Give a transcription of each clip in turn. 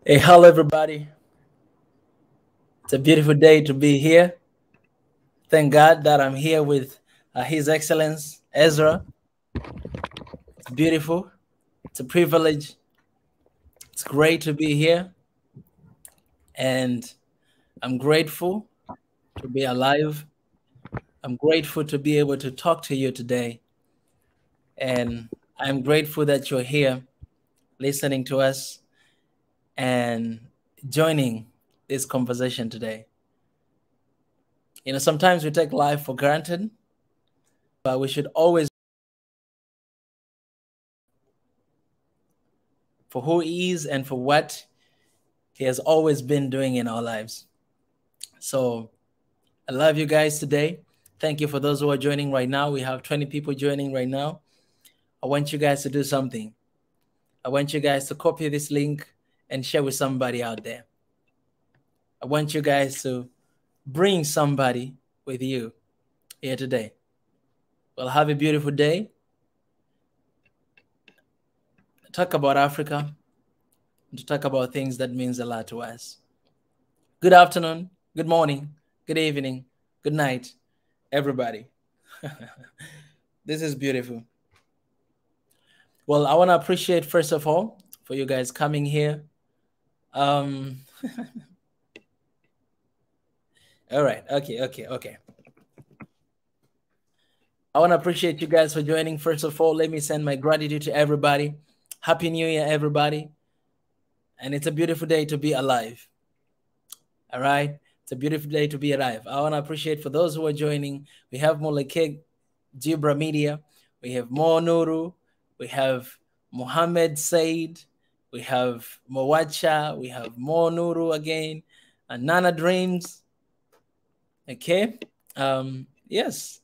Hey, hello everybody. It's a beautiful day to be here. Thank God that I'm here with His Excellence Ezra. It's beautiful. It's a privilege. It's great to be here. And I'm grateful to be alive. I'm grateful to be able to talk to you today. And I'm grateful that you're here listening to us and joining this conversation today. Sometimes we take life for granted, but we should always for who he is and for what he has always been doing in our lives. So I love you guys today. Thank you for those who are joining right now. We have 20 people joining right now. I want you guys to do something. I want you guys to copy this link and share with somebody out there. I want you guys to bring somebody with you here today. Well, have a beautiful day. Talk about Africa. To talk about things that means a lot to us. Good afternoon, good morning, good evening, good night, everybody. This is beautiful. Well, I want to appreciate, first of all, for you guys coming here. All right, okay. I want to appreciate you guys for joining. First of all, let me send my gratitude to everybody. Happy New Year, everybody. And it's a beautiful day to be alive. All right. It's a beautiful day to be alive. I want to appreciate for those who are joining. We have Molekeg, Jibra Media. We have Mo Nuru. We have Mohammed Said. We have Mowacha. We have Mo Nuru again. And Nana Dreams. Okay. Yes.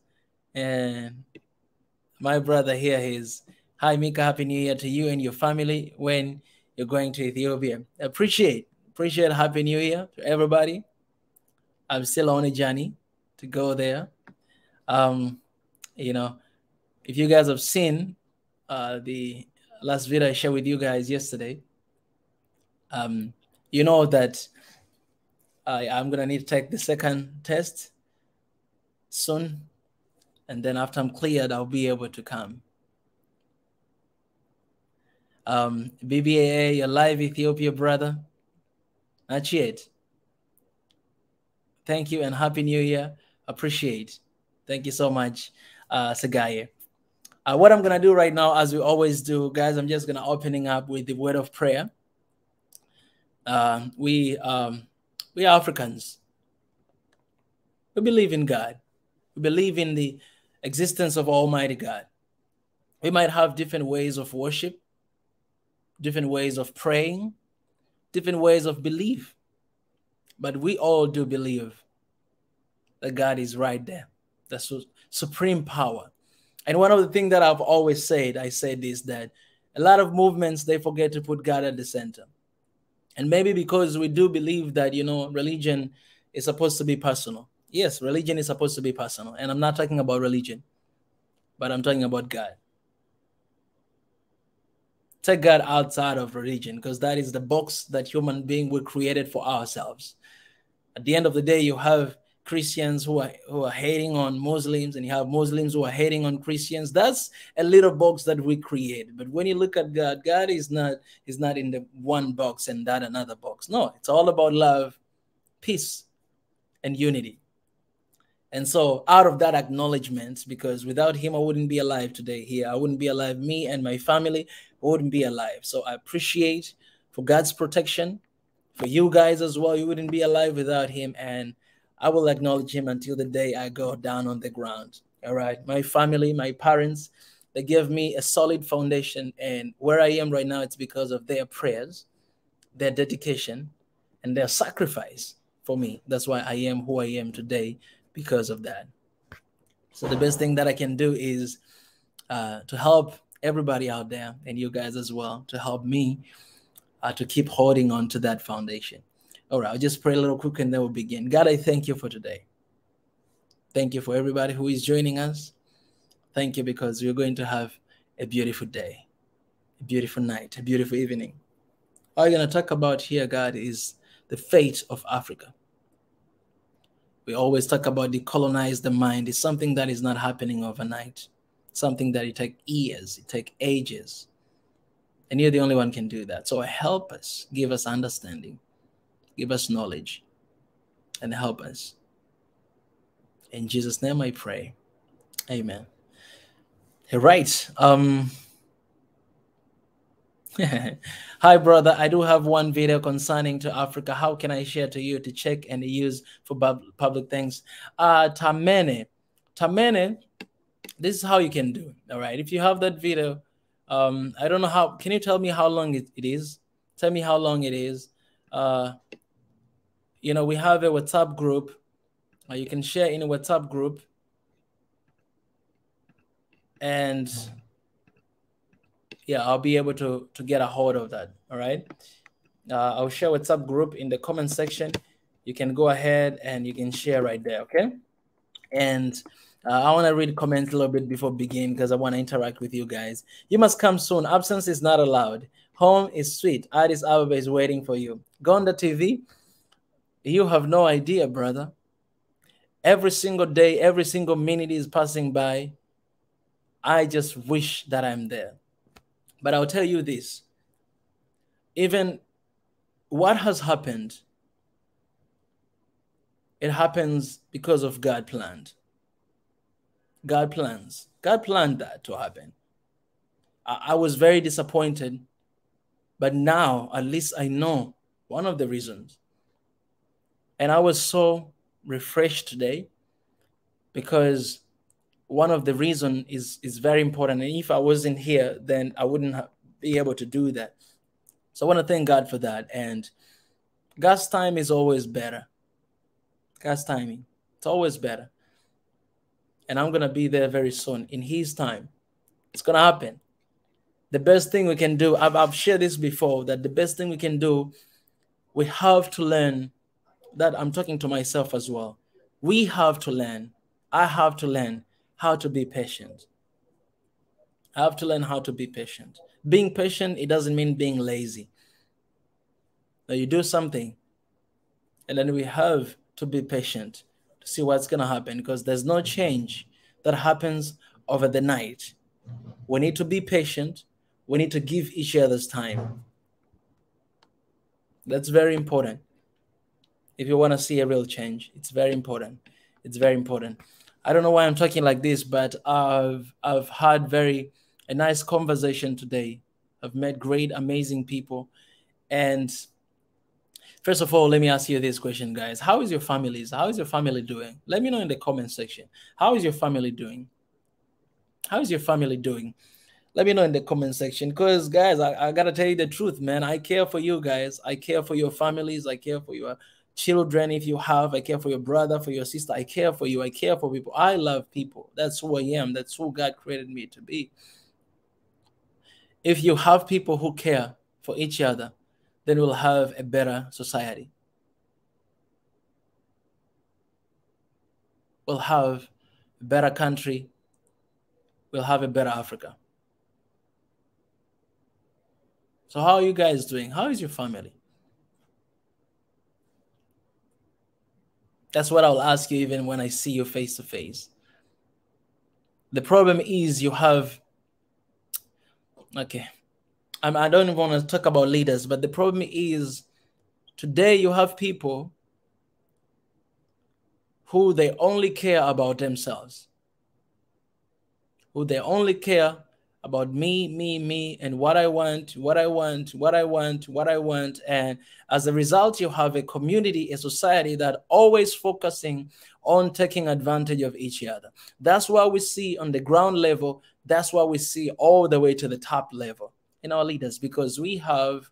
And my brother here is, hi, Mika. Happy New Year to you and your family when you're going to Ethiopia. Appreciate Happy New Year to everybody. I'm still on a journey to go there. If you guys have seen the last video I shared with you guys yesterday, you know that I'm gonna need to take the second test soon, and then after I'm cleared, I'll be able to come. BBAA, your live Ethiopia brother. Not yet. Thank you and Happy New Year. Appreciate. Thank you so much, Sagaye. What I'm going to do right now, as we always do, guys, I'm just going to opening up with the word of prayer. We Africans, we believe in God. We believe in the existence of Almighty God. We might have different ways of worship, different ways of praying, different ways of belief. But we all do believe that God is right there. That's supreme power. And one of the things that I've always said, I said this, that a lot of movements, they forget to put God at the center. And maybe because we do believe that, religion is supposed to be personal. Yes, religion is supposed to be personal. And I'm not talking about religion, but I'm talking about God. Take God outside of religion, because that is the box that human beings were created for ourselves. At the end of the day, you have Christians who are hating on Muslims, and you have Muslims who are hating on Christians. That's a little box that we create. But when you look at God, God is not in the one box and that another box. No, it's all about love, peace, and unity. And so out of that acknowledgement, because without him, I wouldn't be alive today here. I wouldn't be alive. Me and my family wouldn't be alive. So I appreciate for God's protection, for you guys as well. You wouldn't be alive without him. And I will acknowledge him until the day I go down on the ground. All right. My family, my parents, they gave me a solid foundation. And where I am right now, it's because of their prayers, their dedication, and their sacrifice for me. That's why I am who I am today, because of that. So the best thing that I can do is to help everybody out there, and you guys as well, to help me to keep holding on to that foundation. All right, I'll just pray a little quick and then we'll begin. God, I thank you for today. Thank you for everybody who is joining us. Thank you, because we're going to have a beautiful day, a beautiful night, a beautiful evening. What we're going to talk about here, God, is the fate of Africa. We always talk about decolonize the mind. It's something that is not happening overnight. Something that it takes years, it takes ages. And you're the only one can do that. So help us, give us understanding, give us knowledge, and help us. In Jesus' name I pray. Amen. Right. Hi, brother. I do have one video concerning to Africa. How can I share to you to check and use for public things? Tamene, this is how you can do. All right. If you have that video, I don't know how. Can you tell me how long it is? Tell me how long it is. You know, we have a WhatsApp group. You can share in a WhatsApp group. And yeah, I'll be able to get a hold of that. All right. I'll share WhatsApp group in the comment section. You can go ahead and you can share right there. Okay. And I want to read comments a little bit before begin because I want to interact with you guys. You must come soon. Absence is not allowed. Home is sweet. Addis Ababa is waiting for you. Gonda TV, you have no idea, brother. Every single day, every single minute is passing by. I just wish that I'm there. But I'll tell you this. Even what has happened, it happens because of God planned. God plans. God planned that to happen. I was very disappointed, but now at least I know one of the reasons. And I was so refreshed today because one of the reasons is very important. And if I wasn't here, then I wouldn't be able to do that. So I want to thank God for that. And God's time is always better. God's timing, it's always better. And I'm going to be there very soon in His time. It's going to happen. The best thing we can do, I've shared this before, that the best thing we can do, we have to learn that. I'm talking to myself as well. We have to learn. I have to learn how to be patient. I have to learn how to be patient. Being patient, it doesn't mean being lazy. Now you do something, and then we have to be patient to see what's going to happen, because there's no change that happens over the night. We need to be patient. We need to give each other's time. That's very important. If you want to see a real change, it's very important. It's very important. I don't know why I'm talking like this, but I've had a nice conversation today. I've met great, amazing people. And first of all, let me ask you this question, guys. How is your family? How is your family doing? Let me know in the comment section. How is your family doing? How is your family doing? Let me know in the comment section, because, guys, I got to tell you the truth, man. I care for you guys. I care for your families. I care for your children if you have. I care for your brother, for your sister. I care for you. I care for people. I love people. That's who I am. That's who God created me to be. If you have people who care for each other, then we'll have a better society. We'll have a better country. We'll have a better Africa. So how are you guys doing? How is your family? That's what I'll ask you even when I see you face to face. The problem is you have, okay, I don't even want to talk about leaders, but the problem is today you have people who they only care about themselves, who they only care about me, and what I want. And as a result, you have a community, a society that always focusing on taking advantage of each other. That's what we see on the ground level. That's what we see all the way to the top level in our leaders, because we have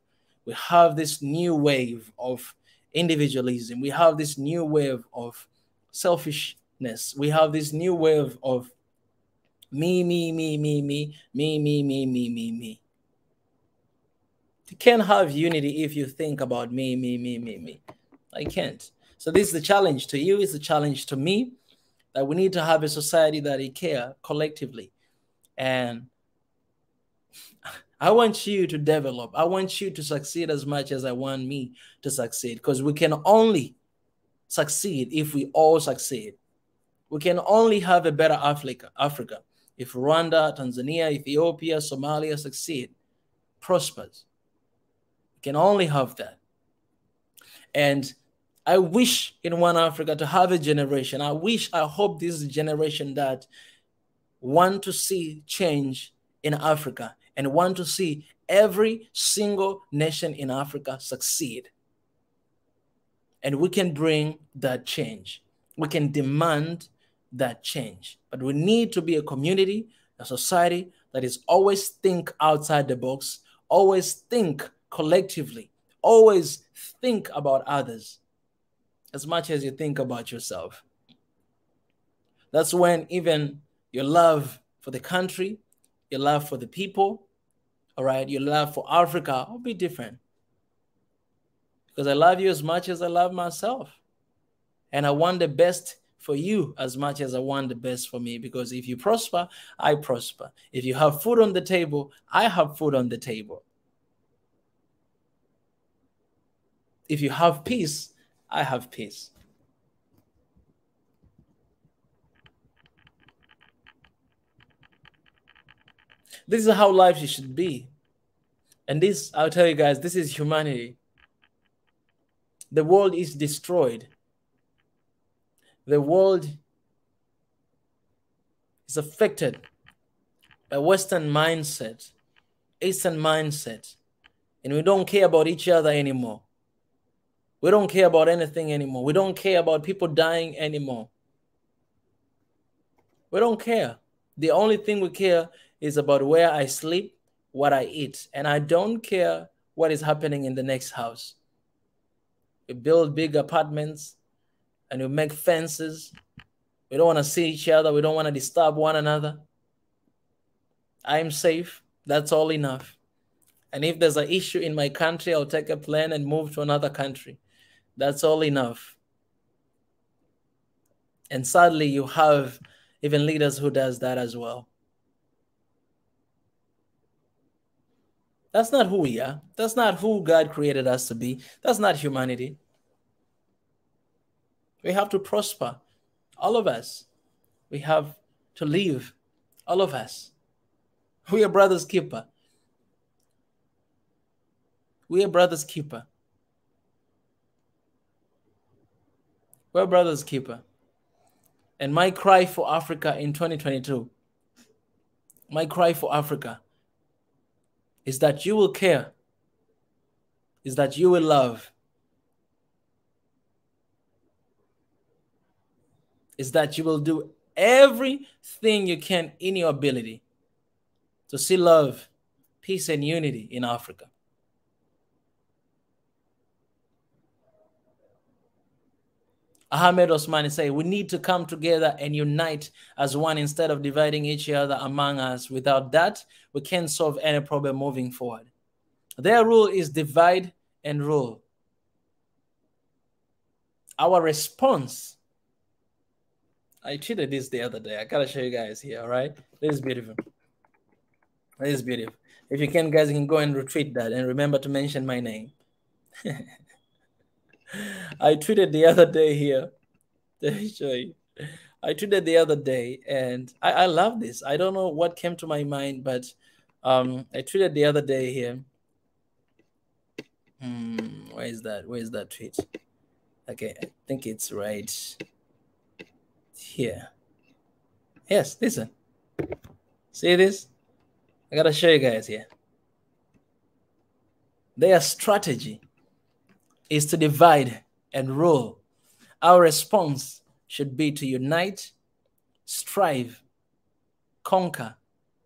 this new wave of individualism. We have this new wave of selfishness. We have this new wave of me. You can't have unity if you think about me. I can't. So this is the challenge to you. It's a challenge to me, that we need to have a society that care collectively. And I want you to develop. I want you to succeed as much as I want me to succeed, because we can only succeed if we all succeed. We can only have a better Africa if Rwanda, Tanzania, Ethiopia, Somalia succeed, prospers. We can only have that. And I wish in one Africa to have a generation. I hope this is a generation that want to see change in Africa and want to see every single nation in Africa succeed. And we can bring that change. We can demand that change. But we need to be a community, a society that is always think outside the box, always think collectively, always think about others as much as you think about yourself. That's when even your love for the country, your love for the people, all right, your love for Africa will be different. Because I love you as much as I love myself. And I want the best for you as much as I want the best for me. Because if you prosper, I prosper. If you have food on the table, I have food on the table. If you have peace, I have peace. This is how life should be. And this, I'll tell you guys, this is humanity. The world is destroyed. The world is affected by Western mindset, Eastern mindset, and we don't care about each other anymore. We don't care about anything anymore. We don't care about people dying anymore. We don't care. The only thing we care is about where I sleep, what I eat, and I don't care what is happening in the next house. We build big apartments and we make fences. We don't want to see each other. We don't want to disturb one another. I am safe. That's all enough. And if there's an issue in my country, I'll take a plane and move to another country. That's all enough. And sadly, you have even leaders who does that as well. That's not who we are. That's not who God created us to be. That's not humanity. We have to prosper, all of us. We have to live, all of us. We are brother's keeper. We are brother's keeper. We're brother's keeper. And my cry for Africa in 2022, my cry for Africa is that you will care, is that you will love, is that you will do everything you can in your ability to see love, peace, and unity in Africa. Ahmed Osmani say, we need to come together and unite as one instead of dividing each other among us. Without that, we can't solve any problem moving forward. Their rule is divide and rule. Our response, I tweeted this the other day. I gotta show you guys here, all right? This is beautiful. This is beautiful. If you can, guys, you can go and retweet that and remember to mention my name. I tweeted the other day here. Let me show you. I tweeted the other day, and I love this. I don't know what came to my mind, but I tweeted the other day here. Where is that? Where is that tweet? Okay, I think it's right here. Yes, listen. See this? I gotta show you guys here. Their strategy is to divide and rule. Our response should be to unite, strive, conquer,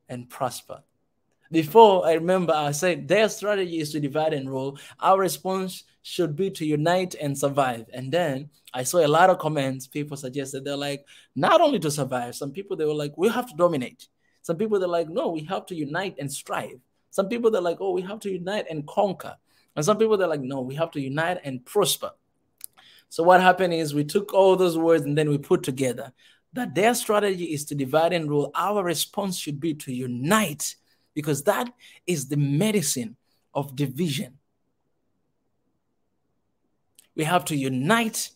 and prosper. Before, I remember I said their strategy is to divide and rule. Our response should be to unite and survive. And then I saw a lot of comments. People suggested they're like, not only to survive. Some people, they were like, we have to dominate. Some people, they're like, no, we have to unite and strive. Some people, they're like, oh, we have to unite and conquer. And some people, they're like, no, we have to unite and prosper. So what happened is we took all those words and then we put together that their strategy is to divide and rule. Our response should be to unite because that is the medicine of division. We have to unite,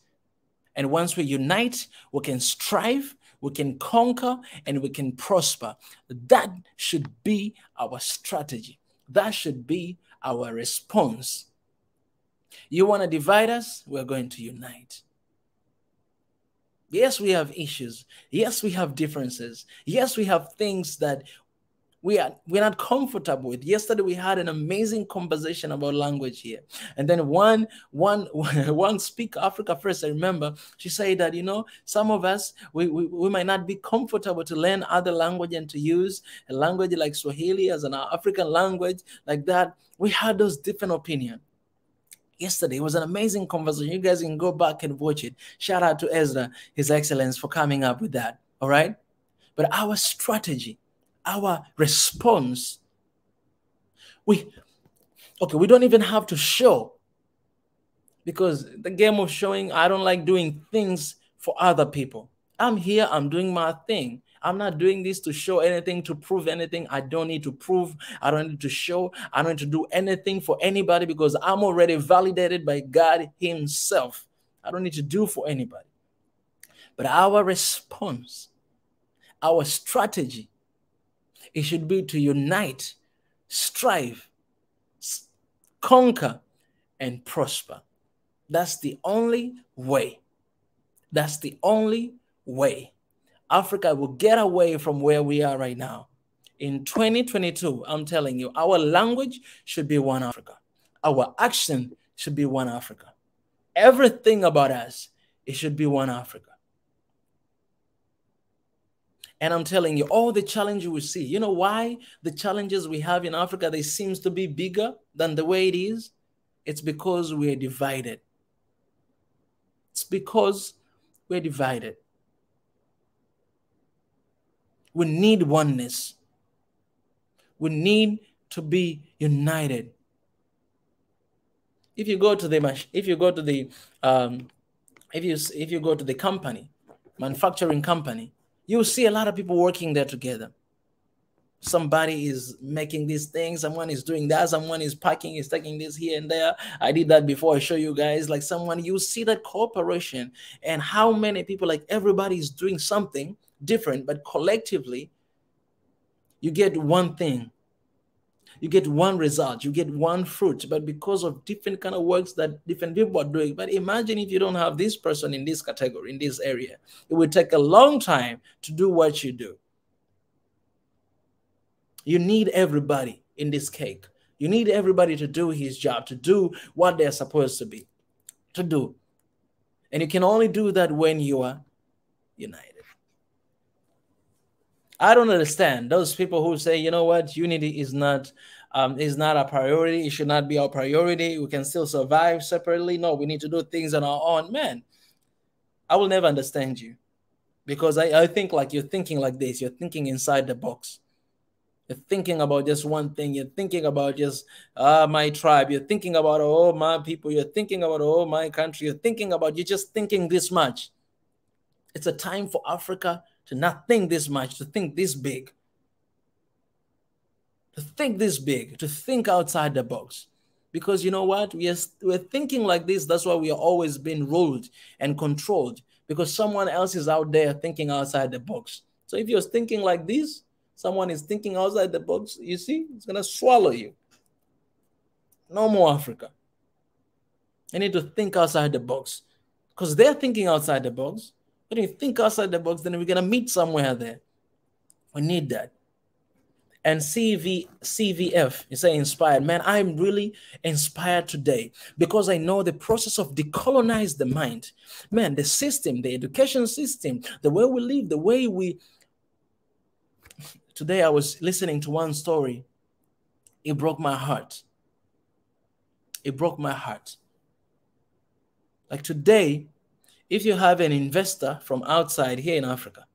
and once we unite, we can strive, we can conquer, and we can prosper. That should be our strategy. That should be our response. You want to divide us? We're going to unite. Yes, we have issues. Yes, we have differences. Yes, we have things that we're not comfortable with. Yesterday, we had an amazing conversation about language here. And then one speaker, Africa First, I remember, she said that, you know, some of us, we might not be comfortable to learn other language and to use a language like Swahili as an African language like that. We had those different opinions. Yesterday, it was an amazing conversation. You guys can go back and watch it. Shout out to Ezra, His Excellence, for coming up with that. All right? But our strategy, our response, we don't even have to show, because the game of showing, I don't like doing things for other people. I'm here, I'm doing my thing. I'm not doing this to show anything, to prove anything. I don't need to prove. I don't need to show. I don't need to do anything for anybody, because I'm already validated by God Himself. I don't need to do for anybody. But our response, our strategy, it should be to unite, strive, conquer, and prosper. That's the only way. That's the only way Africa will get away from where we are right now. In 2022, I'm telling you, our language should be one Africa. Our action should be one Africa. Everything about us, it should be one Africa. And I'm telling you, all the challenges we see, you know why the challenges we have in Africa, they seems to be bigger than the way it is? It's because we're divided. It's because we're divided. We need oneness. We need to be united. If you go to the company, manufacturing company, you'll see a lot of people working there together. Somebody is making these things, someone is doing that, someone is packing, is taking this here and there. I did that before. I show you guys, like someone, you see that cooperation and how many people, like everybody is doing something different, but collectively you get one thing, you get one result, you get one fruit, but because of different kind of works that different people are doing. But imagine if you don't have this person in this category, in this area, it would take a long time to do what you do. You need everybody in this cake. You need everybody to do his job, to do what they're supposed to do. And you can only do that when you are united. I don't understand those people who say, you know what, unity is not a priority. It should not be our priority. We can still survive separately. No, we need to do things on our own. Man, I will never understand you, because I think like you're thinking like this. You're thinking inside the box. You're thinking about just one thing. You're thinking about just my tribe. You're thinking about, oh, my people. You're thinking about, oh, my country. You're thinking about, you're just thinking this much. It's a time for Africa to not think this much, to think this big. To think this big, to think outside the box. Because you know what? We're thinking like this. That's why we are always being ruled and controlled, because someone else is out there thinking outside the box. So if you're thinking like this, someone is thinking outside the box, you see, it's going to swallow you. No more Africa. You need to think outside the box, because they're thinking outside the box. When you think outside the box, then we're going to meet somewhere there. We need that. And CVF, you say inspired. Man, I'm really inspired today, because I know the process of decolonize the mind. Man, the system, the education system, the way we live, the way we... Today I was listening to one story. It broke my heart. It broke my heart. Like today, if you have an investor from outside here in Africa,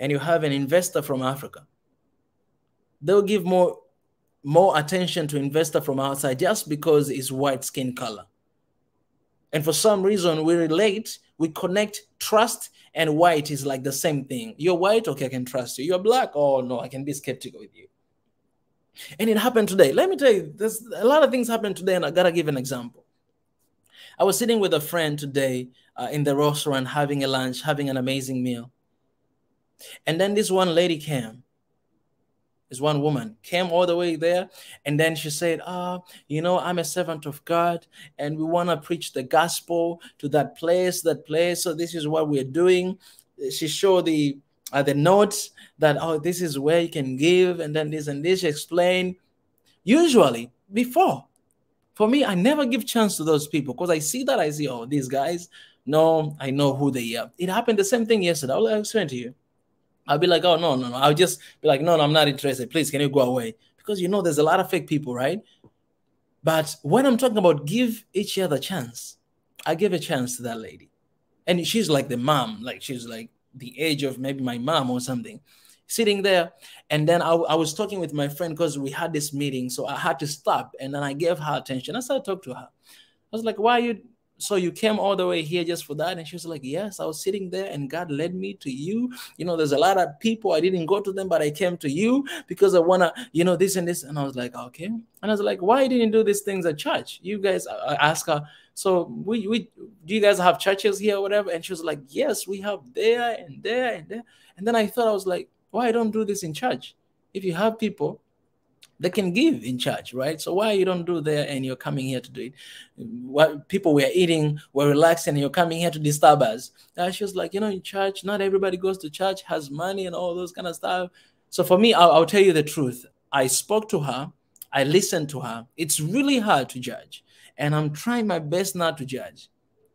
and you have an investor from Africa, they'll give more attention to investor from outside just because it's white skin color. And for some reason, we relate, we connect, trust, and white is like the same thing. You're white, okay, I can trust you. You're black, oh no, I can be skeptical with you. And it happened today. Let me tell you, there's a lot of things happened today, and I gotta give an example. I was sitting with a friend today in the restaurant having a lunch, having an amazing meal. And then this one lady came. This one woman came all the way there. And then she said, you know, I'm a servant of God, and we want to preach the gospel to that place. So this is what we're doing. She showed the notes that, oh, this is where you can give. And then this and this. She explained. Usually, before, for me, I never give chance to those people because I see that. I see, oh, these guys, no, I know who they are. It happened the same thing yesterday. I'll explain to you. I'll be like, oh, no. I'll just be like, no, I'm not interested. Please, can you go away? Because, you know, there's a lot of fake people, right? But when I'm talking about give each other a chance, I gave a chance to that lady. And she's like the mom, like she's like the age of maybe my mom or something, sitting there. And then I was talking with my friend because we had this meeting. So I had to stop. And then I gave her attention. I started to talk to her. I was like, why are you... So you came all the way here just for that? And she was like, yes, I was sitting there and God led me to you. You know, there's a lot of people. I didn't go to them, but I came to you because I want to, you know, this and this. And I was like, okay. And I was like, why didn't you do these things at church? You guys, I asked her, so do you guys have churches here or whatever? And she was like, yes, we have there and there and there. And then I thought, I was like, why don't do this in church? If you have people that can give in church, right? So why you don't do there and you're coming here to do it? What people were eating, were relaxing, and you're coming here to disturb us. And she was like, you know, in church, not everybody goes to church, has money and all those kind of stuff. So for me, I'll tell you the truth. I spoke to her. I listened to her. It's really hard to judge. And I'm trying my best not to judge.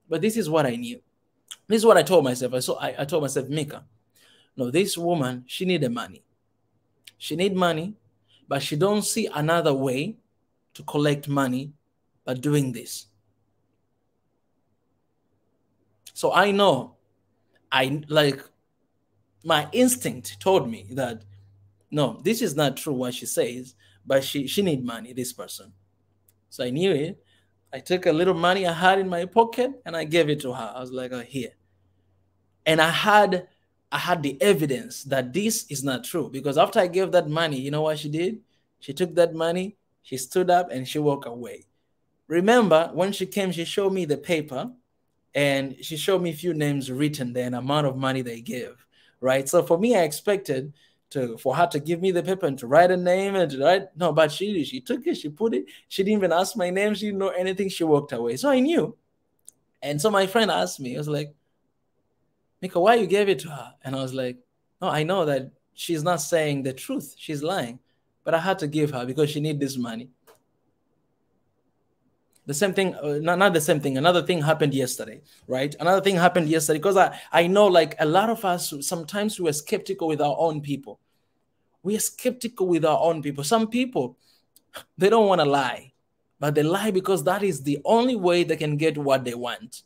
But this is what I knew. This is what I told myself. I told myself, Mika, no, this woman, she needed money. She need money. But she don't see another way to collect money but doing this. So I know, my instinct told me that, no, this is not true what she says, but she need money, this person. So I knew it. I took a little money I had in my pocket and I gave it to her. I was like, oh, here. And I had the evidence that this is not true, because after I gave that money, you know what she did? She took that money, she stood up, and she walked away. Remember, when she came, she showed me the paper, and she showed me a few names written there and amount of money they gave, right? So for me, I expected for her to give me the paper and to write a name and to write. No, but she took it, she put it. She didn't even ask my name. She didn't know anything. She walked away. So I knew. And so my friend asked me, I was like, Mika, why you gave it to her? And I was like, no, I know that she's not saying the truth. She's lying. But I had to give her because she needed this money. The same thing, not the same thing. Another thing happened yesterday, right? Another thing happened yesterday because I know, like, a lot of us, sometimes we are skeptical with our own people. We are skeptical with our own people. Some people, they don't want to lie, but they lie because that is the only way they can get what they want.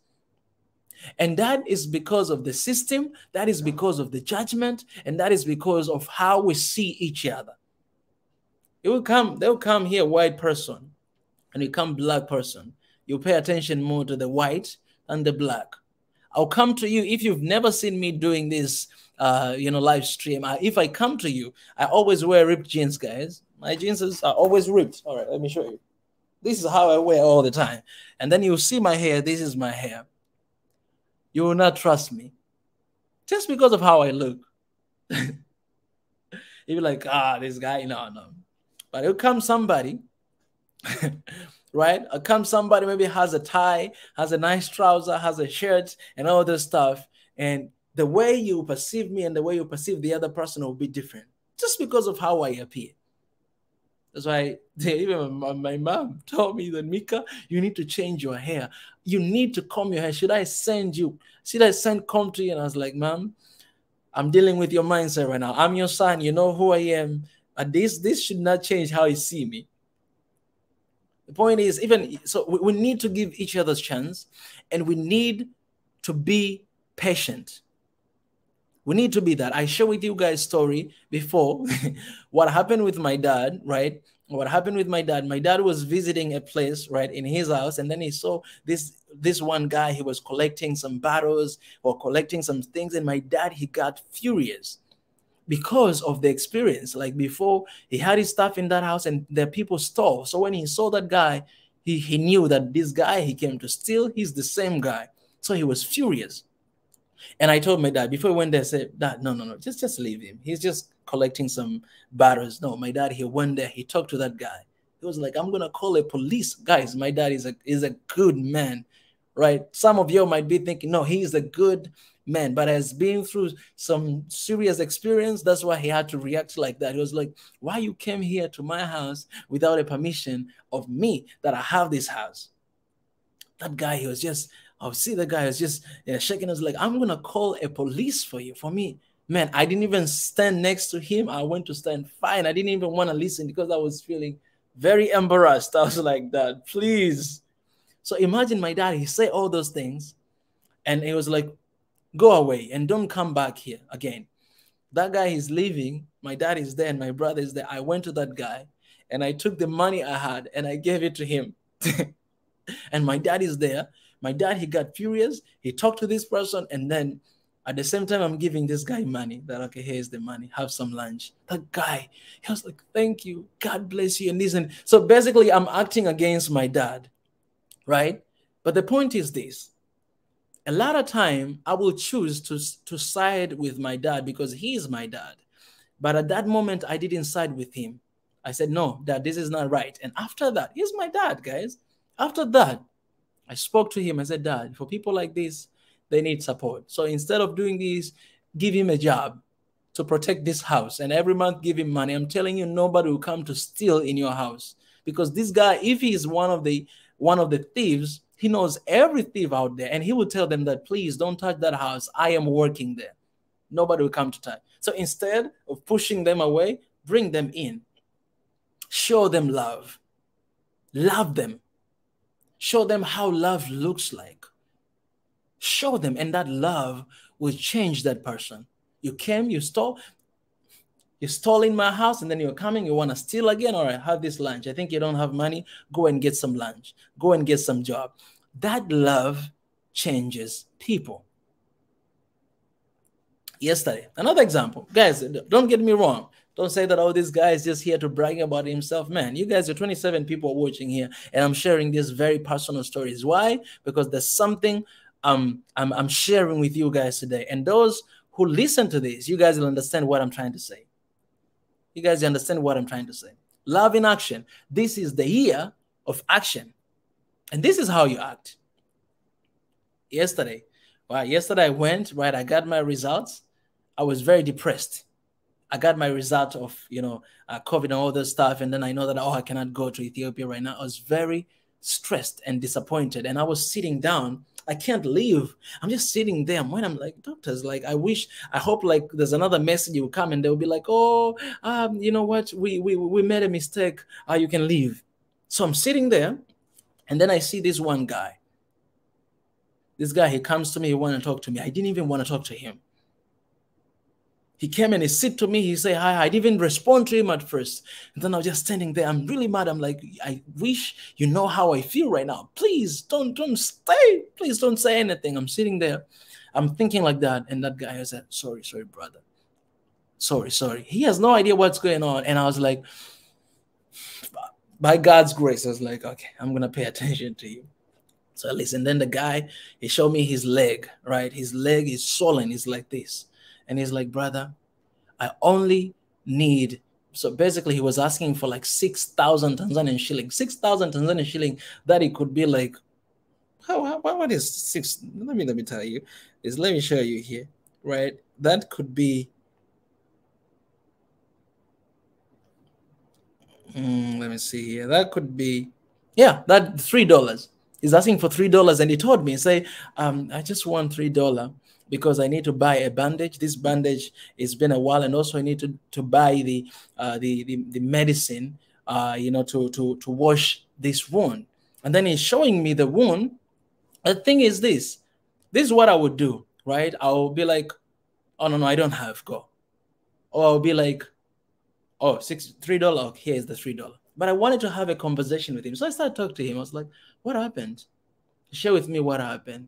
And that is because of the system, that is because of the judgment, and that is because of how we see each other. They'll come here, white person, and you come black person. You pay attention more to the white and the black. I'll come to you if you've never seen me doing this, live stream. If I come to you, I always wear ripped jeans, guys. My jeans are always ripped. All right, let me show you. This is how I wear all the time. And then you see my hair. This is my hair. You will not trust me just because of how I look. You'll be like, this guy, no. But it'll come somebody, right? It'll come somebody maybe has a tie, has a nice trouser, has a shirt, and all this stuff. And the way you perceive me and the way you perceive the other person will be different just because of how I appear. That's why even my mom told me that, Mika, you need to change your hair. You need to comb your hair. Should I send comb to you? And I was like, Mom, I'm dealing with your mindset right now. I'm your son. You know who I am. But this should not change how you see me. The point is, we need to give each other a chance, and we need to be patient. We need to be that. I shared with you guys story before what happened with my dad, right? What happened with my dad? My dad was visiting a place, right, in his house, and then he saw this one guy. He was collecting some bottles or collecting some things, and my dad, he got furious. because of the experience. Like before, he had his stuff in that house and the people stole. So when he saw that guy, he knew that this guy he came to steal, he's the same guy. So he was furious. And I told my dad before he went there, I said, Dad, no, just leave him. He's just collecting some batters. No, my dad, he went there, he talked to that guy. He was like, I'm gonna call a police. Guys, my dad is a good man, right? Some of you might be thinking, no, he's a good man, but has been through some serious experience. That's why he had to react like that. He was like, why you came here to my house without a permission of me that I have this house? That guy, he was just, I'll see the guy was just shaking his leg. I'm gonna call a police for you, for me. Man, I didn't even stand next to him. I went to stand fine. I didn't even want to listen because I was feeling very embarrassed. I was like, Dad, please. So imagine my dad, he said all those things and he was like, go away and don't come back here again. That guy is leaving. My dad is there and my brother is there. I went to that guy and I took the money I had and I gave it to him. And my dad is there. My dad, he got furious. He talked to this person. And then at the same time, I'm giving this guy money. That, okay, here's the money. Have some lunch. That guy, he was like, thank you. God bless you. And this. And so basically, I'm acting against my dad, right? But the point is this. A lot of time, I will choose to side with my dad because he is my dad. But at that moment, I didn't side with him. I said, no, Dad, this is not right. And after that, he's my dad, guys. After that, I spoke to him. I said, Dad, for people like this, they need support. So instead of doing this, give him a job to protect this house. And every month, give him money. I'm telling you, nobody will come to steal in your house. Because this guy, if he is one of the thieves, he knows every thief out there. And he will tell them that, please don't touch that house. I am working there. Nobody will come to touch. So instead of pushing them away, bring them in. Show them love. Love them. Show them how love looks like. Show them, and that love will change that person. You came, you stole in my house, and then you're coming, you want to steal again? All right, have this lunch. I think you don't have money. Go and get some lunch. Go and get some job. That love changes people. Yesterday, another example. Guys, don't get me wrong. Don't say that, oh, this guy is just here to brag about himself. Man, you guys are 27 people watching here, and I'm sharing these very personal stories. Why? Because there's something I'm sharing with you guys today. And those who listen to this, you guys will understand what I'm trying to say. You guys understand what I'm trying to say. Love in action. This is the year of action. And this is how you act. Yesterday I went, right? I got my results. I was very depressed. I got my result of, COVID and all this stuff. And then I know that, I cannot go to Ethiopia right now. I was very stressed and disappointed. And I was sitting down. I can't leave. I'm just sitting there. When I'm like, doctors, like, I hope like there's another message will come and they'll be like, oh, you know what? We made a mistake. You can leave. So I'm sitting there. And then I see this one guy. This guy, he comes to me. He want to talk to me. I didn't even want to talk to him. He came and he said to me, he said, hi. I didn't even respond to him at first. And then I was just standing there. I'm really mad. I'm like, I wish you know how I feel right now. Please don't stay. Please don't say anything. I'm sitting there. I'm thinking like that. And that guy said, sorry, brother. Sorry. He has no idea what's going on. And I was like, by God's grace, I was like, okay, I'm going to pay attention to you. So listen, then the guy, he showed me his leg, right? His leg is swollen. It's like this. And he's like, brother, I only need, so basically he was asking for like 6,000 Tanzanian shilling. 6,000 Tanzanian shilling, that it could be like, what is six? Let me tell you. Let me show you here, right? That could be, let me see here. That could be, yeah, that $3. He's asking for $3. And he told me, say, I just want $3. Because I need to buy a bandage. This bandage, it's been a while, and also I need to buy the medicine, to wash this wound. And then he's showing me the wound. The thing is this is what I would do, right? I'll be like, oh no, I don't have, go. Or I'll be like, oh, $3. Okay, here's the $3. But I wanted to have a conversation with him, so I started talking to him. I was like, what happened? Share with me what happened.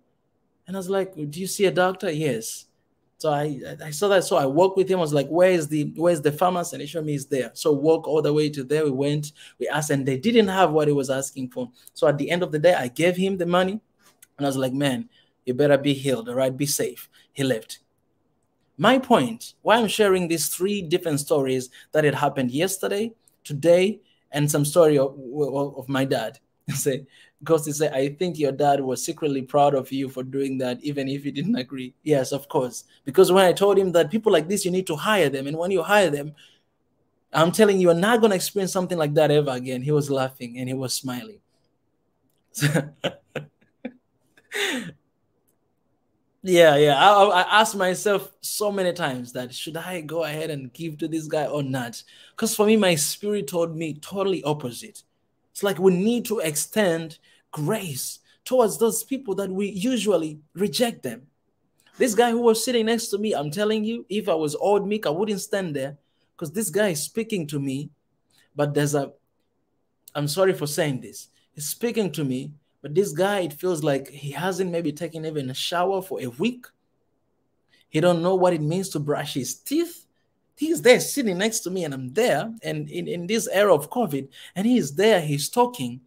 And I was like, do you see a doctor? Yes. So I saw that. So I walked with him. I was like, where's the farmers? And he showed me it's there. So walk all the way to there. We went, we asked, and they didn't have what he was asking for. So at the end of the day, I gave him the money. And I was like, man, you better be healed, all right? Be safe. He left. My point, why I'm sharing these 3 different stories that had happened yesterday, today, and some story of my dad. Say, Ghosty said, I think your dad was secretly proud of you for doing that, even if he didn't agree. Yes, of course. Because when I told him that people like this, you need to hire them. And when you hire them, I'm telling you, you're not going to experience something like that ever again. He was laughing and he was smiling. Yeah. I asked myself so many times that should I go ahead and give to this guy or not? Because for me, my spirit told me totally opposite. It's like we need to extend grace towards those people that we usually reject them. This guy who was sitting next to me, I'm telling you, if I was old Mick, I wouldn't stand there because this guy is speaking to me. But I'm sorry for saying this. He's speaking to me, but this guy, it feels like he hasn't maybe taken even a shower for a week. He don't know what it means to brush his teeth. He's there sitting next to me and I'm there. And in this era of COVID, and he's there, he's talking.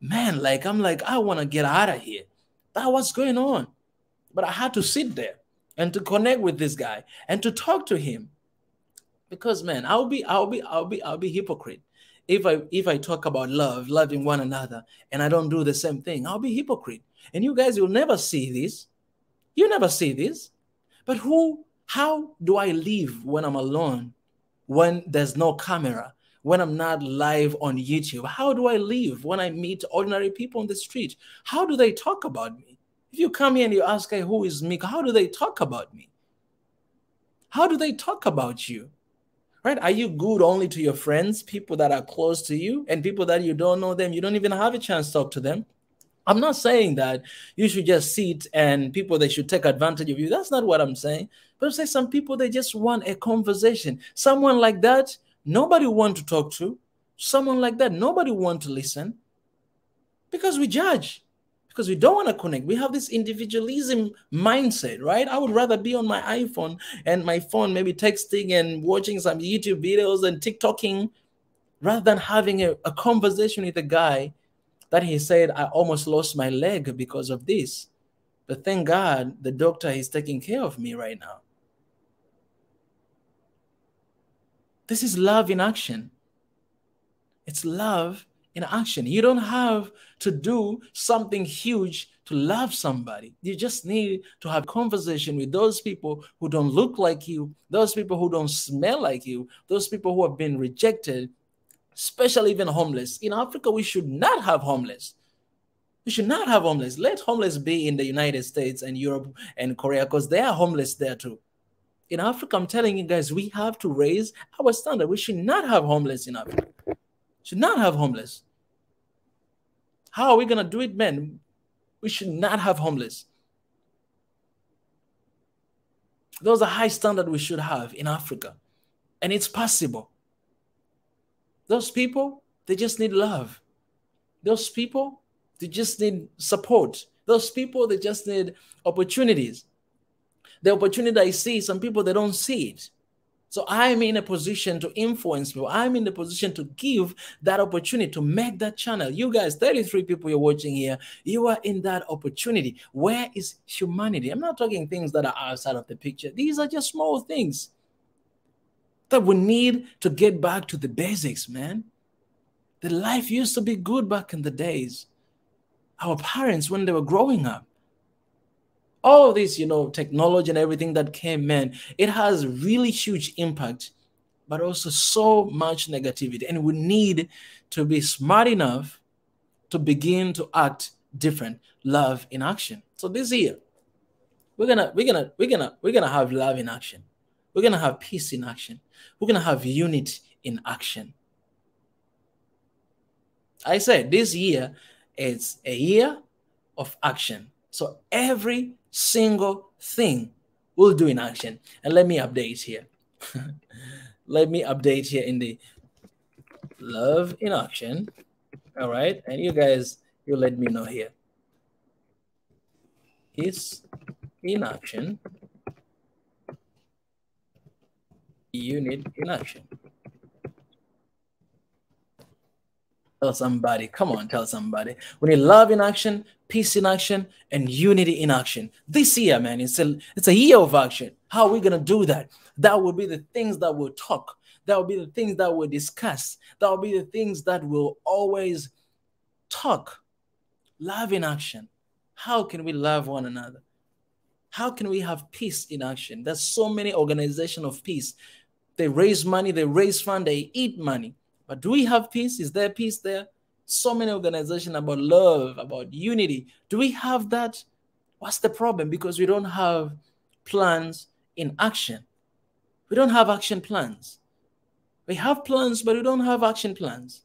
Man, like, I'm like, I want to get out of here. That's what's going on. But I had to sit there and to connect with this guy and to talk to him. Because man, I'll be hypocrite if I talk about love, loving one another, and I don't do the same thing. I'll be hypocrite. And you guys will never see this. You never see this. But how do I live when I'm alone, when there's no camera, when I'm not live on YouTube? How do I live when I meet ordinary people on the street? How do they talk about me? If you come here and you ask, hey, who is Mika? How do they talk about me? How do they talk about you? Right? Are you good only to your friends, people that are close to you, and people that you don't know them? You don't even have a chance to talk to them. I'm not saying that you should just sit and people, they should take advantage of you. That's not what I'm saying. But I'm saying some people, they just want a conversation. Someone like that, nobody want to talk to. Someone like that, nobody want to listen. Because we judge. Because we don't want to connect. We have this individualism mindset, right? I would rather be on my iPhone and my phone, maybe texting and watching some YouTube videos and TikToking, rather than having a conversation with a guy that he said, I almost lost my leg because of this. But thank God the doctor is taking care of me right now. This is love in action. It's love in action. You don't have to do something huge to love somebody. You just need to have a conversation with those people who don't look like you, those people who don't smell like you, those people who have been rejected, especially even homeless. In Africa, we should not have homeless. We should not have homeless. Let homeless be in the United States and Europe and Korea, because they are homeless there too. In Africa, I'm telling you guys, we have to raise our standard. We should not have homeless in Africa. Should not have homeless. How are we going to do it, man? We should not have homeless. Those are high standards we should have in Africa. And it's possible. Those people, they just need love. Those people, they just need support. Those people, they just need opportunities. The opportunity I see, some people, they don't see it. So I'm in a position to influence people. I'm in the position to give that opportunity, to make that channel. You guys, 33 people you're watching here, you are in that opportunity. Where is humanity? I'm not talking things that are outside of the picture. These are just small things that we need to get back to the basics, man. The life used to be good back in the days. Our parents, when they were growing up, all this, technology and everything that came, man, it has really huge impact, but also so much negativity. And we need to be smart enough to begin to act different. Love in action. So this year, we're gonna have love in action. We're gonna have peace in action. We're gonna have unity in action. I said this year, it's a year of action. So every single thing we'll do in action. And let me update here. Let me update here in the love in action. All right. And you guys, you let me know here. Is in action. unit in action. Tell somebody, come on, tell somebody. We need love in action, peace in action, and unity in action. This year, man, it's a year of action. How are we gonna do that? That will be the things that we'll talk. That will be the things that we'll discuss. That will be the things that we'll always talk. Love in action. How can we love one another? How can we have peace in action? There's so many organizations of peace. They raise money, they raise fund, they eat money. But do we have peace? Is there peace there? So many organizations about love, about unity. Do we have that? What's the problem? Because we don't have plans in action. We don't have action plans. We have plans, but we don't have action plans.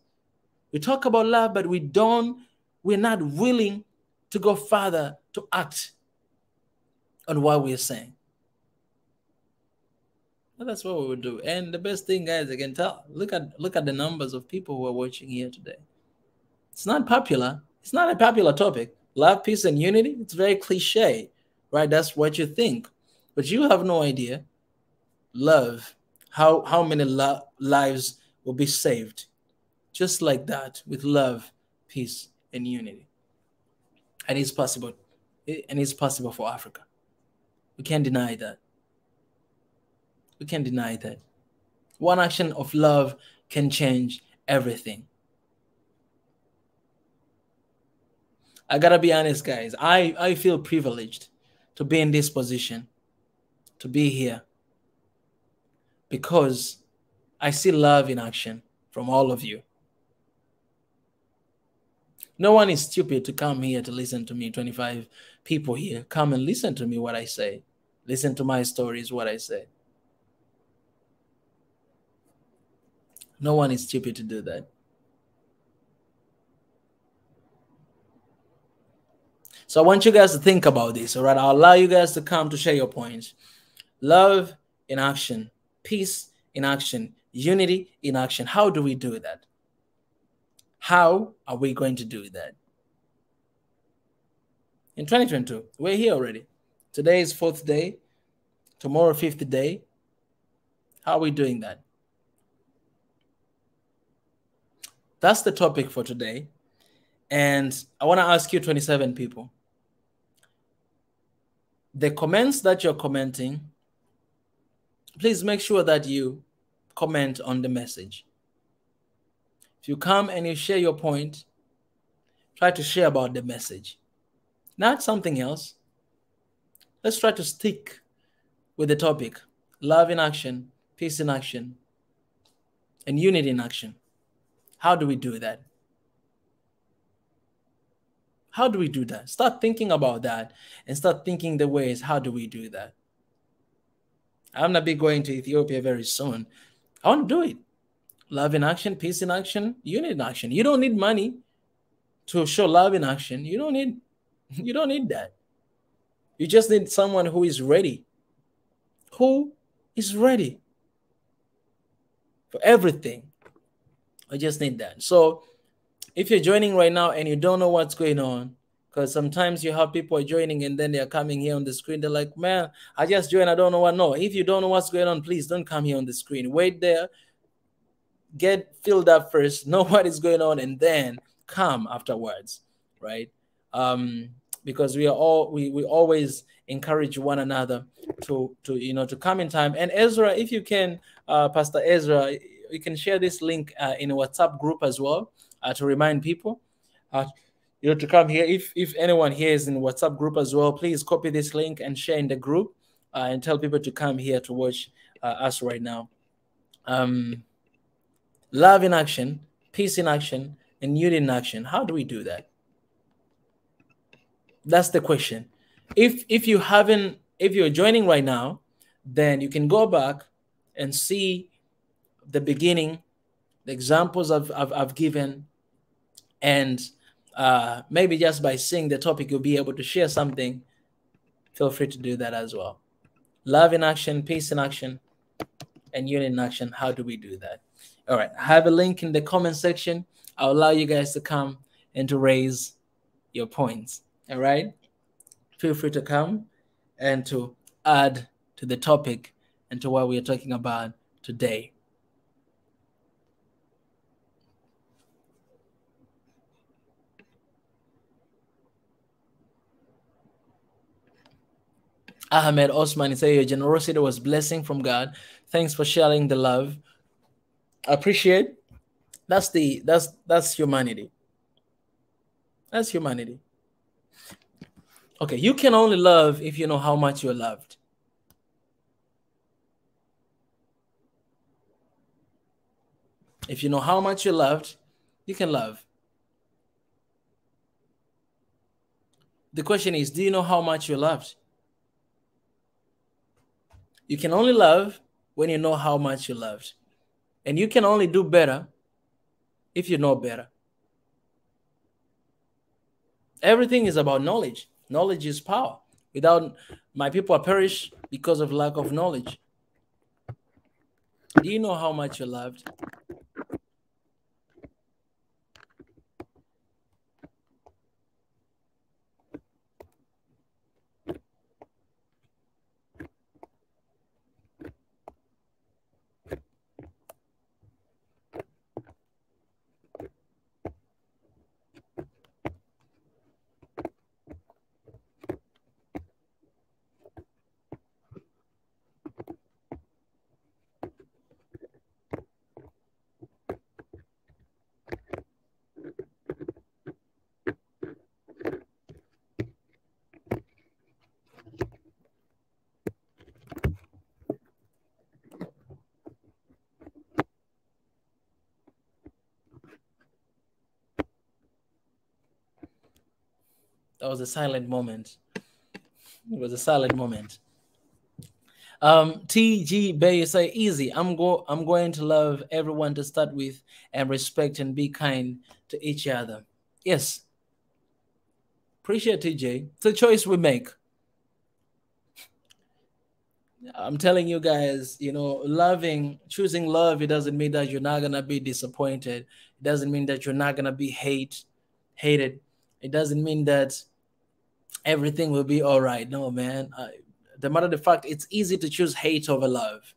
We talk about love, but we're not willing to go further to act on what we're saying. Well, that's what we would do. And the best thing, guys, I can tell, look at the numbers of people who are watching here today. It's not popular. It's not a popular topic. Love, peace, and unity. It's very cliche, right? That's what you think. But you have no idea, love, how many lives will be saved just like that with love, peace, and unity. And it's possible. And it's possible for Africa. We can't deny that. We can't deny that. One action of love can change everything. I gotta be honest, guys. I feel privileged to be in this position, to be here, because I see love in action from all of you. No one is stupid to come here to listen to me. 25 people here. Come and listen to me what I say. Listen to my stories, what I say. No one is stupid to do that. So I want you guys to think about this, all right? I'll allow you guys to come to share your points. Love in action, peace in action, unity in action. How do we do that? How are we going to do that? In 2022, we're here already. Today is 4th day. Tomorrow, 5th day. How are we doing that? That's the topic for today. And I want to ask you 27 people. The comments that you're commenting, please make sure that you comment on the message. If you come and you share your point, try to share about the message, not something else. Let's try to stick with the topic. Love in action, peace in action, and unity in action. How do we do that? How do we do that? Start thinking about that and start thinking the ways, how do we do that? I'm going to be going to Ethiopia very soon. I want to do it. Love in action, peace in action, unity in action. You don't need money to show love in action. You don't need that. You just need someone who is ready. Who is ready for everything. I just need that. So if you're joining right now and you don't know what's going on, because sometimes you have people joining and then they're coming here on the screen. They're like, man, I just joined. I don't know what. No, if you don't know what's going on, please don't come here on the screen. Wait there. Get filled up first. Know what is going on and then come afterwards, right? Because we always encourage one another to come in time. And Ezra, if you can, Pastor Ezra, you can share this link in a WhatsApp group as well to remind people to come here. If anyone here is in WhatsApp group as well, please copy this link and share in the group and tell people to come here to watch us right now. Love in action, peace in action, and unity in action. How do we do that? That's the question. If you're joining right now, then you can go back and see the beginning, the examples I've given, and maybe just by seeing the topic, you'll be able to share something. Feel free to do that as well. Love in action, peace in action, and unity in action. How do we do that? All right. I have a link in the comment section. I'll allow you guys to come and to raise your points. All right. Feel free to come and to add to the topic and to what we are talking about today. Ahmed Osman say your generosity was blessing from God. Thanks for sharing the love. I appreciate. That's humanity. That's humanity. Okay, you can only love if you know how much you're loved. If you know how much you're loved, you can love. The question is, do you know how much you're loved? You can only love when you know how much you're loved. And you can only do better if you know better. Everything is about knowledge. Knowledge is power. Without my people perish because of lack of knowledge. Do you know how much you're loved? That was a silent moment. It was a silent moment. TG Bay say easy. I'm going to love everyone to start with and respect and be kind to each other. Yes. Appreciate TJ. It's a choice we make. I'm telling you guys, you know, choosing love, it doesn't mean that you're not gonna be disappointed. It doesn't mean that you're not gonna be hated. It doesn't mean that everything will be all right. No, man. The matter of the fact, it's easy to choose hate over love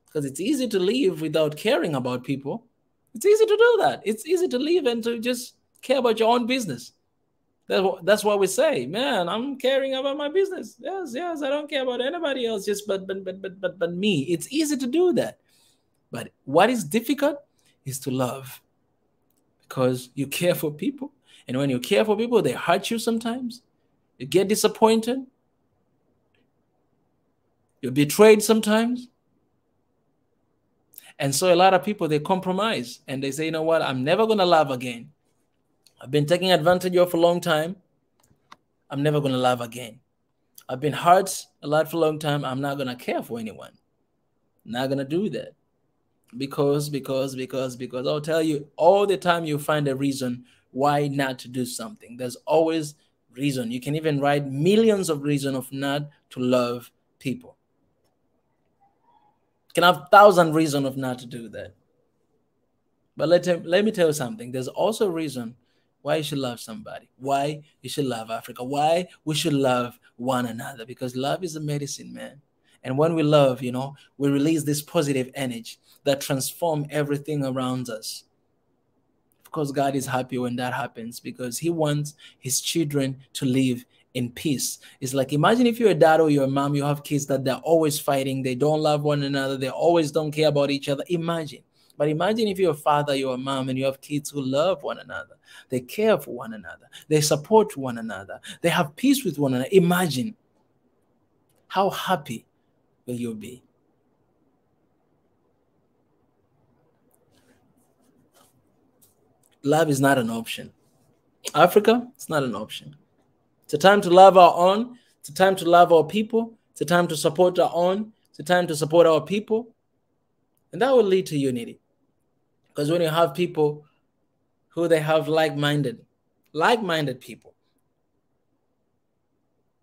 because it's easy to live without caring about people. It's easy to do that. It's easy to live and to just care about your own business. That's what we say, man. I'm caring about my business. Yes, I don't care about anybody else. Just but me. It's easy to do that. But what is difficult is to love, because you care for people, and when you care for people, they hurt you sometimes. You get disappointed. You're betrayed sometimes. And so a lot of people, they compromise and they say, you know what? I'm never going to love again. I've been taken advantage of for a long time. I'm never going to love again. I've been hurt a lot for a long time. I'm not going to care for anyone. I'm not going to do that. Because I'll tell you, all the time you find a reason why not to do something. There's always reason. You can even write millions of reasons of not to love people. You can have 1,000 reasons of not to do that. But let me tell you something. There's also a reason why you should love somebody, why you should love Africa, why we should love one another, because love is a medicine, man. And when we love, you know, we release this positive energy that transforms everything around us. Of course, God is happy when that happens because he wants his children to live in peace. It's like, imagine if you're a dad or you're a mom, you have kids that they're always fighting, they don't love one another, they always don't care about each other. Imagine. But imagine if you're a father, you're a mom, and you have kids who love one another. They care for one another. They support one another. They have peace with one another. Imagine how happy will you be? Love is not an option. Africa, it's not an option. It's a time to love our own. It's a time to love our people. It's a time to support our own. It's a time to support our people. And that will lead to unity. Because when you have people who they have like-minded people,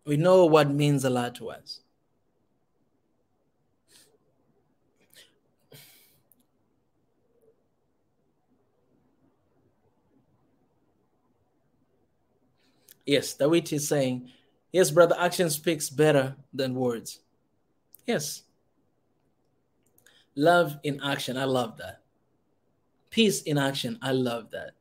we know what means a lot to us. Yes, Dawit is saying, yes, brother, action speaks better than words. Yes. Love in action. I love that. Peace in action. I love that.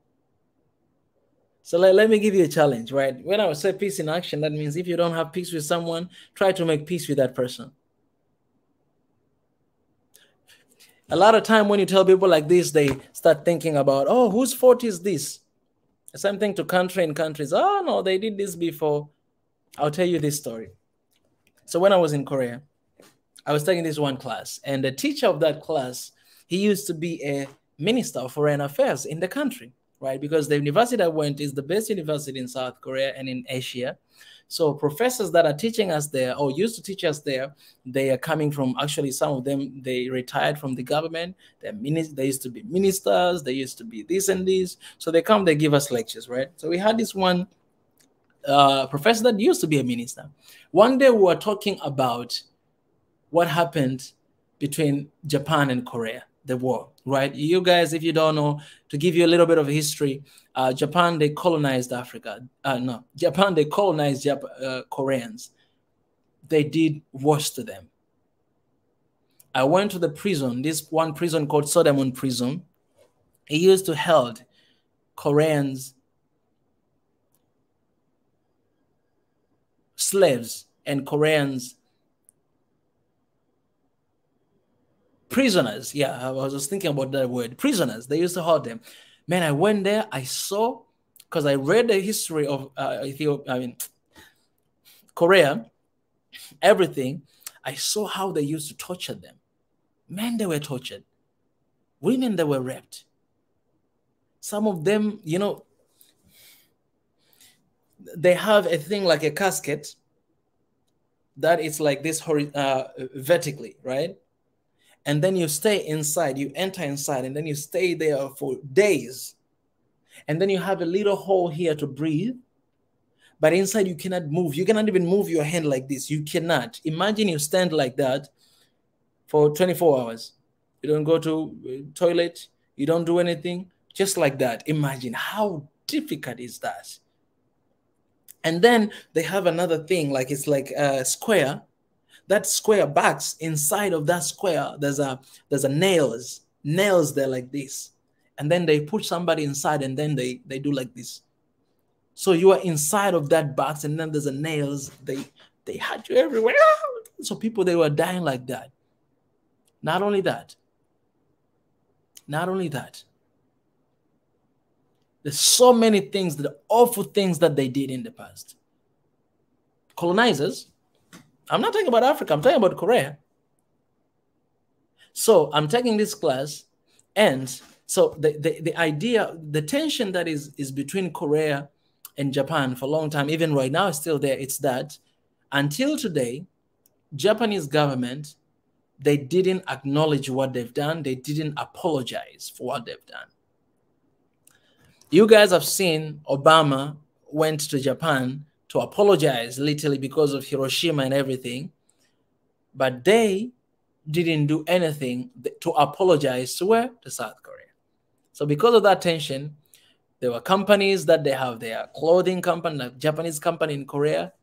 So let me give you a challenge, right? When I say peace in action, that means if you don't have peace with someone, try to make peace with that person. A lot of time when you tell people like this, they start thinking about, oh, whose fault is this? Same thing to country and countries. Oh, no, they did this before. I'll tell you this story. So when I was in Korea, I was taking this one class, and the teacher of that class, he used to be a minister of foreign affairs in the country, right? Because the university I went is the best university in South Korea and in Asia. So professors that are teaching us there or used to teach us there, they are coming from, actually, some of them, they retired from the government. They used to be ministers. They used to be this and this. So they come, they give us lectures, right? So we had this one professor that used to be a minister. One day we were talking about what happened between Japan and Korea, the war, right? You guys, if you don't know, to give you a little bit of history, Japan, they colonized Africa. No, Japan, they colonized Koreans. They did worse to them. I went to the prison, this one prison called Sodamon Prison. He used to hold Koreans, slaves, and Koreans, prisoners. Yeah, I was just thinking about that word. Prisoners. They used to hold them. Man, I went there. I saw, because I read the history of Korea, everything. I saw how they used to torture them. Men, they were tortured. Women, they were raped. Some of them, you know, they have a thing like a casket that is like this vertically, right? And then you stay inside, you enter inside, and then you stay there for days. And then you have a little hole here to breathe. But inside you cannot move. You cannot even move your hand like this. You cannot. Imagine you stand like that for 24 hours. You don't go to toilet. You don't do anything. Just like that. Imagine how difficult is that? And then they have another thing, like it's like a square. That square box, inside of that square, there's a nails there like this. And then they put somebody inside, and then they do like this. So you are inside of that box, and then there's a nails. They had you everywhere. So people, they were dying like that. Not only that. There's so many things, the awful things that they did in the past. Colonizers. I'm not talking about Africa. I'm talking about Korea. So I'm taking this class, and so the idea, the tension that is between Korea and Japan for a long time, even right now, is still there. It's that until today, Japanese government, they didn't acknowledge what they've done. They didn't apologize for what they've done. You guys have seen Obama went to Japan to apologize literally because of Hiroshima and everything, but they didn't do anything to apologize to where? To South Korea. So because of that tension, there were companies that they have their clothing company, like Japanese company in Korea,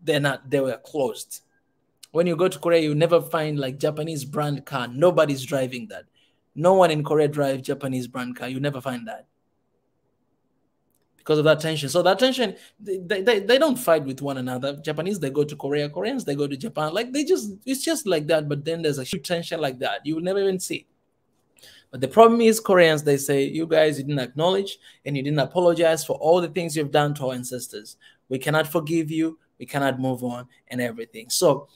they were closed. When you go to Korea, you never find like Japanese brand car. Nobody's driving that. No one in Korea drives Japanese brand car. You never find that. Because of that tension. So that tension, they don't fight with one another. Japanese, they go to Korea. Koreans, they go to Japan. Like it's just like that. But then there's a huge tension like that. You will never even see. But the problem is Koreans, they say, you guys, you didn't acknowledge and you didn't apologize for all the things you've done to our ancestors. We cannot forgive you. We cannot move on and everything. So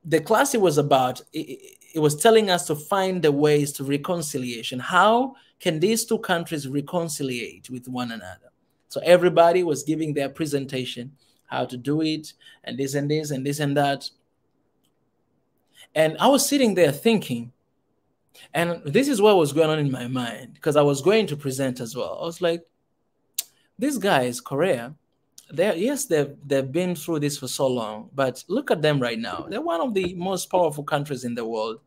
the class it was about, it was telling us to find the ways to reconciliation. How can these two countries reconciliate with one another? So everybody was giving their presentation, how to do it, and this and this and this and that. And I was sitting there thinking, and this is what was going on in my mind, because I was going to present as well. I was like, these guys, Korea, they've been through this for so long, but look at them right now. They're one of the most powerful countries in the world.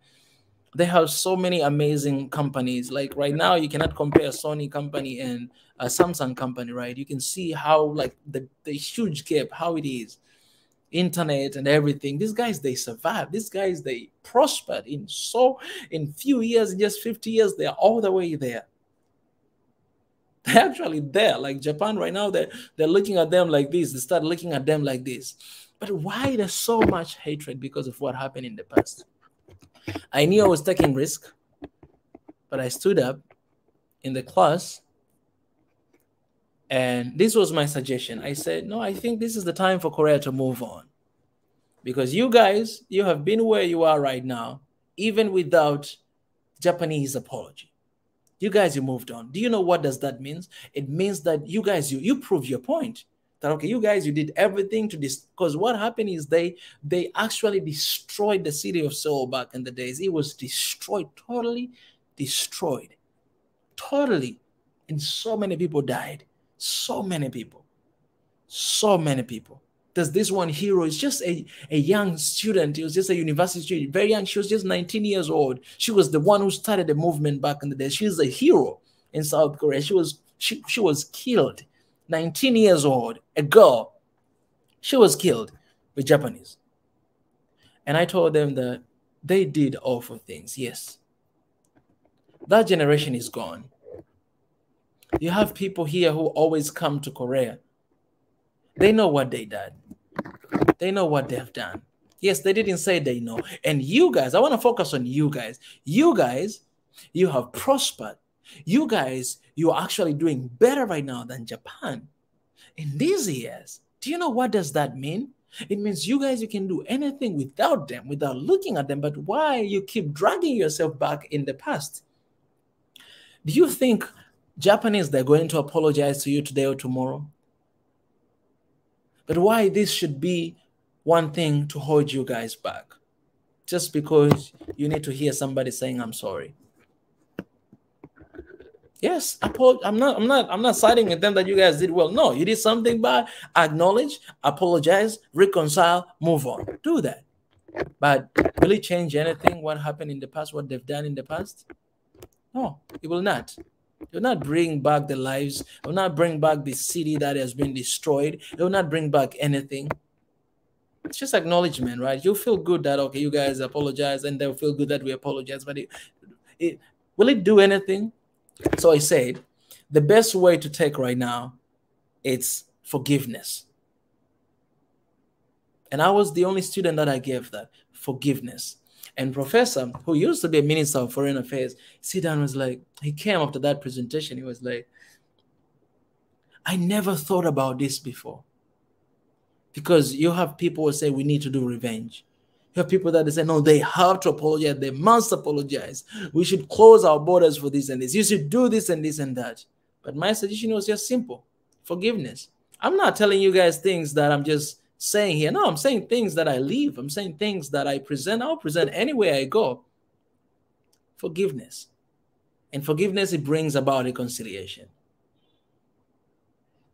They have so many amazing companies. Like right now, you cannot compare Sony company and a Samsung company, right? You can see how like the huge gap, how it is. internet and everything. These guys, they survived. These guys, they prospered in few years, in just 50 years, they're all the way there. They're actually there. Like Japan right now, they're looking at them like this. They start looking at them like this. But why there's so much hatred? Because of what happened in the past. I knew I was taking risk, but I stood up in the class, and this was my suggestion. I said, no, I think this is the time for Korea to move on. Because you guys, you have been where you are right now, even without Japanese apology. You guys, you moved on. Do you know what does that mean? It means that you guys, you prove your point. That, okay, you guys, you did everything to this. Because what happened is they actually destroyed the city of Seoul back in the days. It was destroyed, totally destroyed. Totally. And so many people died. So many people. So many people. There's this one hero. It's just a young student. He was just a university student, very young. She was just 19 years old. She was the one who started the movement back in the day. She's a hero in South Korea. She was killed. 19 years old, a girl. She was killed with Japanese. And I told them that they did awful things. Yes. That generation is gone. You have people here who always come to Korea. They know what they did. They know what they have done. Yes, they didn't say they know. And you guys, I want to focus on you guys. You guys, you have prospered. You guys, you're actually doing better right now than Japan. In these years, do you know what does that mean? It means you guys, you can do anything without them, without looking at them. But why you keep dragging yourself back in the past? Do you think Japanese, they're going to apologize to you today or tomorrow? But why this should be one thing to hold you guys back? Just because you need to hear somebody saying, I'm sorry. Yes, I'm not siding with them that you guys did well. No, you did something bad. Acknowledge, apologize, reconcile, move on. Do that. But will it change anything? What happened in the past? What they've done in the past? No, it will not. It will not bring back the lives. It will not bring back the city that has been destroyed. It will not bring back anything. It's just acknowledgement, right? You'll feel good that, okay, you guys apologize, and they'll feel good that we apologize. But will it do anything? So I said, the best way to take right now, it's forgiveness. And I was the only student that I gave that, forgiveness. And Professor, who used to be a Minister of Foreign Affairs, sit down and was like, he came after that presentation. He was like, I never thought about this before. Because you have people who say we need to do revenge. You have people that they say, no, they have to apologize. They must apologize. We should close our borders for this and this. You should do this and this and that. But my suggestion was just simple. Forgiveness. I'm not telling you guys things that I'm just saying here. No, I'm saying things that I live. I'm saying things that I present. I'll present anywhere I go. Forgiveness. And forgiveness, it brings about reconciliation.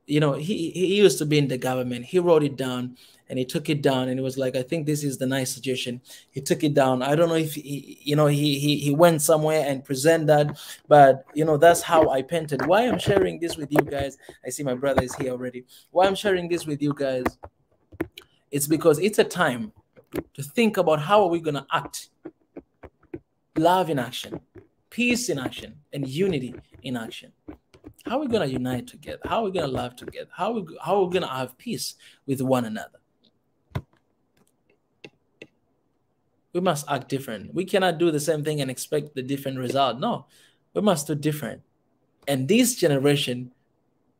You know, he used to be in the government. He wrote it down and he took it down and it was like, I think this is the nice suggestion. He took it down. I don't know if he went somewhere and present that, but you know, that's how I painted. Why I'm sharing this with you guys, I see my brother is here already. Why I'm sharing this with you guys, it's because it's a time to think about how are we going to act. Love in action, peace in action, and unity in action. How are we going to unite together? How are we going to love together? How are we going to have peace with one another? We must act different. We cannot do the same thing and expect the different result. No, we must do different. And this generation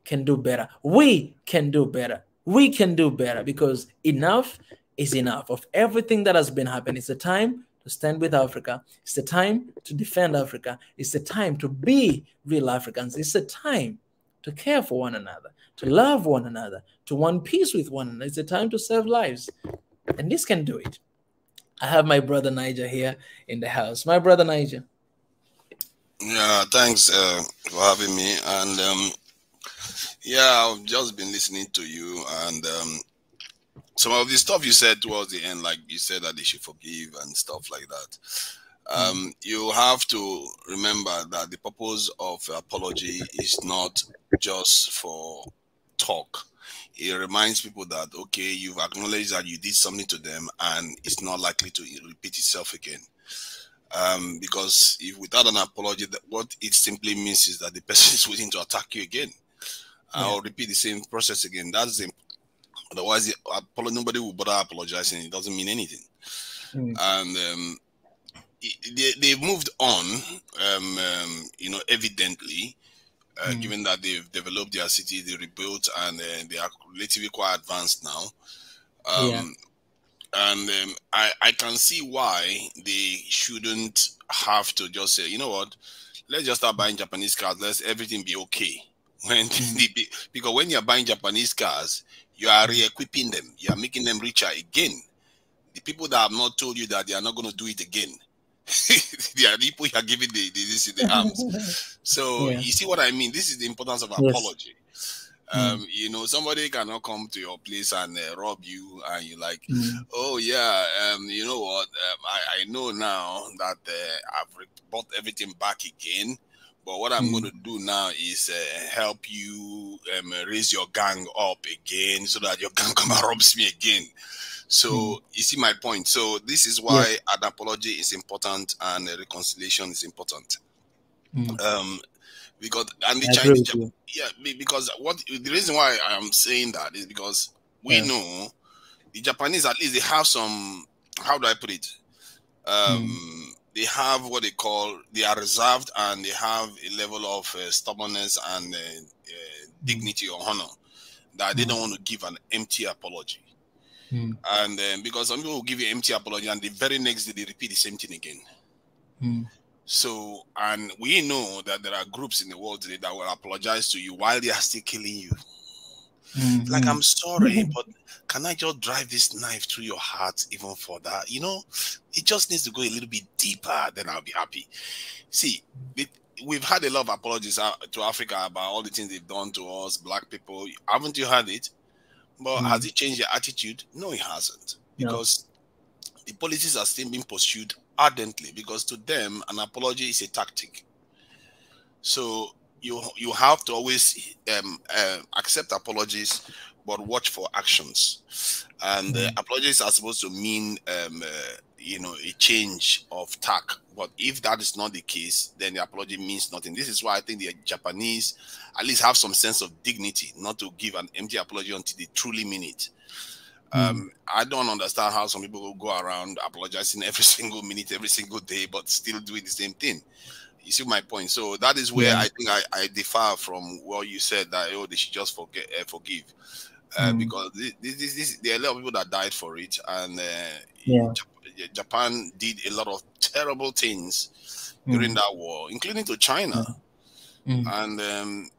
can do better. We can do better. We can do better because enough is enough of everything that has been happening. It's the time to stand with Africa. It's the time to defend Africa. It's the time to be real Africans. It's the time to care for one another, to love one another, to want peace with one another. It's the time to save lives. And this can do it. I have my brother Niger here in the house. My brother Niger. Yeah, thanks for having me. And yeah, I've just been listening to you and some of the stuff you said towards the end, like you said that they should forgive and stuff like that. You have to remember that the purpose of apology is not just for talk. it reminds people that, okay, you've acknowledged that you did something to them and it's not likely to repeat itself again. Because if without an apology, what it simply means is that the person is willing to attack you again, or repeat the same process again. That's the, otherwise, nobody will bother apologizing. It doesn't mean anything. And they've moved on, you know, evidently, given that they've developed their city, they rebuilt, and they are relatively quite advanced now. And I can see why they shouldn't have to just say, you know what, let's just start buying Japanese cars, let everything be okay. When because when you're buying Japanese cars, you are re-equipping them, you are making them richer again. The people that have not told you that they are not going to do it again, they are people you are giving this in the arms. So you see what I mean? This is the importance of apology. You know, somebody cannot come to your place and rob you, and you're like, oh yeah, you know what? I know now that I've bought everything back again, but what I'm going to do now is help you raise your gang up again, so that your gang come and robs me again. So you see my point. So this is why an apology is important and a reconciliation is important. Because and the Chinese, because the reason why I'm saying that is because we know the Japanese, at least they have some, how do I put it? They have what they call, they are reserved, and they have a level of stubbornness and dignity or honor that they don't want to give an empty apology. And because some people will give you empty apology and the very next day they repeat the same thing again. So, and we know that there are groups in the world today that will apologize to you while they are still killing you. Like, I'm sorry, but can I just drive this knife through your heart even for that? You know, it just needs to go a little bit deeper, then I'll be happy. See, we've had a lot of apologies to Africa about all the things they've done to us, black people. Haven't you had it? But has it changed your attitude? No, it hasn't. Because the policies are still being pursued ardently, because to them, an apology is a tactic. So you have to always accept apologies, but watch for actions. And apologies are supposed to mean, you know, a change of tack. But if that is not the case, then the apology means nothing. This is why I think the Japanese at least have some sense of dignity, not to give an empty apology until they truly mean it. I don't understand how some people will go around apologizing every single minute, every single day, but still doing the same thing. You see my point? So that is where I think I differ from what you said, that they should just forgive. Because there are a lot of people that died for it, and Japan did a lot of terrible things during that war, including to China. And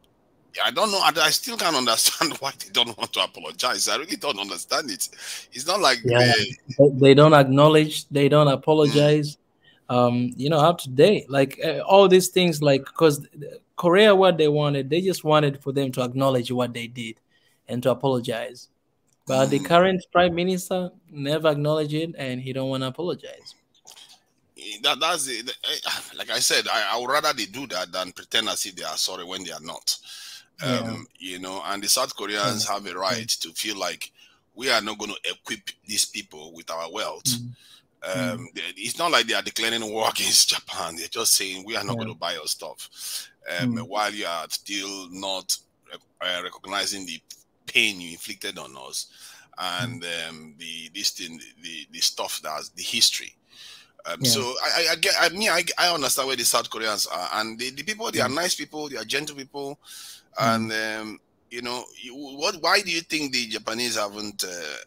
I don't know. I still can't understand why they don't want to apologize. I really don't understand it. It's not like they don't acknowledge, they don't apologize. You know, up to date, like all these things, like, because Korea, what they wanted, they just wanted for them to acknowledge what they did and to apologize. But the current prime minister never acknowledged it, and he don't want to apologize. That's it. Like I said, I would rather they do that than pretend as if they are sorry when they are not. You know, and the South Koreans have a right to feel like we are not going to equip these people with our wealth. It's not like they are declaring war against Japan. They're just saying we are not going to buy your stuff, while you are still not recognizing the pain you inflicted on us, and the stuff that's the history. So I understand where the South Koreans are, and the people, they are nice people, they are gentle people, and you know, why do you think the Japanese haven't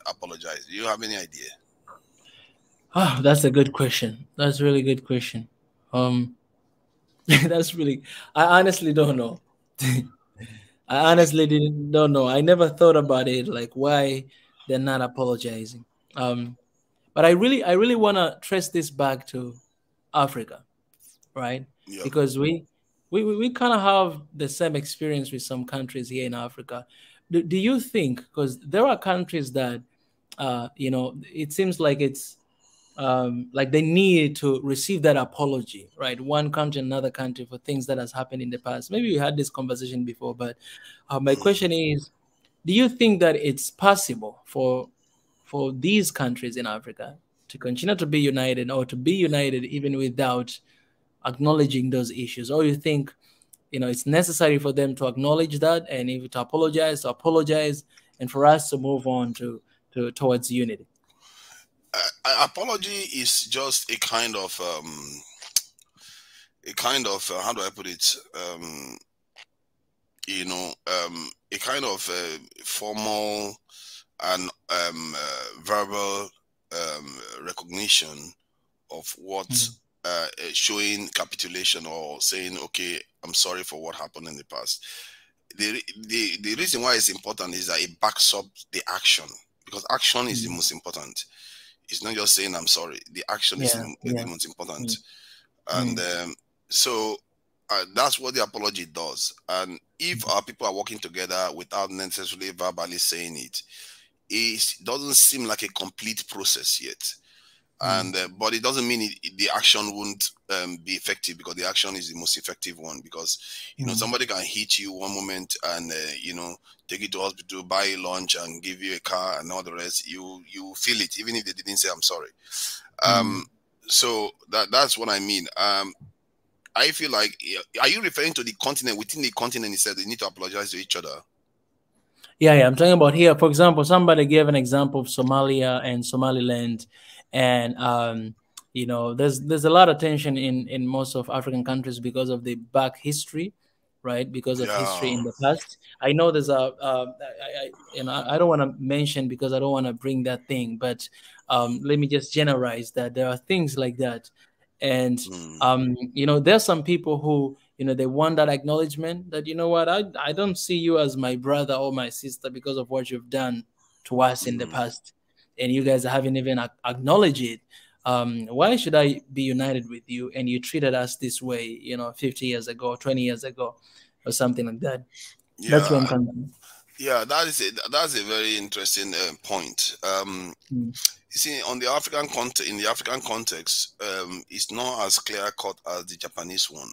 apologized? Do you have any idea? Oh, that's a good question. That's a really good question. That's really, I honestly don't know. I honestly don't know. I never thought about it, like why they're not apologizing. But I really want to trace this back to Africa, right? Because we kind of have the same experience with some countries here in Africa. Do you think, because there are countries that, you know, it seems like it's like they need to receive that apology, right? One country, another country, for things that has happened in the past. Maybe we had this conversation before, but my question is, do you think that it's possible for these countries in Africa to continue to be united, or to be united even without acknowledging those issues? Or you think, it's necessary for them to acknowledge that, and if to apologize, and for us to move on towards unity? Apology is just a kind of how do I put it? A kind of formal and verbal recognition of what, showing capitulation or saying, okay, I'm sorry for what happened in the past. The reason why it's important is that it backs up the action, because action is the most important. It's not just saying I'm sorry. The action is the most important. And so that's what the apology does. And if our people are working together without necessarily verbally saying it, it doesn't seem like a complete process yet. And but it doesn't mean the action won't be effective, because the action is the most effective one. Because somebody can hit you one moment and take you to hospital, buy you lunch, and give you a car and all the rest. You feel it even if they didn't say I'm sorry. So that's what I mean. I feel like, are you referring to the continent? Within the continent, he said they need to apologize to each other. Yeah, I'm talking about here. For example, somebody gave an example of Somalia and Somaliland, and there's a lot of tension in most of African countries because of the back history, right? Because of history in the past. I know there's I don't want to mention because I don't want to bring that thing, but let me just generalize that there are things like that, and there's some people who they want that acknowledgement that, what, I don't see you as my brother or my sister because of what you've done to us in the past, and you guys haven't even acknowledged it. Why should I be united with you and you treated us this way, 50 years ago, 20 years ago, or something like that? That's where I'm coming from. Yeah, that's a very interesting point. You see, in the African context, it's not as clear cut as the Japanese one.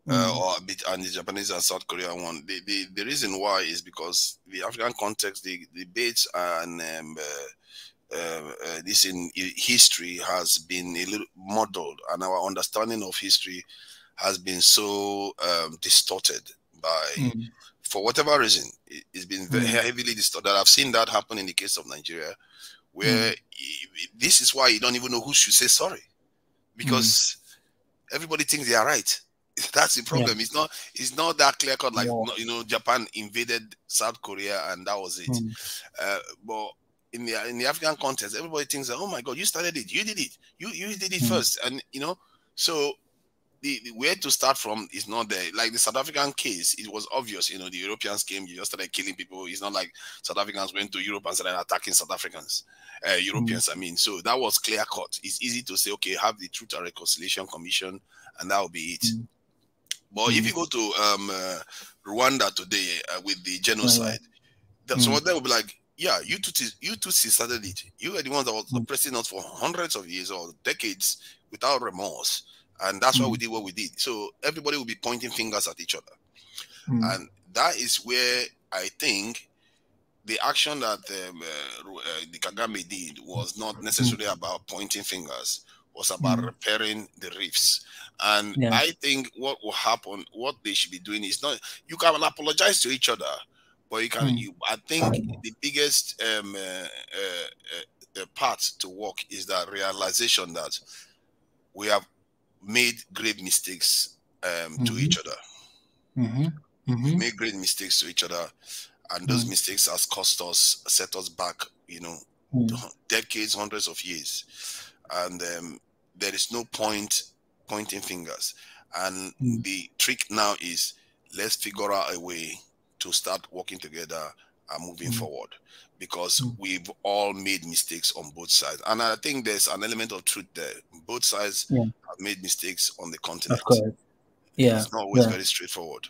And the Japanese and South Korean one. The reason why is because the African context, the debates and this in history has been a little muddled, and our understanding of history has been so distorted by, for whatever reason, it's been very heavily distorted. I've seen that happen in the case of Nigeria, where this is why you don't even know who should say sorry, because everybody thinks they are right. That's the problem. It's not that clear cut. Like Japan invaded South Korea and that was it. But in the African context, everybody thinks that, oh my God, you started it, you did it, you did it first, and so the where to start from is not there. Like the South African case, it was obvious. The Europeans came, you just started killing people. It's not like South Africans went to Europe and started attacking South Africans, Europeans. I mean, so that was clear cut. It's easy to say, okay, have the Truth and Reconciliation Commission, and that will be it. But if you go to Rwanda today with the genocide, some of them will be like, yeah, you two started it. You are the ones that were oppressing us for hundreds of years or decades without remorse. And that's why we did what we did. So everybody will be pointing fingers at each other. And that is where I think the action that the Kagame did was not necessarily about pointing fingers, was about repairing the rifts. And I think what will happen, what they should be doing is not, you can apologize to each other, but you can, I think the biggest part to work is that realization that we have made great mistakes to each other. We made great mistakes to each other, and those mistakes has cost us, set us back, decades, hundreds of years. And there is no point pointing fingers. And the trick now is, let's figure out a way to start working together and moving forward, because we've all made mistakes on both sides. And I think there's an element of truth there. Both sides have made mistakes on the continent. Of course. It's not always very straightforward.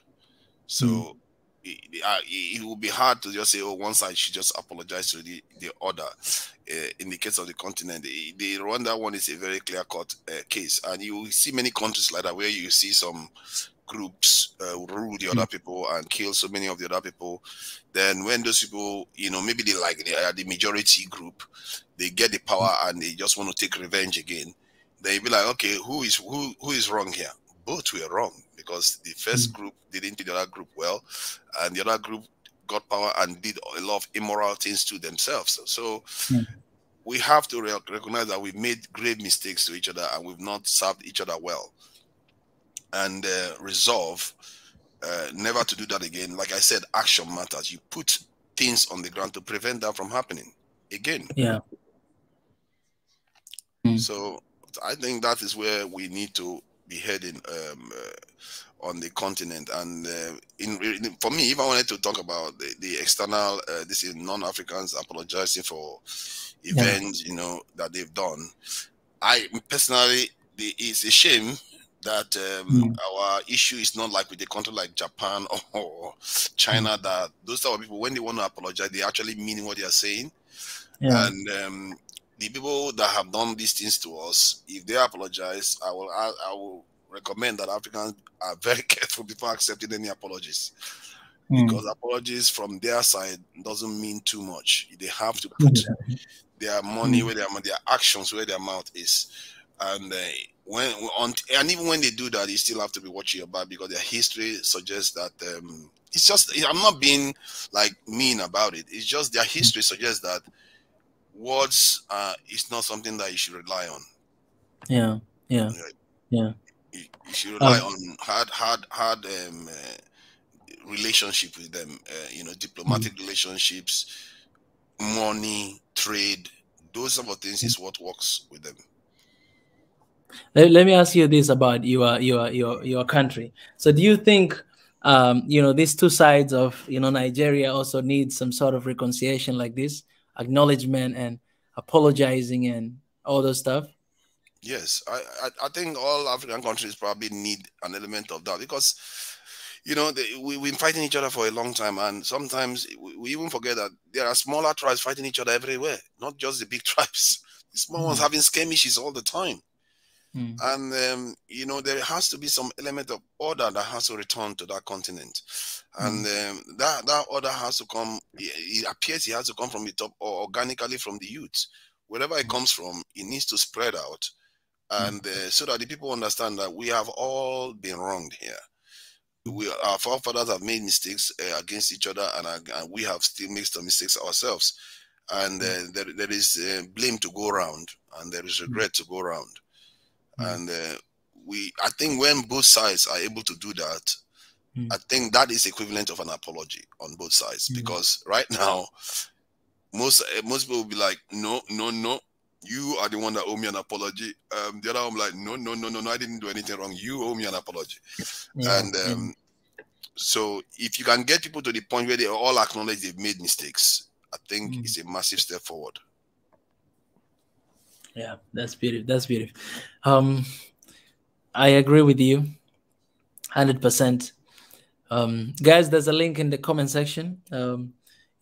So it will be hard to just say, oh, one side should just apologize to the other. In the case of the continent, the Rwanda one is a very clear-cut case. And you will see many countries like that, where you see some groups rule the other people and kill so many of the other people, then when those people, maybe they are the majority group, they get the power and they just want to take revenge again, they be like, okay, who is wrong here? Both were wrong, because the first group didn't do the other group well, and the other group got power and did a lot of immoral things to themselves. So we have to recognize that we've made grave mistakes to each other and we've not served each other well, and resolve never to do that again. Like I said, action matters. You put things on the ground to prevent that from happening again. Yeah. So I think that is where we need to be heading on the continent. And for me, if I wanted to talk about the external, this is non-Africans apologizing for events, that they've done. I personally, it's a shame that our issue is not like with a country like Japan or China, that those type of people, when they want to apologize, they actually mean what they are saying. And the people that have done these things to us, if they apologize, I will recommend that Africans are very careful before accepting any apologies, because apologies from their side doesn't mean too much. They have to put their money where their actions where their mouth is, and even when they do that, you still have to be watching your back, because their history suggests that it's just, I'm not being like mean about it. It's just their history suggests that words is not something that you should rely on. You should rely on hard relationship with them, diplomatic relationships, money, trade, those sort of things is what works with them. Let me ask you this about your country. So do you think these two sides of Nigeria also need some sort of reconciliation like this, acknowledgement and apologizing and all those stuff? Yes, I think all African countries probably need an element of that, because we've been fighting each other for a long time, and sometimes we even forget that there are smaller tribes fighting each other everywhere, not just the big tribes. The small ones having skirmishes all the time. And there has to be some element of order that has to return to that continent, and that order has to come. It appears it has to come from the top, or organically from the youth. Wherever it comes from, it needs to spread out, and so that the people understand that we have all been wronged here. Our forefathers have made mistakes against each other, and we have still made some mistakes ourselves. And there is blame to go around, and there is regret to go around. And I think when both sides are able to do that, I think that is equivalent of an apology on both sides. Because right now, most people will be like, no, you are the one that owe me an apology. The other one will be like, no, I didn't do anything wrong. You owe me an apology. So if you can get people to the point where they all acknowledge they've made mistakes, I think it's a massive step forward. Yeah, that's beautiful. That's beautiful. I agree with you 100%. Guys, there's a link in the comment section.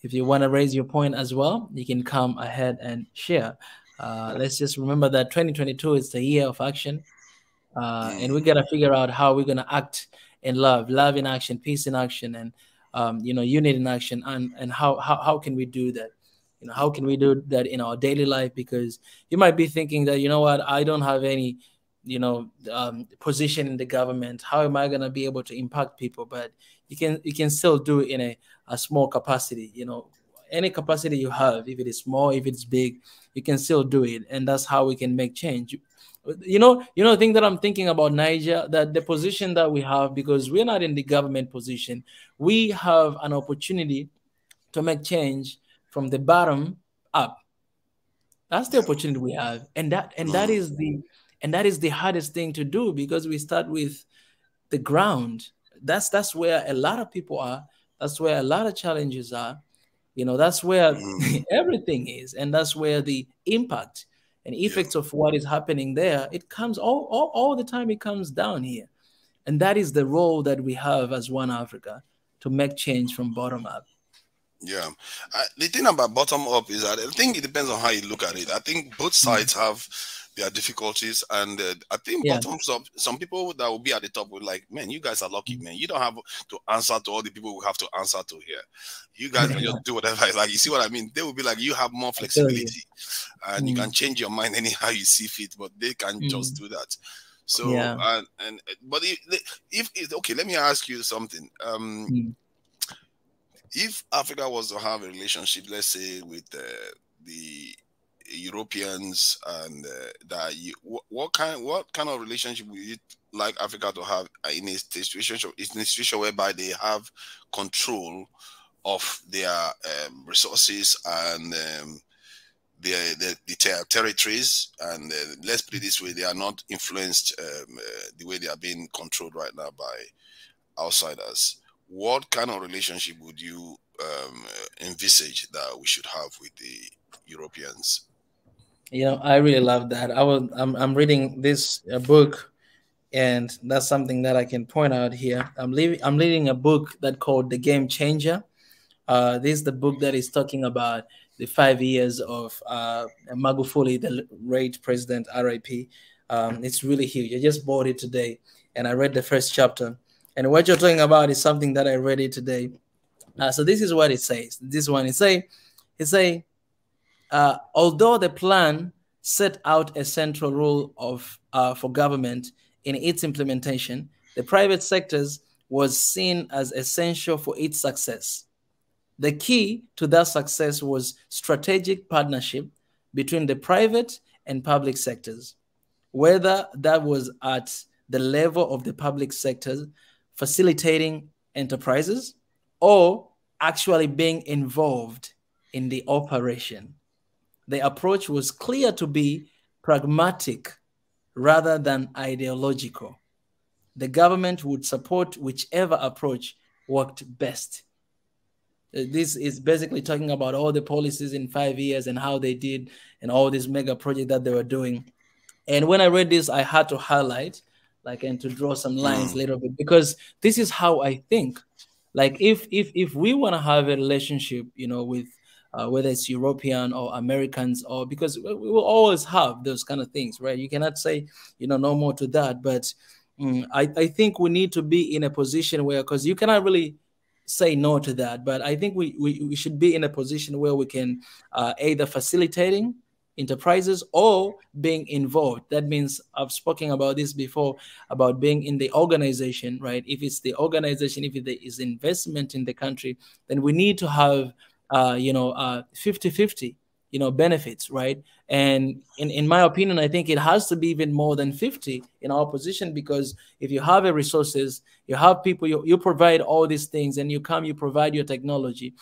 If you want to raise your point as well, you can come ahead and share. Let's just remember that 2022 is the year of action. And we got to figure out how we're going to act in love in action, peace in action, and unity in action. And how can we do that? How can we do that in our daily life? Because you might be thinking that, I don't have any, position in the government. How am I going to be able to impact people? But you can still do it in a small capacity. Any capacity you have, if it is small, if it's big, you can still do it. And that's how we can make change. The thing that I'm thinking about Niger, that the position that we have, because we're not in the government position, we have an opportunity to make change from the bottom up. That's the opportunity we have, and that is the hardest thing to do, because we start with the ground. That's where a lot of people are. That's where a lot of challenges are. That's where everything is, and that's where the impact and effects of what is happening there, it comes all the time. It comes down here, and that is the role that we have as One Africa, to make change from bottom up. Yeah. The thing about bottom up is that I think it depends on how you look at it. I think both sides have their difficulties, and I think Yeah. bottoms up, some people that will be at the top will like, man, you guys are lucky, man. You don't have to answer to all the people we have to answer to here. You guys can just do whatever. Like, you see what I mean? They will be like, you have more I tell you. flexibility, and you can change your mind anyhow you see fit, but they can just do that. So, Yeah. but if okay, let me ask you something. If Africa was to have a relationship, let's say with the Europeans, and that what kind of relationship would you like Africa to have in a situation whereby they have control of their resources and their territories, and let's put it this way, they are not influenced the way they are being controlled right now by outsiders. What kind of relationship would you envisage that we should have with the Europeans? You know, I really love that. I'm reading this book, and that's something that I can point out here. I'm reading a book that called The Game Changer. This is the book that is talking about the 5 years of Magufuli, the late president, RIP. It's really huge. I just bought it today, and I read the first chapter. And what you're talking about is something that I read it today. So this is what it says. This one, it say, although the plan set out a central role for government in its implementation, the private sectors was seen as essential for its success. The key to that success was strategic partnership between the private and public sectors, whether that was at the level of the public sector facilitating enterprises or actually being involved in the operation. The approach was clear to be pragmatic rather than ideological. The government would support whichever approach worked best. This is basically talking about all the policies in 5 years and how they did and all this mega project that they were doing. And when I read this, I had to highlight, like, and to draw some lines a little bit, because this is how I think. Like, if we want to have a relationship, you know, with whether it's European or Americans, or because we will always have those kind of things, right? You cannot say, you know, no more to that. But I think we need to be in a position where, because you cannot really say no to that, but I think we should be in a position where we can either facilitating enterprises or being involved. That means, I've spoken about this before, about being in the organization, right? If it's the organization, if it is investment in the country, then we need to have 50-50 benefits, right? And in my opinion, I think it has to be even more than 50 in our position, because if you have a resources, you have people, you provide all these things, and you provide your technology.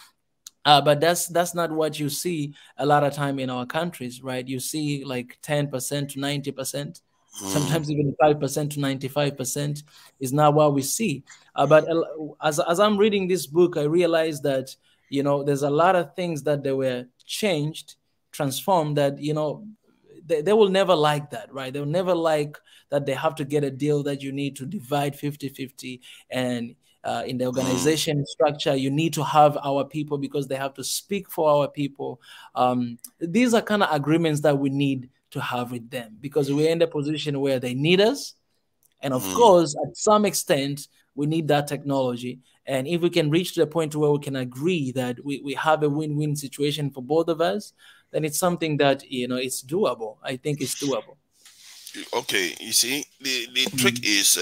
But that's not what you see a lot of time in our countries, right? You see like 10% to 90%, sometimes even 5% to 95% is not what we see. But as I'm reading this book, I realized that, there's a lot of things that they were changed, transformed, that, they will never like that, right? They'll never like that they have to get a deal that you need to divide 50-50. And in the organization structure, you need to have our people because they have to speak for our people. These are kind of agreements that we need to have with them, because we're in the position where they need us. And of course, at some extent, we need that technology. And if we can reach to the point where we can agree that we have a win-win situation for both of us, then it's something that, it's doable. I think it's doable. Okay, you see, the trick is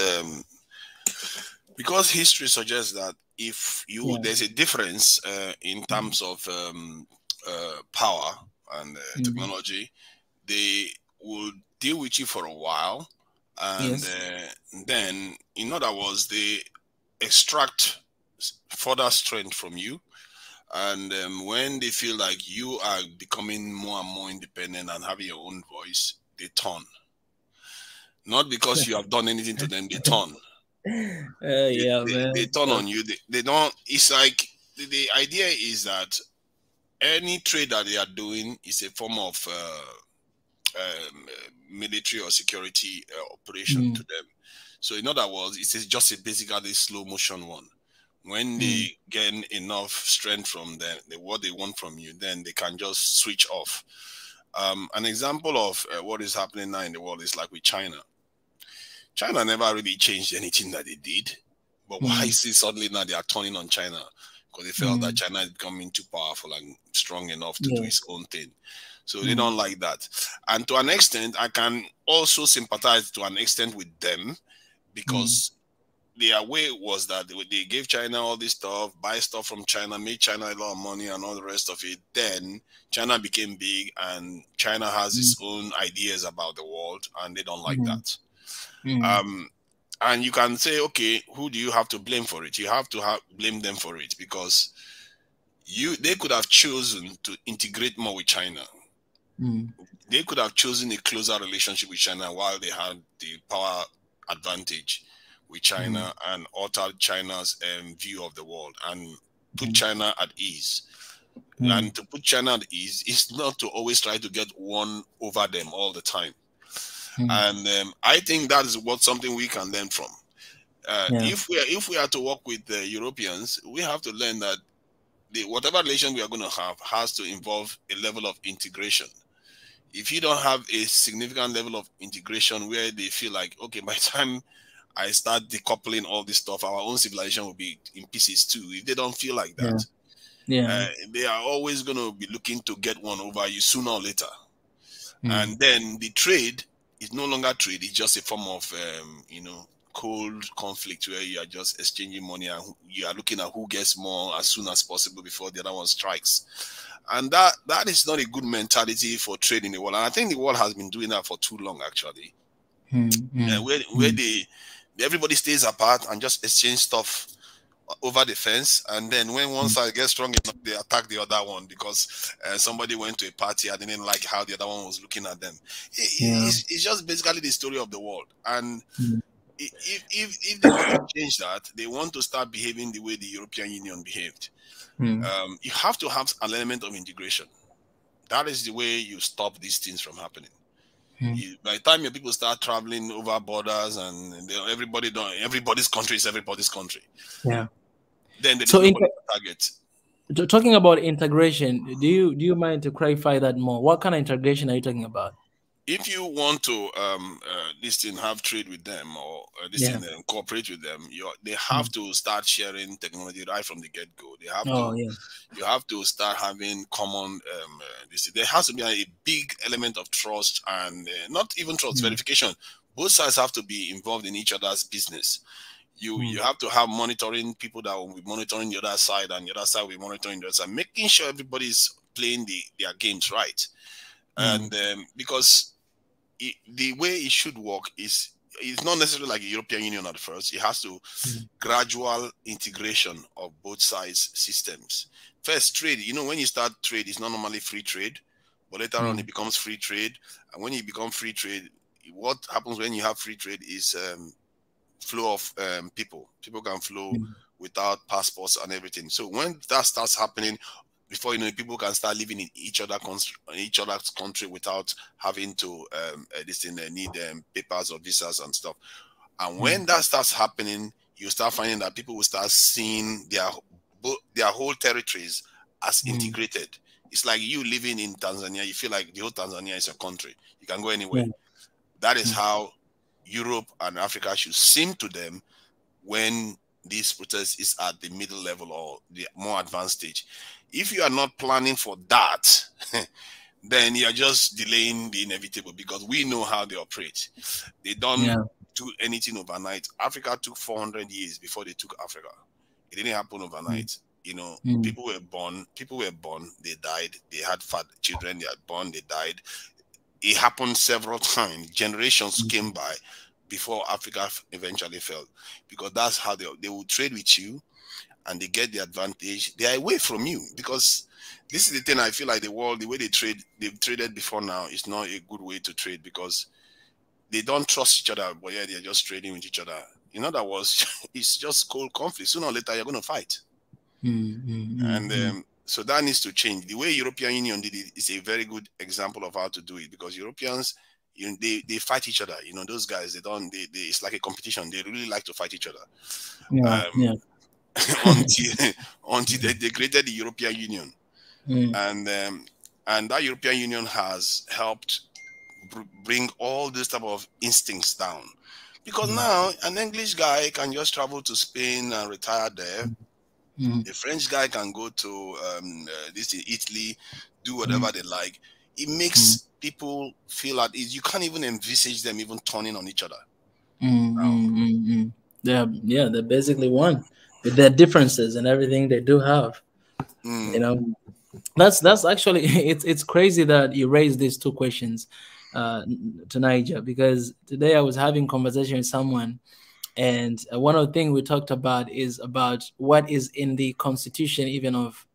because history suggests that if there's a difference in terms of power and technology, they will deal with you for a while, and then, in other words, they extract further strength from you. And when they feel like you are becoming more and more independent and having your own voice, they turn. Not because you have done anything to them, they turn. They turn on you. They don't. It's like the idea is that any trade that they are doing is a form of military or security operation to them. So in other words, it's just basically a slow motion one. When they gain enough strength from what they want from you, then they can just switch off. An example of what is happening now in the world is like with China. China never really changed anything that they did, but why is it suddenly now they are turning on China? Because they felt that China is becoming too powerful and strong enough to do its own thing. So they don't like that. And to an extent, I can also sympathize to an extent with them, because their way was that they gave China all this stuff, buy stuff from China, make China a lot of money and all the rest of it. Then China became big, and China has its own ideas about the world, and they don't like that. And you can say, okay, who do you have to blame for it? You have to blame them for it, because they could have chosen to integrate more with China. They could have chosen a closer relationship with China while they had the power advantage with China, and altered China's view of the world and put China at ease. And to put China at ease is not to always try to get one over them all the time. And I think that is something we can learn from. If we are to work with the Europeans, we have to learn that whatever relation we are going to have has to involve a level of integration. If you don't have a significant level of integration where they feel like, okay, by the time I start decoupling all this stuff, our own civilization will be in pieces too. If they don't feel like that, they are always going to be looking to get one over you sooner or later. And then the trade is no longer trade; it's just a form of cold conflict where you are just exchanging money and you are looking at who gets more as soon as possible before the other one strikes. And that is not a good mentality for trade in the world. And I think the world has been doing that for too long, actually. Where everybody stays apart and just exchange stuff over the fence, and then when one side gets strong enough, they attack the other one because somebody went to a party and didn't like how the other one was looking at them. It's just basically the story of the world. And if they want to change that, they want to start behaving the way the European Union behaved. You have to have an element of integration. That is the way you stop these things from happening. By the time your people start traveling over borders and everybody's country is everybody's country. Then there is nobody to target. Talking about integration, do you mind to clarify that more? What kind of integration are you talking about? If you want to have trade with them or cooperate with them, they have to start sharing technology right from the get-go. They have you have to start having common there has to be a big element of trust, and not even trust, verification. Both sides have to be involved in each other's business. You have to have monitoring people that will be monitoring the other side, and the other side will be monitoring the other side, making sure everybody's playing their games right. And because the way it should work is it's not necessarily like the European Union at first. It has to gradual integration of both sides' systems. First, trade. When you start trade, it's not normally free trade, but later on it becomes free trade. And when you become free trade, what happens when you have free trade is flow of people. People can flow without passports and everything. So when that starts happening, before people can start living in each other's country without having to need papers or visas and stuff. And when that starts happening, you start finding that people will start seeing their whole territories as integrated. It's like you living in Tanzania, you feel like the whole Tanzania is a country. You can go anywhere. That is how Europe and Africa should seem to them when this protest is at the middle level or the more advanced stage. If you are not planning for that, then you are just delaying the inevitable, because we know how they operate. They don't do anything overnight. Africa took 400 years before they took Africa. It didn't happen overnight. People were born, they died, they had fat children, they had born, they died. It happened several times. Generations came by before Africa eventually fell, because that's how they will trade with you, and they get the advantage. They are away from you, because this is the thing. I feel like the world, the way they've traded before now, is not a good way to trade, because they don't trust each other, but they're just trading with each other. In other words, it's just cold conflict. Sooner or later, you're going to fight. So that needs to change. The way European Union did it is a very good example of how to do it, because Europeans, they fight each other. Those guys, it's like a competition. They really like to fight each other. until they created the European Union, and that European Union has helped bring all this type of instincts down. Because now an English guy can just travel to Spain and retire there. A French guy can go to this in Italy, do whatever they like. It makes people feel at ease. You can't even envisage them even turning on each other. They're basically one with their differences and everything they do have. You know, that's actually it's crazy that you raised these two questions to Niger, because today I was having conversation with someone, and one of the things we talked about is about what is in the constitution even of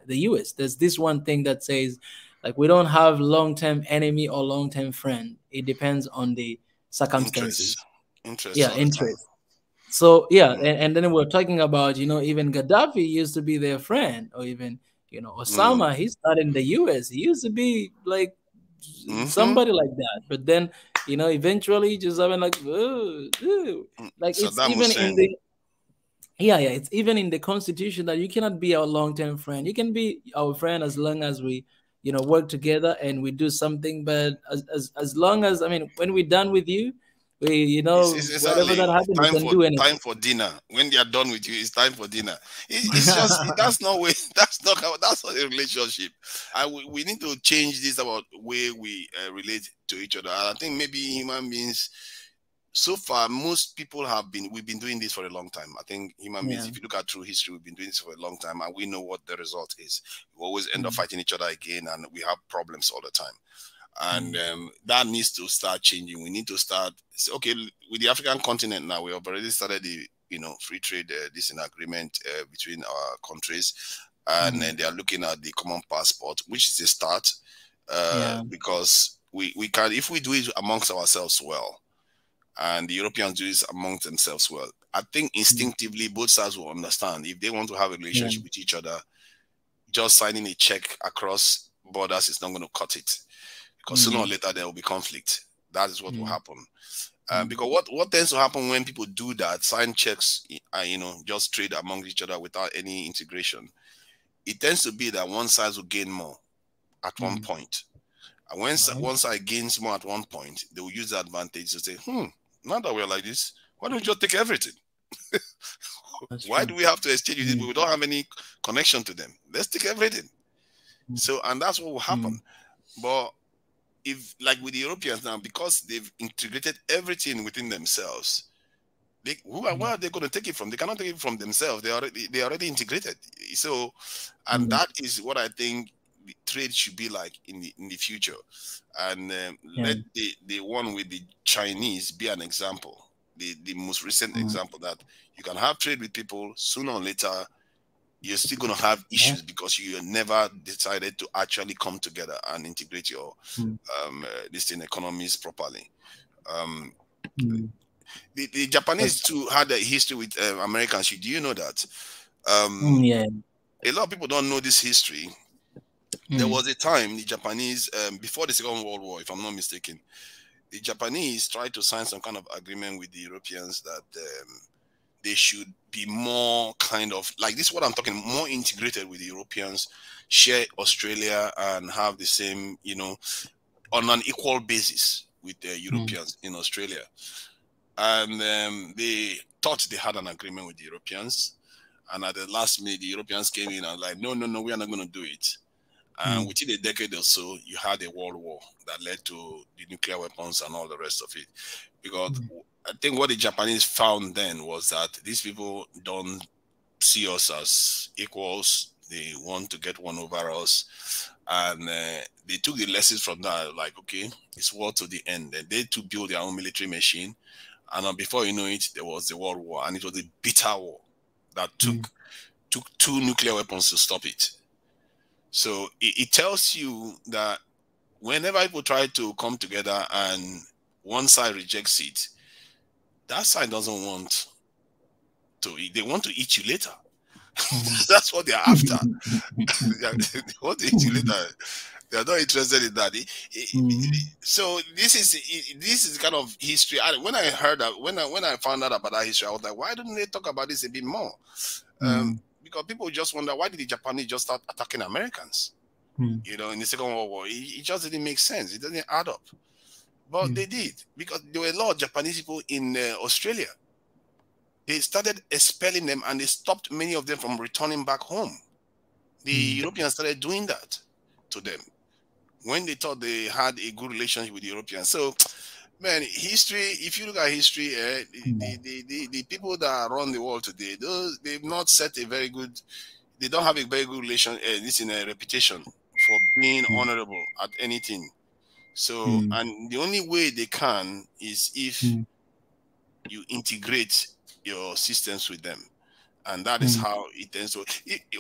the US. There's this one thing that says, like, we don't have long-term enemy or long-term friend. It depends on the circumstances. Interest. So and then we're talking about, even Gaddafi used to be their friend, or even Osama. He's not in the US. He used to be like somebody like that, but then eventually just having like like it's even in the it's even in the constitution that you cannot be our long-term friend. You can be our friend as long as we work together and we do something, but as long as, I mean, when we're done with you, it's whatever that happens, we can do anything. Time for dinner. When they are done with you, it's time for dinner. It's just that's not a relationship. We need to change this about way we relate to each other. And I think maybe human beings, so far, most people we've been doing this for a long time. I think human beings, if you look at through history, we've been doing this for a long time, and we know what the result is. We always end up fighting each other again, and we have problems all the time. And that needs to start changing. We need to start, okay, with the African continent now, we have already started the free trade agreement between our countries, and then they are looking at the common passport, which is a start, because we can, if we do it amongst ourselves well, and the Europeans do it amongst themselves well, I think instinctively both sides will understand, if they want to have a relationship with each other, just signing a check across borders is not going to cut it. Because sooner or later there will be conflict. That is what will happen. Because what tends to happen when people do that, sign checks, just trade among each other without any integration, it tends to be that one side will gain more at one point. And when one side gains more at one point, they will use the advantage to say, now that we're like this, why don't we just take everything? Why do we have to exchange with it? We don't have any connection to them. Let's take everything. So, and that's what will happen. But if, like with the Europeans now, because they've integrated everything within themselves, where are they going to take it from? They cannot take it from themselves. They already integrated. So, and that is what I think the trade should be like in the future. And let the one with the Chinese be an example, the most recent example, that you can have trade with people, sooner or later you're still going to have issues because you never decided to actually come together and integrate your economies properly. The Japanese too had a history with Americans. Do you know that? A lot of people don't know this history. There was a time the Japanese, before the Second World War, if I'm not mistaken, the Japanese tried to sign some kind of agreement with the Europeans that they should be more kind of like this, what I'm talking, more integrated with the Europeans, share Australia and have the same, on an equal basis with the Europeans in Australia. And they thought they had an agreement with the Europeans. And at the last minute, the Europeans came in and like, no, we are not going to do it. And within a decade or so, you had a world war that led to the nuclear weapons and all the rest of it. Because I think what the Japanese found then was that these people don't see us as equals. They want to get one over us. And they took the lessons from that, like, okay, it's war to the end. And they too built their own military machine. And before you know it, there was the World War. And it was a bitter war that took 2 nuclear weapons to stop it. So it tells you that whenever people try to come together and one side rejects it, that side doesn't want to eat. They want to eat you later. That's what they're after. They want to eat you later. They are not interested in that. Mm. So this is kind of history. When I heard that, when I found out about that history, I was like, why didn't they talk about this a bit more? Mm. Because people just wonder, why did the Japanese just start attacking Americans? Mm. You know, in the Second World War, it just didn't make sense. It doesn't add up. But they did, because there were a lot of Japanese people in Australia. They started expelling them, and they stopped many of them from returning back home. The Europeans started doing that to them when they thought they had a good relationship with the Europeans. So, man, history, if you look at history, the people that run the world today, they've not set a very good, they don't have a very good relation, this in a reputation for being honorable at anything. So, and the only way they can is if you integrate your systems with them. And that is how it ends. So,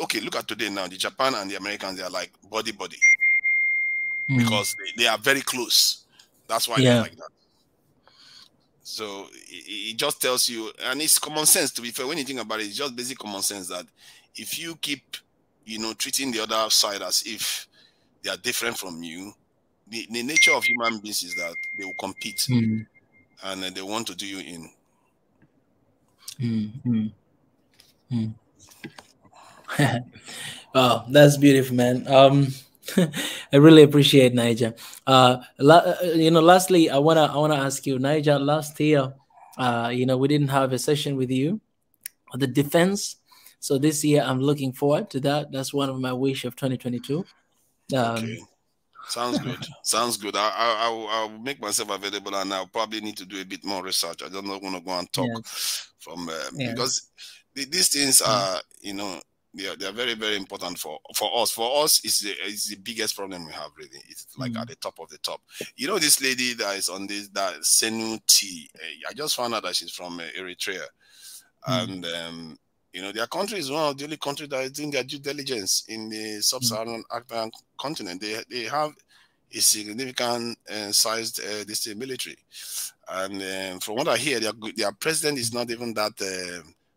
okay, look at today now. The Japan and the Americans, they are like body, because they are very close. That's why they're like that. So it just tells you, and it's common sense, to be fair. When you think about it, it's just basic common sense that if you keep, treating the other side as if they are different from you, the nature of human beings is that they will compete and they want to do you in. Oh, that's beautiful, man. I really appreciate Niger. Lastly, I wanna ask you, Niger. Last year, we didn't have a session with you on the defense. So this year, I'm looking forward to that. That's one of my wish of 2022. Okay. Sounds good. Sounds good. I'll make myself available, and I'll probably need to do a bit more research. I don't want to go and talk from because these things are, they are very, very important for us. For us, it's the biggest problem we have. Really, it's like at the top of the top. You know, this lady that is on this, that Senu T. I just found out that she's from Eritrea, and their country is one of the only countries that is doing their due diligence in the sub-Saharan African continent. They have a significant sized military, and from what I hear, their president is not even that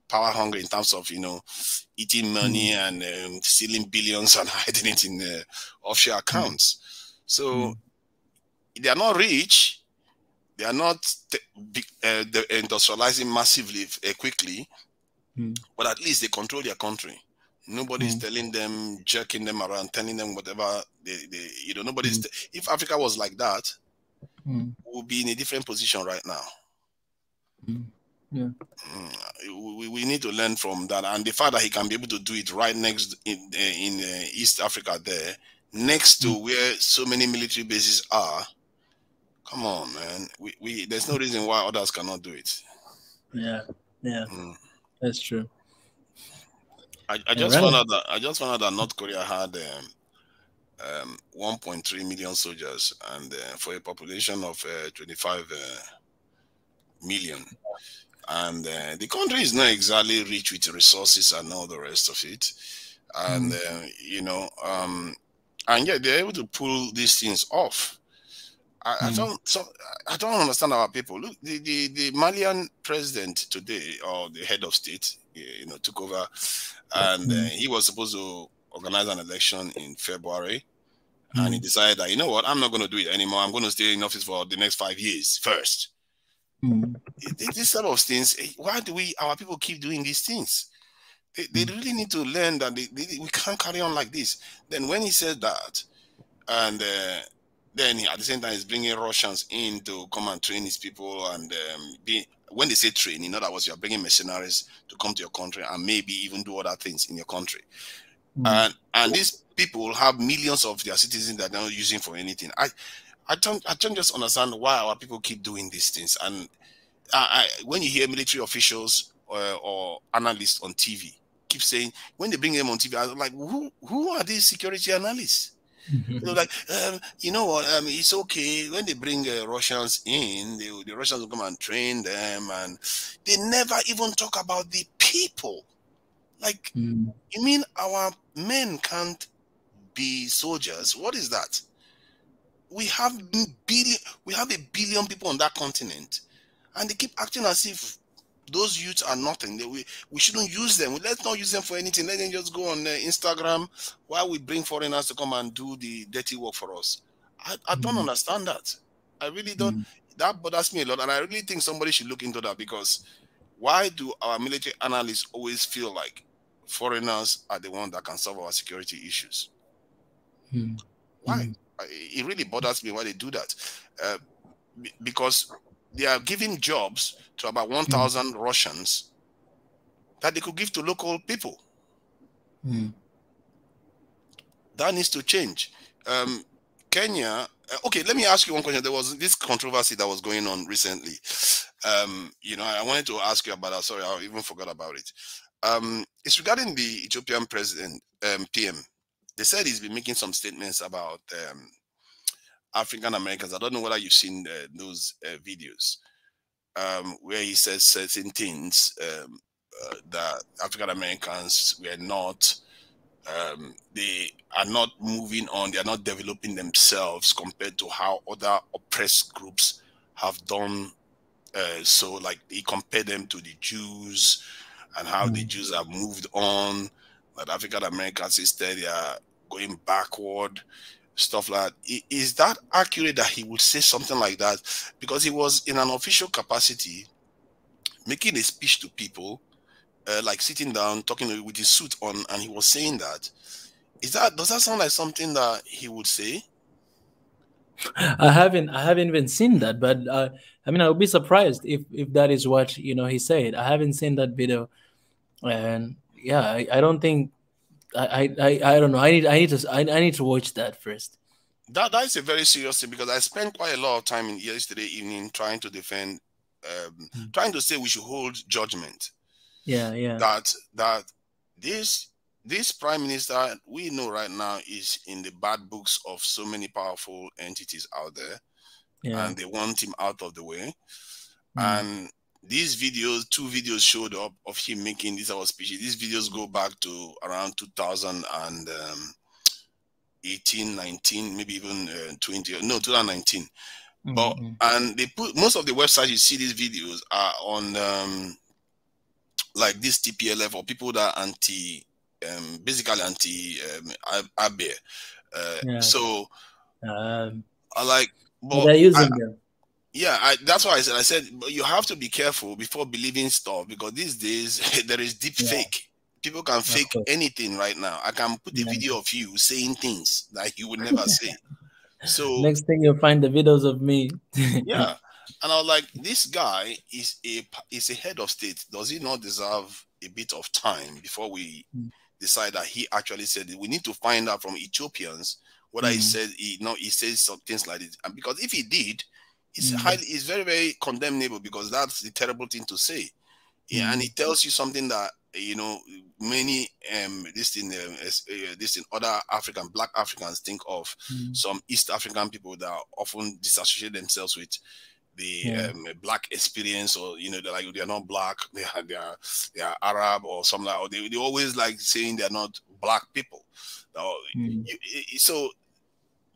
power hungry in terms of eating money and stealing billions and hiding it in offshore accounts. So they are not rich. They are not industrializing massively quickly. But at least they control their country. Nobody's telling them, jerking them around, telling them whatever nobody's. If Africa was like that, we would be in a different position right now. We need to learn from that, and the fact that he can be able to do it right next in East Africa, there next to where so many military bases are. Come on, man. There's no reason why others cannot do it. That's true. I just found out that North Korea had 1.3 million soldiers, and for a population of 25 million, and the country is not exactly rich with resources and all the rest of it, and and yet they're able to pull these things off. I don't understand our people. Look, the Malian president today, or the head of state, took over, and he was supposed to organize an election in February, and he decided that, you know what, I'm not going to do it anymore. I'm going to stay in office for the next 5 years first. These sort of things. Why do our people keep doing these things? They really need to learn that we can't carry on like this. Then when he said that, and then at the same time, he's bringing Russians in to come and train his people. And when they say train, in other words, you're bringing mercenaries to come to your country and maybe even do other things in your country. And these people have millions of their citizens that they're not using for anything. I don't just understand why our people keep doing these things. And when you hear military officials or analysts on TV keep saying, when they bring them on TV, I'm like, who are these security analysts? Like, you know what? It's okay when they bring Russians in. The Russians will come and train them, and they never even talk about the people. Like, you mean our men can't be soldiers? What is that? We have a billion people on that continent, and they keep acting as if Those youths are nothing. We shouldn't use them. Let's not use them for anything. Let them just go on Instagram while we bring foreigners to come and do the dirty work for us. I don't understand that. I really don't. That bothers me a lot, and I really think somebody should look into that, because why do our military analysts always feel like foreigners are the ones that can solve our security issues? Why? It really bothers me why they do that. Because they are giving jobs to about 1,000 Russians that they could give to local people. That needs to change. Kenya, okay, let me ask you one question. There was this controversy that was going on recently. You know, I wanted to ask you about that. Sorry, I even forgot about it. It's regarding the Ethiopian president, PM. They said he's been making some statements about African Americans. I don't know whether you've seen those videos where he says certain things that African Americans were not, they are not moving on, they are not developing themselves compared to how other oppressed groups have done. So, like, he compared them to the Jews and how the Jews have moved on, that African Americans instead they are going backward, stuff like that. Is that accurate that he would say something like that? Because he was in an official capacity making a speech to people, like sitting down talking with his suit on, and he was saying that. Does that sound like something that he would say? I haven't even seen that, but I mean, I would be surprised if that is what he said. I haven't seen that video, and yeah, I don't think I don't know. I need to watch that first. That is a very serious thing, because I spent quite a lot of time yesterday evening trying to defend, trying to say we should hold judgment. Yeah. That this prime minister we know right now is in the bad books of so many powerful entities out there, and they want him out of the way. And these videos, 2 videos showed up of him making these our speeches. These videos go back to around 2018, 19, maybe even 2019. But and they put most of the websites you see these videos are on like this TPLF, or people that are basically anti Abe. So I like, but they're using them. Yeah, that's why I said but you have to be careful before believing stuff, because these days there is deep fake. People can fake anything right now. I can put a video of you saying things that you would never say. So next thing you'll find the videos of me. Yeah, and I was like, this guy is a head of state. Does he not deserve a bit of time before we decide that he actually said it? We need to find out from Ethiopians whether he said he says some things like this. And because if he did, it's very, very condemnable, because that's the terrible thing to say. Yeah, and it tells you something that many this in other Black Africans think of some East African people that often disassociate themselves with the Black experience, or they're like, they're not Black, they are Arab or something like, or they always like saying they're not Black people. So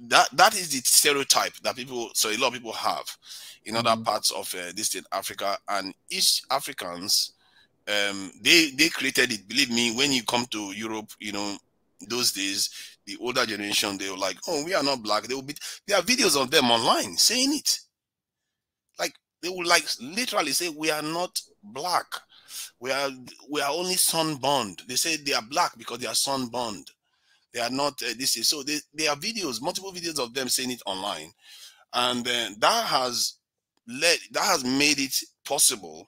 that is the stereotype that a lot of people have in other parts of this in Africa. And East Africans, they created it. Believe me, when you come to Europe, those days, the older generation, they were like, oh, we are not Black. There are videos of them online saying it. Like, they will like literally say, we are not Black. We are only sunburned. They say they are Black because they are sunburned. They are not so there are videos, multiple videos of them saying it online, and that has made it possible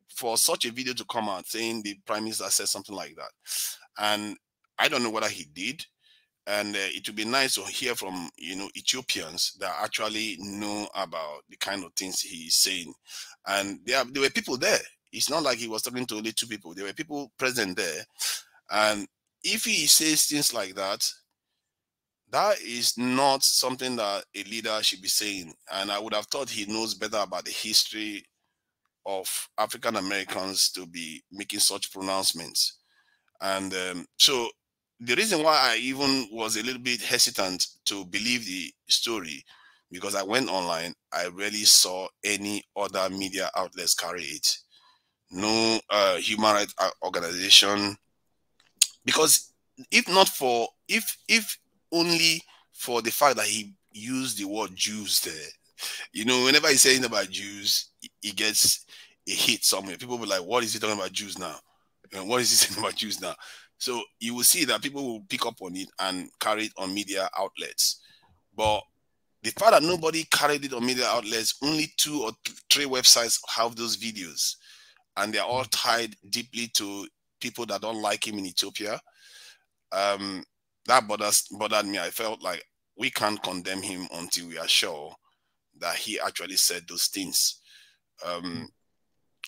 for such a video to come out saying the prime minister said something like that. And I don't know whether he did, and it would be nice to hear from Ethiopians that actually know about the kind of things he's saying. And there were people there. It's not like he was talking to only 2 people. There were people present there, and if he says things like that, that is not something that a leader should be saying. And I would have thought he knows better about the history of African Americans to be making such pronouncements. And so the reason why I even was a little bit hesitant to believe the story, because I went online, I rarely saw any other media outlets carry it. no human rights organization. Because if only for the fact that he used the word Jews there, you know, whenever he's saying about Jews, he gets a hit somewhere. People will be like, what is he talking about Jews now? And what is he saying about Jews now? So you will see that people will pick up on it and carry it on media outlets. But the fact that nobody carried it on media outlets, only 2 or 3 websites have those videos, and they're all tied deeply to people that don't like him in Ethiopia. That bothered me. I felt like we can't condemn him until we are sure that he actually said those things.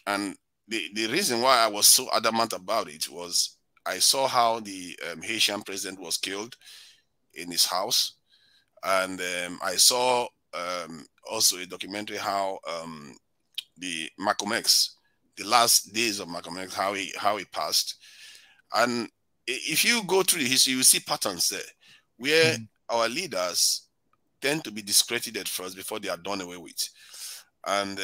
And the reason why I was so adamant about it was I saw how the Haitian president was killed in his house. And I saw also a documentary how the Malcolm X, the last days of Malcolm X, how he passed. And if you go through the history, you see patterns there where our leaders tend to be discredited first before they are done away with. And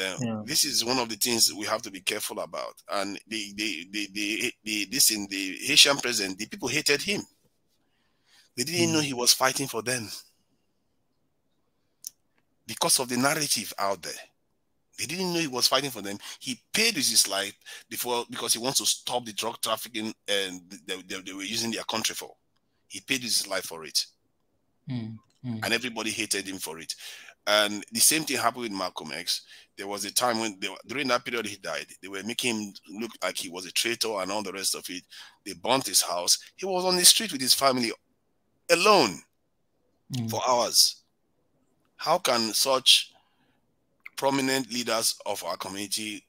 this is one of the things we have to be careful about. And the Haitian president, the people hated him. They didn't know he was fighting for them because of the narrative out there. They didn't know he was fighting for them. He paid with his life because he wants to stop the drug trafficking and they were using their country for. He paid with his life for it. And everybody hated him for it. And the same thing happened with Malcolm X. There was a time when, during that period he died, they were making him look like he was a traitor and all the rest of it. They burnt his house. He was on the street with his family alone for hours. How can such prominent leaders of our community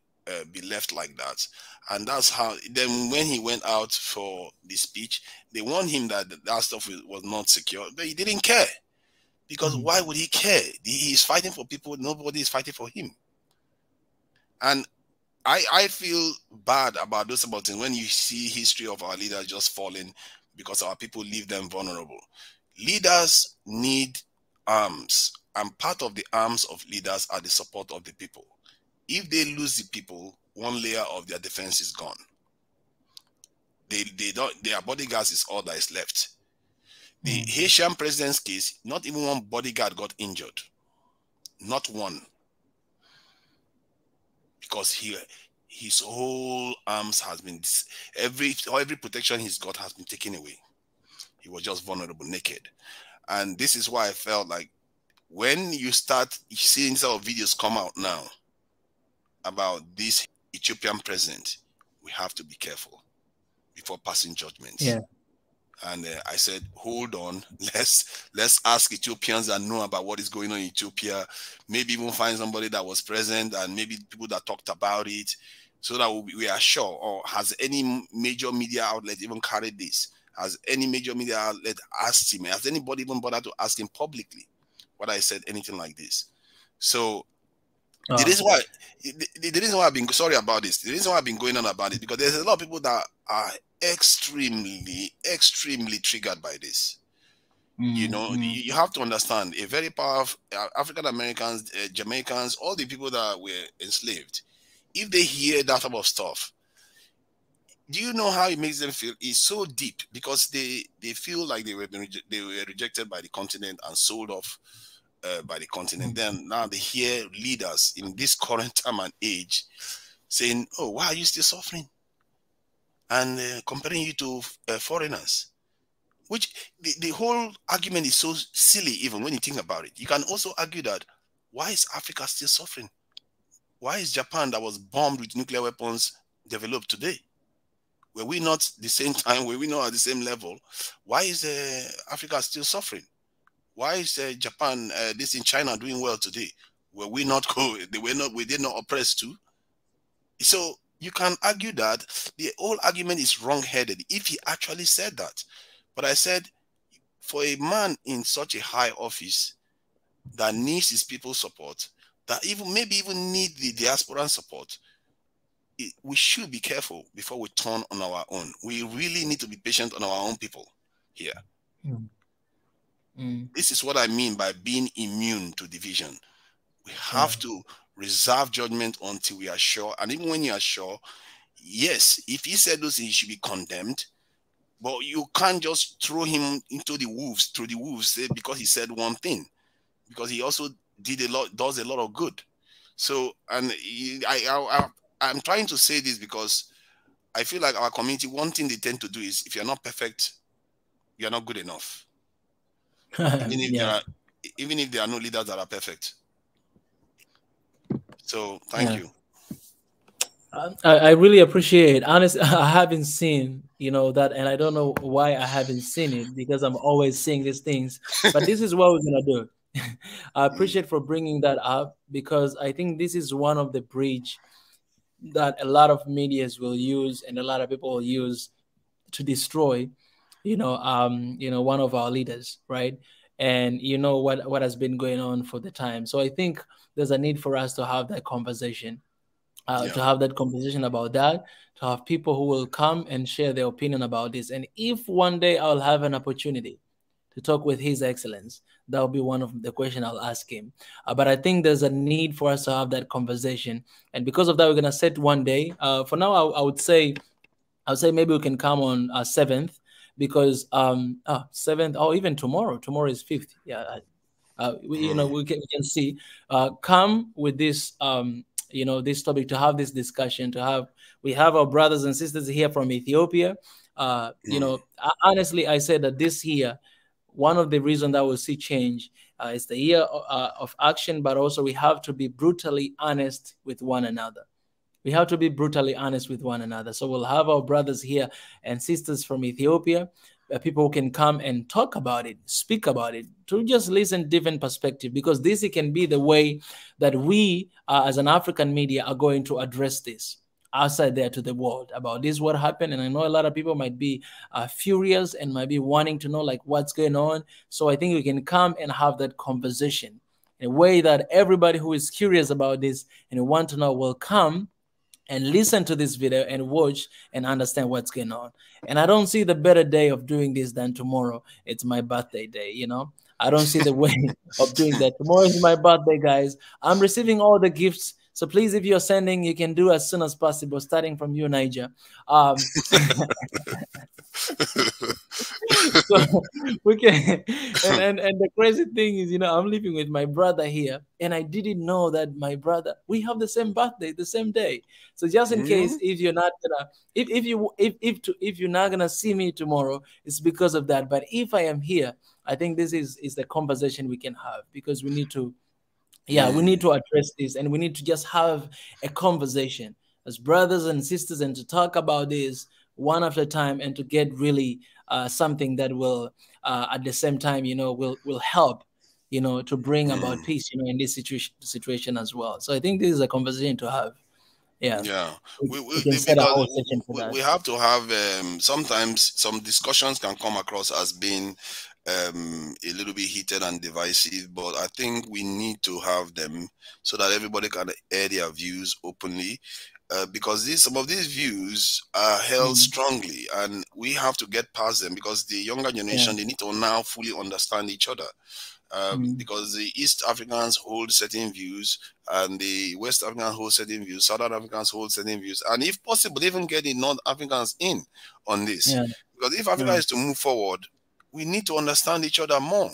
be left like that? And that's how, then when he went out for the speech, they warned him that that stuff was not secure, but he didn't care. Because why would he care? He's fighting for people. Nobody is fighting for him. And I feel bad about those about things when you see history of our leaders just falling because our people leave them vulnerable. Leaders need arms, and part of the arms of leaders are the support of the people. If they lose the people, one layer of their defense is gone. Their bodyguards is all that is left. The Haitian president's case, not even one bodyguard got injured. Not one. Because his whole arms has been, every protection he's got has been taken away. He was just vulnerable, naked. And this is why I felt like when you start seeing some videos come out now about this Ethiopian president, we have to be careful before passing judgments. Yeah. And I said, hold on, let's ask Ethiopians that know about what is going on in Ethiopia. Maybe even find somebody that was present and maybe people that talked about it, so that we are sure. Or has any major media outlet even carried this? Has any major media outlet asked him? Has anybody even bothered to ask him publicly what I said, anything like this? So the reason why I've been sorry about this, the reason why I've been going on about it, because there's a lot of people that are extremely triggered by this. You know, you have to understand, a very powerful African Americans, Jamaicans, all the people that were enslaved, if they hear that type of stuff, do you know how it makes them feel? It's so deep, because they feel like they were rejected by the continent and sold off by the continent. Then now they hear leaders in this current time and age saying, oh, why are you still suffering? And comparing you to foreigners, which the whole argument is so silly. Even when you think about it, you can also argue that, why is Africa still suffering? Why is Japan, that was bombed with nuclear weapons, developed today? Were we not the same time? Were we not at the same level? Why is Africa still suffering? Why is Japan, this in China, doing well today? Were we not we did not oppress too? So you can argue that the whole argument is wrong-headed if he actually said that. But I said, for a man in such a high office that needs his people's support, that maybe even need the diaspora support, we should be careful before we turn on our own. We really need to be patient on our own people here. This is what I mean by being immune to division. We have to reserve judgment until we are sure. And even when you are sure, yes, if he said those things, he should be condemned. But you can't just throw him into the wolves, through the wolves, because he said one thing, because he also does a lot of good. So, and I'm trying to say this because I feel like our community, one thing they tend to do is, if you're not perfect, you're not good enough. Yeah. Even if there are no leaders that are perfect. So thank you. I really appreciate. Honestly, I haven't seen, that, and I don't know why I haven't seen it, because I'm always seeing these things. But this is what we're gonna do. I appreciate for bringing that up, because I think this is one of the bridge that a lot of medias will use and a lot of people will use to destroy, one of our leaders, right? And what has been going on for the time. So I think there's a need for us to have that conversation to have that conversation about that, to have people who will come and share their opinion about this. And if one day I'll have an opportunity to talk with His Excellence, that will be one of the questions I'll ask him. But I think there's a need for us to have that conversation. And because of that, we're going to set one day. For now, I would say maybe we can come on 7th, because 7th, or even tomorrow. Tomorrow is 5th. Yeah. We can see. Come with this this topic, to have this discussion, we have our brothers and sisters here from Ethiopia. Honestly, I said that this year, one of the reasons that we'll see change is the year of action, but also we have to be brutally honest with one another. We have to be brutally honest with one another. So we'll have our brothers here and sisters from Ethiopia, people who can come and talk about it, speak about it, to just listen different perspective, because this can be the way that we, as an African media, are going to address this outside there to the world about this, what happened. And I know a lot of people might be furious and might be wanting to know like what's going on. So I think we can come and have that conversation in a way that everybody who is curious about this and want to know will come and listen to this video and watch and understand what's going on. And I don't see the better day of doing this than tomorrow. It's my birthday day, I don't see the way of doing that. Tomorrow is my birthday, guys. I'm receiving all the gifts. So please, if you're sending, you can do as soon as possible, starting from you, Niger. So we can, and the crazy thing is, I'm living with my brother here, and I didn't know that we have the same birthday, the same day. So just in case, if you're not gonna, if you're not gonna see me tomorrow, it's because of that. But if I am here, I think this is the conversation we can have, because we need to, we need to address this, and we need to just have a conversation as brothers and sisters, and to talk about this one after time, and to get really something that will, at the same time, will help, to bring about peace, in this situation as well. So I think this is a conversation to have. Yeah, we can set a whole session for that. We have to have sometimes some discussions can come across as being a little bit heated and divisive, but I think we need to have them so that everybody can air their views openly, because some of these views are held strongly, and we have to get past them, because the younger generation, they need to now fully understand each other. Because the East Africans hold certain views, and the West Africans hold certain views, Southern Africans hold certain views, and if possible, even get the North Africans in on this. Because if Africa is to move forward, we need to understand each other more.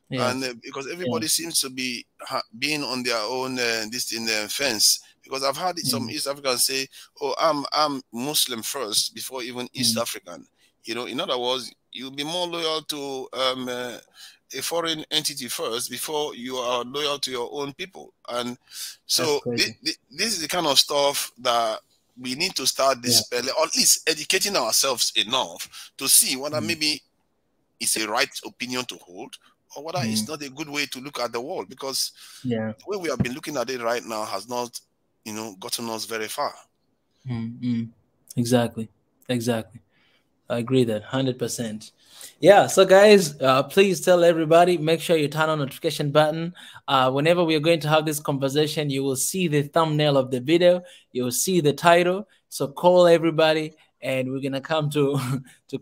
And because everybody seems to be being on their own fence. Because I've heard some East Africans say, "Oh, I'm Muslim first before even East African." In other words, you'll be more loyal to a foreign entity first before you are loyal to your own people. And so this is the kind of stuff that we need to start dispelling, or at least educating ourselves enough to see whether maybe it's a right opinion to hold, or whether it's not a good way to look at the world, because the way we have been looking at it right now has not, gotten us very far. Exactly. I agree that 100%. Yeah, so guys, please tell everybody, make sure you turn on notification button. Whenever we are going to have this conversation, you will see the thumbnail of the video, you will see the title. So call everybody, and we're gonna come to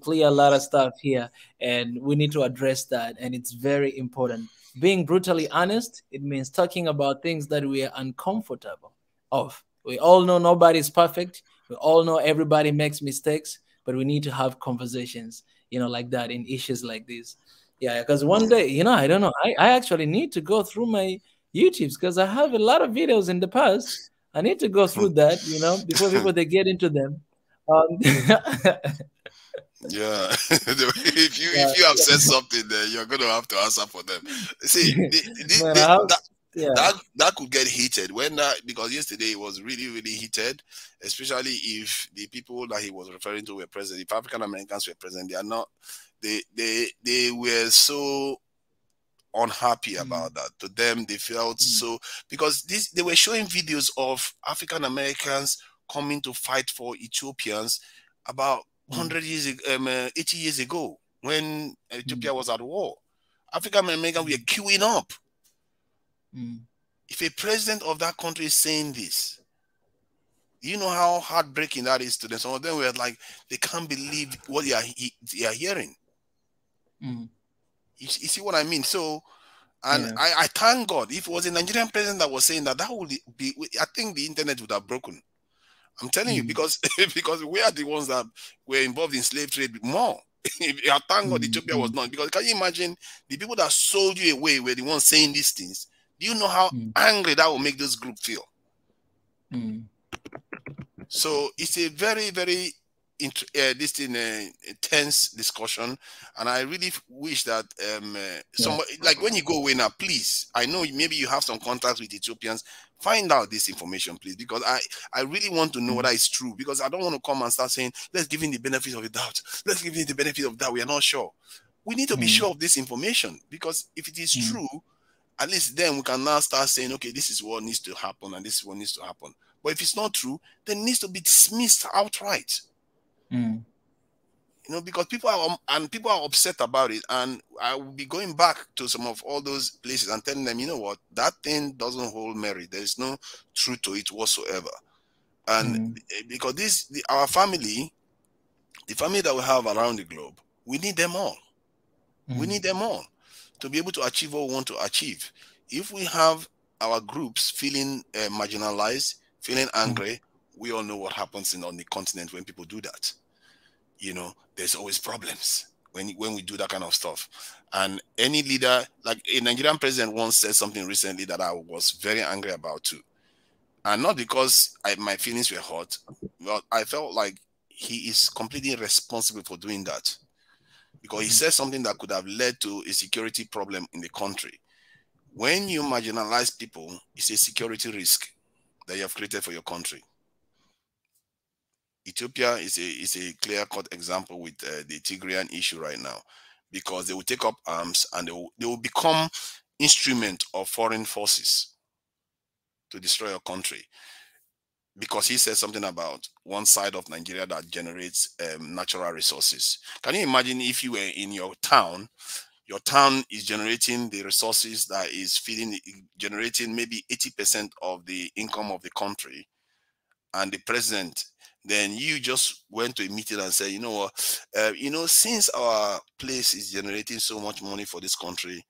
clear a lot of stuff here, and we need to address that, and it's very important. Being brutally honest, it means talking about things that we are uncomfortable of. We all know nobody's perfect. We all know everybody makes mistakes, but we need to have conversations, like that in issues like this. Yeah, because one day, I don't know, I actually need to go through my YouTubes because I have a lot of videos in the past. I need to go through that, before people they get into them. Yeah, if you have said something, then you're gonna have to answer for them. See, Man, I have, yeah. that could get heated when that, because yesterday it was really really heated, especially if the people that he was referring to were present. If African Americans were present, they are not. They were so unhappy about that. To them, they felt so, because they were showing videos of African Americans coming to fight for Ethiopians about 100 years, 80 years ago, when Ethiopia was at war. African Americans were queuing up. If a president of that country is saying this, you know how heartbreaking that is to them. Some of them were like, they can't believe what they are hearing. You see what I mean? So, and yeah. I thank God. If it was a Nigerian president that was saying that, that would be, I think the internet would have broken. I'm telling you, because we are the ones that were involved in slave trade more. I thank God Ethiopia was not. Because can you imagine the people that sold you away were the ones saying these things? Do you know how angry that will make this group feel? So it's a very, very tense discussion, and I really wish that somebody, like when you go away now, please, I know maybe you have some contacts with Ethiopians, find out this information, please, because I really want to know whether it's true, because I don't want to come and start saying, let's give him the benefit of the doubt, let's give him the benefit of that. We are not sure. We need to be sure of this information, because if it is true, at least then we can now start saying, okay, this is what needs to happen and this is what needs to happen. But if it's not true, then it needs to be dismissed outright. You know, because people are upset about it, and I will be going back to some of all those places and telling them, you know what, that thing doesn't hold merit. There is no truth to it whatsoever. And because our family, the family that we have around the globe, we need them all. We need them all to be able to achieve what we want to achieve. If we have our groups feeling marginalized, feeling angry, we all know what happens on the continent when people do that. You know, there's always problems when we do that kind of stuff. And any leader, like a Nigerian president once said something recently that I was very angry about too. And not because my feelings were hurt, but I felt like he is completely responsible for doing that. Because he said something that could have led to a security problem in the country. When you marginalize people, it's a security risk that you have created for your country. Ethiopia is a clear-cut example with the Tigrayan issue right now, because they will take up arms and they will become instrument of foreign forces to destroy your country. Because he said something about one side of Nigeria that generates natural resources. Can you imagine if you were in your town is generating the resources that is generating maybe 80% of the income of the country, and the president, then you just went to a meeting and said, you know what, since our place is generating so much money for this country,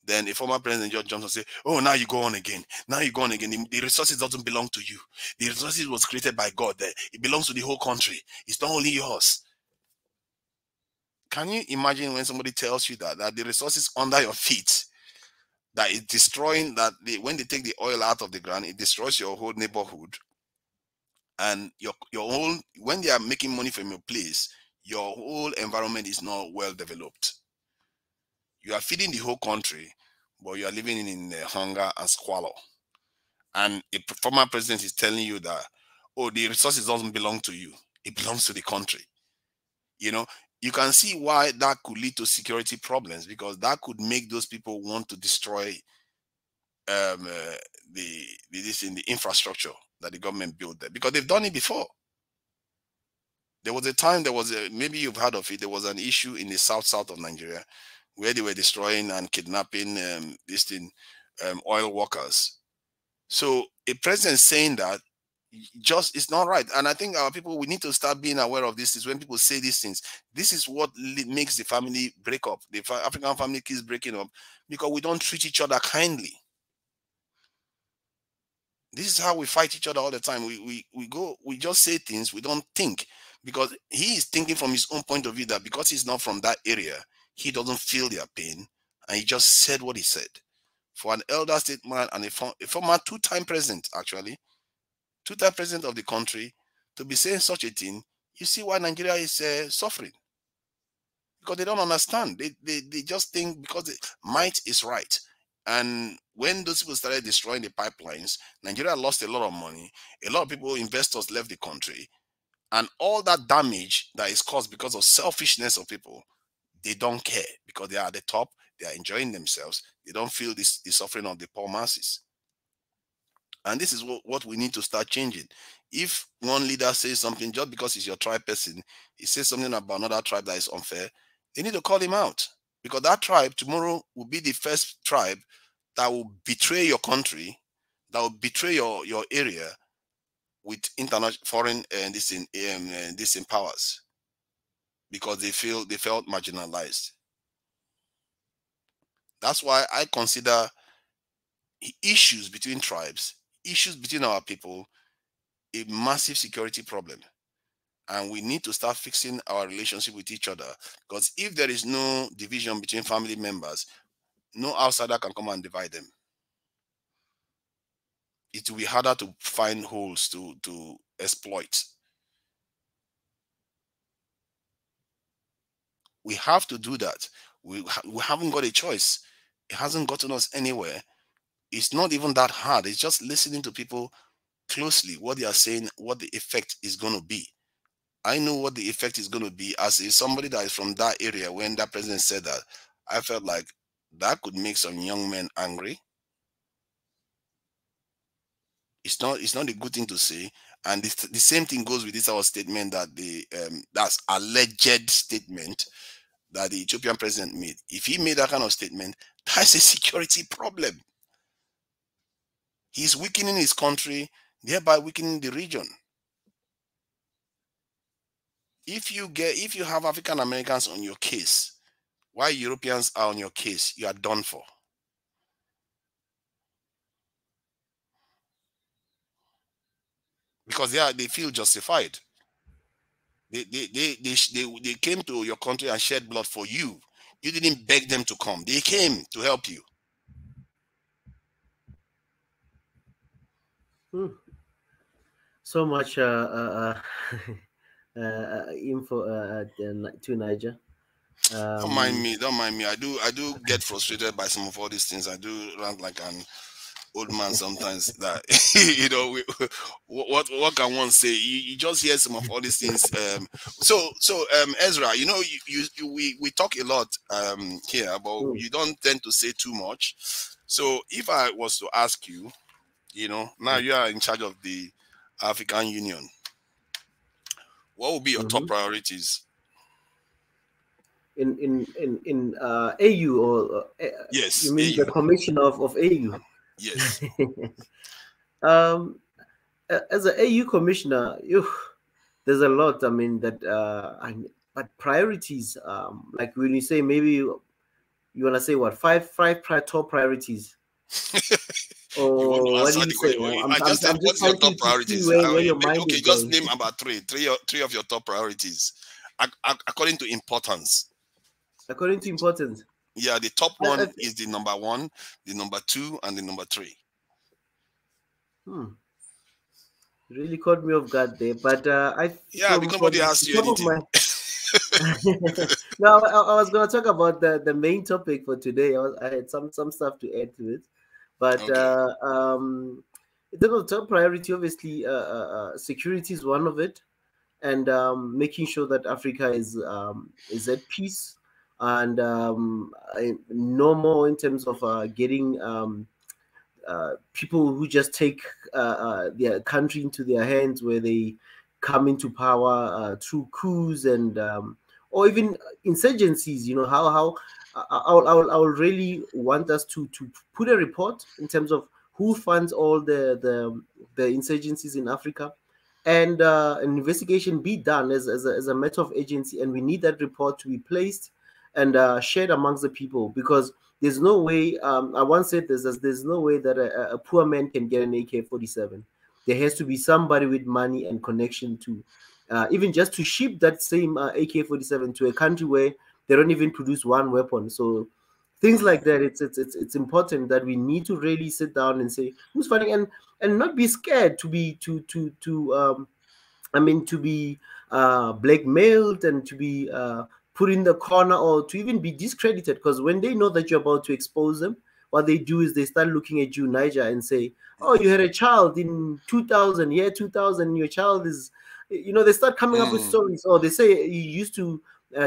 then a former president just jumps and say, oh, now you go on again. Now you go on again. The resources doesn't belong to you. The resources was created by God. It belongs to the whole country. It's not only yours. Can you imagine when somebody tells you that the resources under your feet, that is destroying, when they take the oil out of the ground, it destroys your whole neighborhood. And your whole, when they are making money from your place, your whole environment is not well developed. You are feeding the whole country, but you are living in hunger and squalor. And a former president is telling you that, oh, the resources doesn't belong to you. It belongs to the country. You know, you can see why that could lead to security problems, because that could make those people want to destroy the infrastructure that the government built there, because they've done it before. There was a time, maybe you've heard of it, there was an issue in the south of Nigeria where they were destroying and kidnapping oil workers. So a president saying that, it's not right. And I think our people, we need to start being aware of this. Is when people say these things, this is what makes the family break up. The African family keeps breaking up because we don't treat each other kindly. This is how we fight each other all the time. We just say things, we don't think, because he is thinking from his own point of view that because he's not from that area, he doesn't feel their pain, and he just said what he said. For an elder statesman and a former two-time president, actually, two-time president of the country, to be saying such a thing, you see why Nigeria is suffering. Because they don't understand. They just think because might is right. And when those people started destroying the pipelines, Nigeria lost a lot of money. A lot of people, investors, left the country. And all that damage that is caused because of selfishness of people, they don't care because they are at the top. They are enjoying themselves. They don't feel the suffering of the poor masses. And this is what we need to start changing. If one leader says something just because he's your tribe person, he says something about another tribe that is unfair, they need to call him out, because that tribe tomorrow will be the first tribe that will betray your country, that will betray your area with international foreign this powers, because they felt marginalized. That's why I consider issues between tribes, issues between our people, a massive security problem. And we need to start fixing our relationship with each other, because if there is no division between family members, no outsider can come and divide them. It will be harder to find holes to exploit. We have to do that. We haven't got a choice. It hasn't gotten us anywhere. It's not even that hard. It's just listening to people closely, what they are saying, what the effect is going to be. I know what the effect is going to be as somebody that is from that area. When that president said that, I felt like that could make some young men angry. It's not a good thing to say. And the same thing goes with this our statement that that's alleged statement that the Ethiopian president made. If he made that kind of statement, that's a security problem. He's weakening his country, thereby weakening the region. If you have African Americans on your case, while Europeans are on your case, you are done for. Because they feel justified. They came to your country and shed blood for you. You didn't beg them to come. They came to help you. So much info to Niger. Don't mind me. I do get frustrated by some of all these things. I do rant like an old man sometimes. That what can one say? You just hear some of all these things. So Ezra, we talk a lot here, but you don't tend to say too much. So if I was to ask you, now you are in charge of the African Union, what would be your top priorities? In AU or yes, you mean AU. the commission of AU? Yes. As an AU commissioner, there's a lot. I mean but priorities. Like when you say maybe you want to say what five top priorities. Or what do you say? I just said, what's your top priorities? Where your mind okay, is just going. name about three of your top priorities according to importance. According to importance. Yeah, the top one is the number 1, the number 2, and the number 3. Really caught me off guard there, but because nobody asked you anything. No, I was going to talk about the main topic for today. I had some stuff to add to it, but okay. In terms of top priority, obviously, security is one of it, and making sure that Africa is at peace and normal in terms of getting people who just take their country into their hands, where they come into power through coups and or even insurgencies. How I will really want us to put a report in terms of who funds all the insurgencies in Africa, and an investigation be done as a matter of agency. And we need that report to be placed and shared amongst the people, because there's no way. I once said this: there's no way that a poor man can get an AK-47. There has to be somebody with money and connection to, even just to ship that same AK-47 to a country where they don't even produce one weapon. So things like that, it's important that we need to really sit down and say who's fighting, and not be scared to be to be blackmailed and to be put in the corner or to even be discredited, because when they know that you're about to expose them, what they do is they start looking at you, Niger, and say, oh, you had a child in 2000, year 2000, your child is, they start coming up with stories, or they say you used to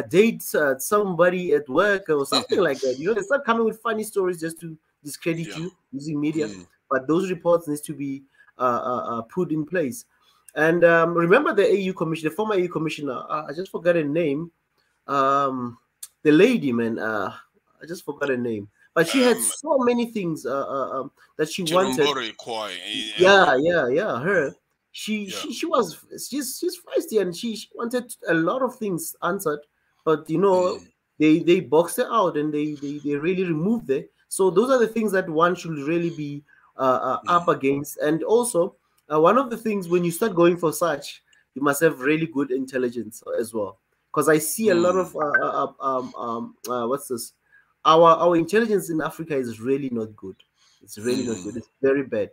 date somebody at work or something like that. They start coming with funny stories just to discredit you using media. But those reports need to be put in place. And remember the AU commissioner, the former AU commissioner, I just forgot her name. The lady, man, I just forgot her name. But she had so many things that she wanted. Yeah, her. She's feisty, and she wanted a lot of things answered, but they boxed her out, and they really removed it. So those are the things that one should really be up against. And also one of the things, when you start going for such, you must have really good intelligence as well, because I see a lot of what's this? Our intelligence in Africa is really not good. It's really not good. It's very bad.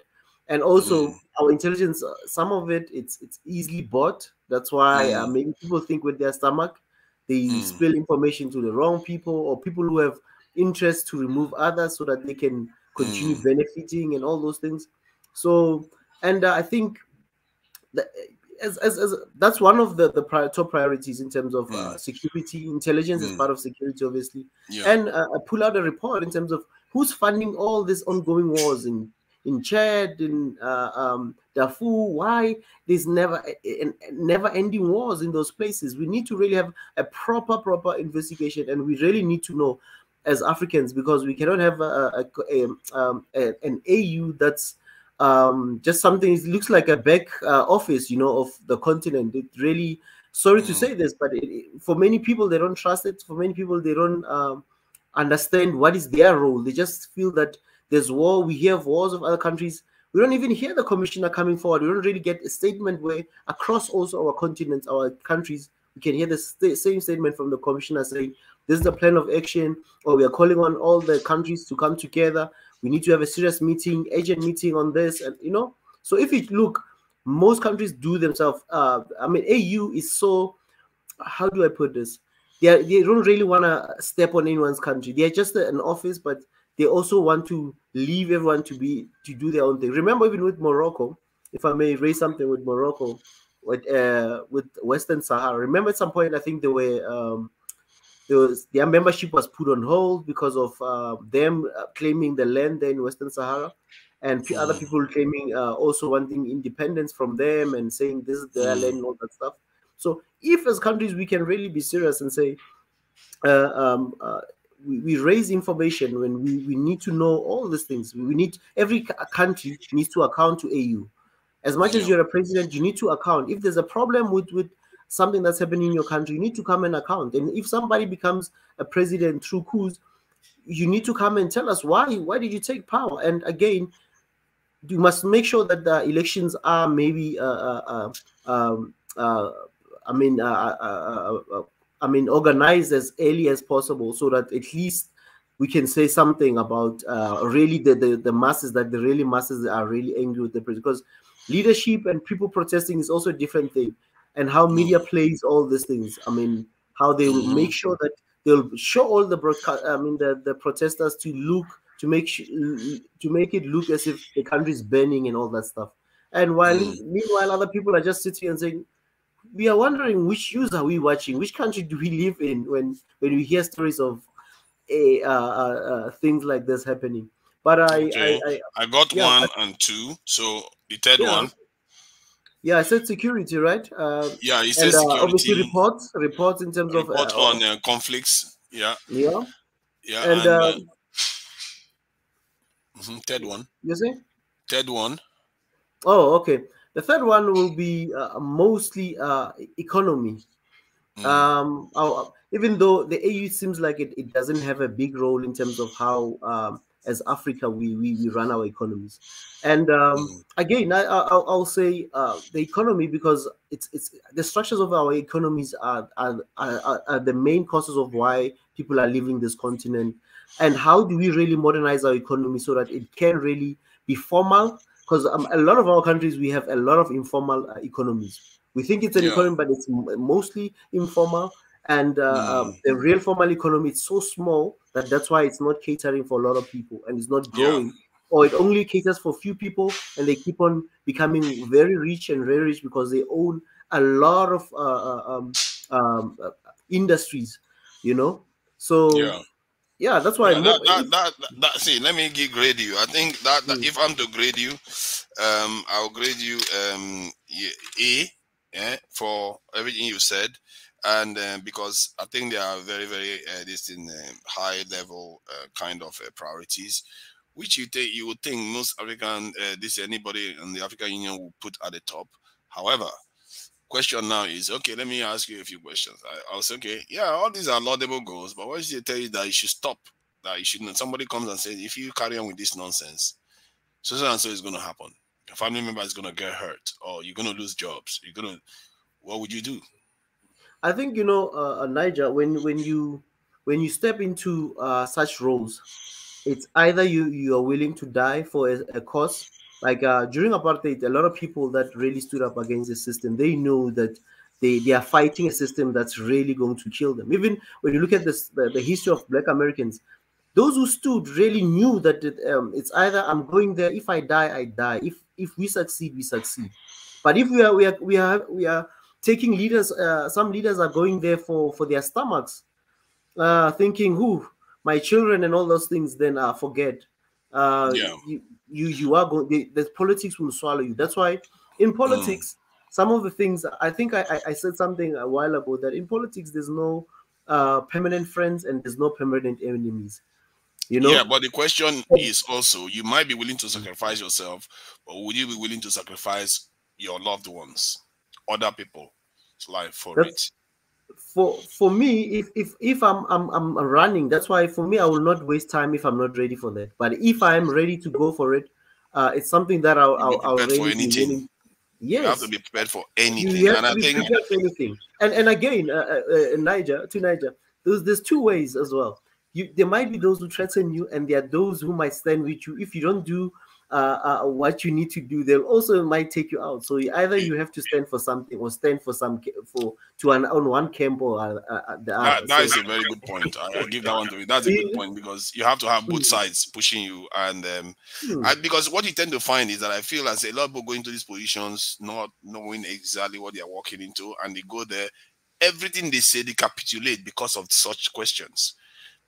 And also our intelligence, some of it's easily bought. That's why maybe people think with their stomach they spill information to the wrong people, or people who have interest to remove others so that they can continue benefiting and all those things. So, and I think that as that's one of the top priorities in terms of security. Intelligence is part of security, obviously. And I pull out a report in terms of who's funding all these ongoing wars in Chad, in Darfur. Why there's never ending wars in those places? We need to really have a proper investigation, and we really need to know as Africans, because we cannot have an AU that's just something. It looks like a back office, of the continent. It really, sorry to say this, but for many people, they don't trust it. For many people, they don't understand what is their role. They just feel that there's war. We hear of wars of other countries. We don't even hear the commissioner coming forward. We don't really get a statement where across also our continents, our countries, we can hear the same statement from the commissioner saying, this is the plan of action, or we are calling on all the countries to come together. We need to have a serious meeting, urgent meeting on this. And, so if you look, most countries do themselves. AU is so, how do I put this? They don't really want to step on anyone's country. They're just an office, but they also want to leave everyone to do their own thing. Remember, even with Morocco, if I may raise something with Morocco, with Western Sahara. Remember, at some point, I think their membership was put on hold because of them claiming the land there in Western Sahara, and other people claiming also wanting independence from them and saying this is their land and all that stuff. So if as countries we can really be serious and say we raise information when we need to know all these things. Every country needs to account to AU. As much as you're a president, you need to account. If there's a problem with something that's happening in your country, you need to come and account. And if somebody becomes a president through coups, you need to come and tell us why did you take power. And again, you must make sure that the elections are maybe organized as early as possible, so that at least we can say something about really the masses, that the really masses are really angry with the president. Because leadership and people protesting is also a different thing. And how media plays all these things. How they will make sure that they'll show all the broadcast. The protesters to make it look as if the country is burning and all that stuff. And meanwhile, other people are just sitting and saying, we are wondering which news are we watching? Which country do we live in when we hear stories of things like this happening? But I got one and two. So the third one. Yeah, I said security, right? Yeah, he said security. Obviously, reports in terms of on conflicts. Yeah. And third one. You see? Third one. Oh, okay. The third one will be mostly economy. even though the AU seems like it doesn't have a big role in terms of how as Africa we run our economies. And again, I'll say the economy, because it's the structures of our economies are the main causes of why people are leaving this continent. And how do we really modernize our economy so that it can really be formal? Because a lot of our countries, we have a lot of informal economies. We think it's an economy, but it's mostly informal. And the real formal economy is so small that's why it's not catering for a lot of people, and it's not growing, or it only caters for few people, and they keep on becoming very rich and very rich because they own a lot of industries, you know. So yeah, that's why. See, let me grade you. I think that if I'm to grade you, I'll grade you A, for everything you said. And because I think they are very, very high level kind of priorities, which you would think most African, anybody in the African Union will put at the top. However, question now is, okay, let me ask you a few questions. I'll say, okay, yeah, all these are laudable goals, but what if they tell you that you should stop, that you shouldn't? Somebody comes and says, if you carry on with this nonsense, so and so is going to happen. Your family member is going to get hurt, or you're going to lose jobs. What would you do? I think, you know, Niger, when you step into such roles, it's either you are willing to die for a cause. Like during apartheid, a lot of people that really stood up against the system, they know that they are fighting a system that's really going to kill them. Even when you look at the history of Black Americans, those who stood really knew that it's either I'm going there. If I die, I die. If we succeed, we succeed. But if we are taking leaders, some leaders are going there for their stomachs, thinking, "Who, my children and all those things." Then forget. You are going. The politics will swallow you. That's why in politics, some of the things I think I said something a while ago, that in politics there's no permanent friends and there's no permanent enemies. You know? Yeah, but the question is also, you might be willing to sacrifice yourself, but would you be willing to sacrifice your loved ones, other people's life for it? For me, if I'm running, that's why for me I will not waste time if I'm not ready for that. But if I'm ready to go for it, it's something that I'll for anything. Yes, you have to be prepared for anything. You have to be prepared for anything. And again, Niger, there's two ways as well. There might be those who threaten you, and there are those who might stand with you. If you don't do what you need to do, they'll also might take you out. So either you have to stand for something, or stand for on one camp or the other. That is a very good point. I give that one to you. That's a good point, because you have to have both sides pushing you, and because what you tend to find is that I feel as a lot of people go into these positions not knowing exactly what they are walking into, and they go there, everything they say they capitulate because of such questions.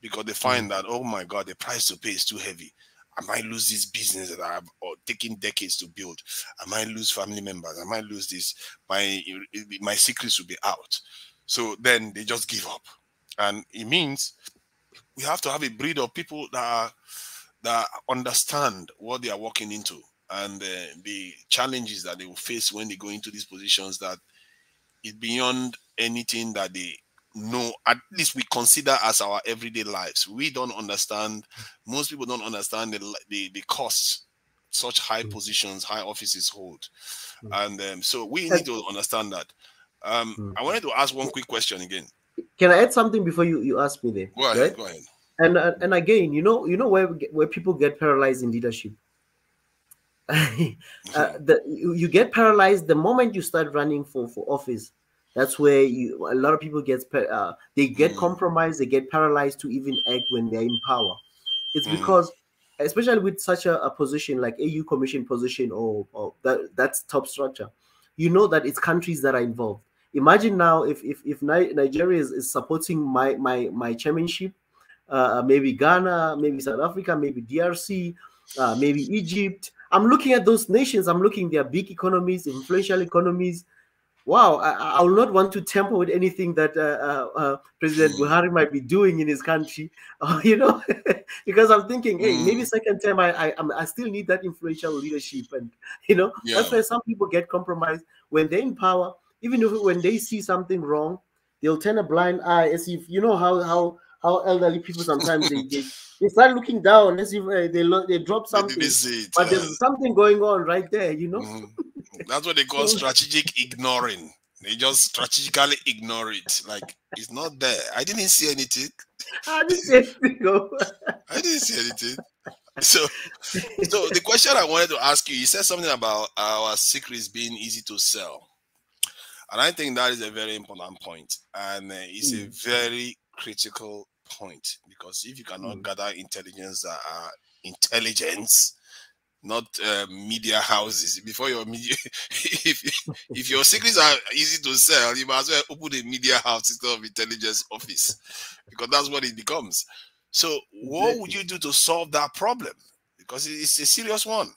Because they find that, oh my God, the price to pay is too heavy. I might lose this business that I've taken decades to build. I might lose family members. I might lose this. My secrets will be out. So then they just give up. And it means we have to have a breed of people that understand what they are walking into, and the challenges that they will face when they go into these positions, that is beyond anything that they know, at least we consider as our everyday lives. We don't understand, most people don't understand the costs such high positions, high offices hold. And so we need to understand that. I wanted to ask one quick question again. Can I add something before you ask me there? Go ahead, go ahead. And again, you know where people get paralyzed in leadership. You get paralyzed the moment you start running for office. That's where a lot of people get compromised, they get paralyzed to even act when they're in power. It's because, especially with such a position like AU Commission position, or that's top structure, you know that it's countries that are involved. Imagine now if Nigeria is supporting my chairmanship, maybe Ghana, maybe South Africa, maybe DRC, maybe Egypt. I'm looking at those nations. I'm looking, their big economies, influential economies. Wow, I will not want to tamper with anything that President Buhari might be doing in his country, because I'm thinking, hey, maybe second term I still need that influential leadership, and that's why some people get compromised when they're in power. Even when they see something wrong, they'll turn a blind eye, as if you know how elderly people sometimes they start looking down as if they drop They something, didn't see it. but there's something going on right there, you know. That's what they call strategic ignoring. They just strategically ignore it. Like, it's not there. I didn't see anything. I didn't see anything. I didn't see anything. So the question I wanted to ask you said something about our secrets being easy to sell. And I think that is a very important point. And it's a very critical point, because if you cannot gather intelligence that are intelligence, not media houses, before your media, if your secrets are easy to sell, you might as well open a media house instead of intelligence office, because that's what it becomes. So what would you do to solve that problem? Because it's a serious one.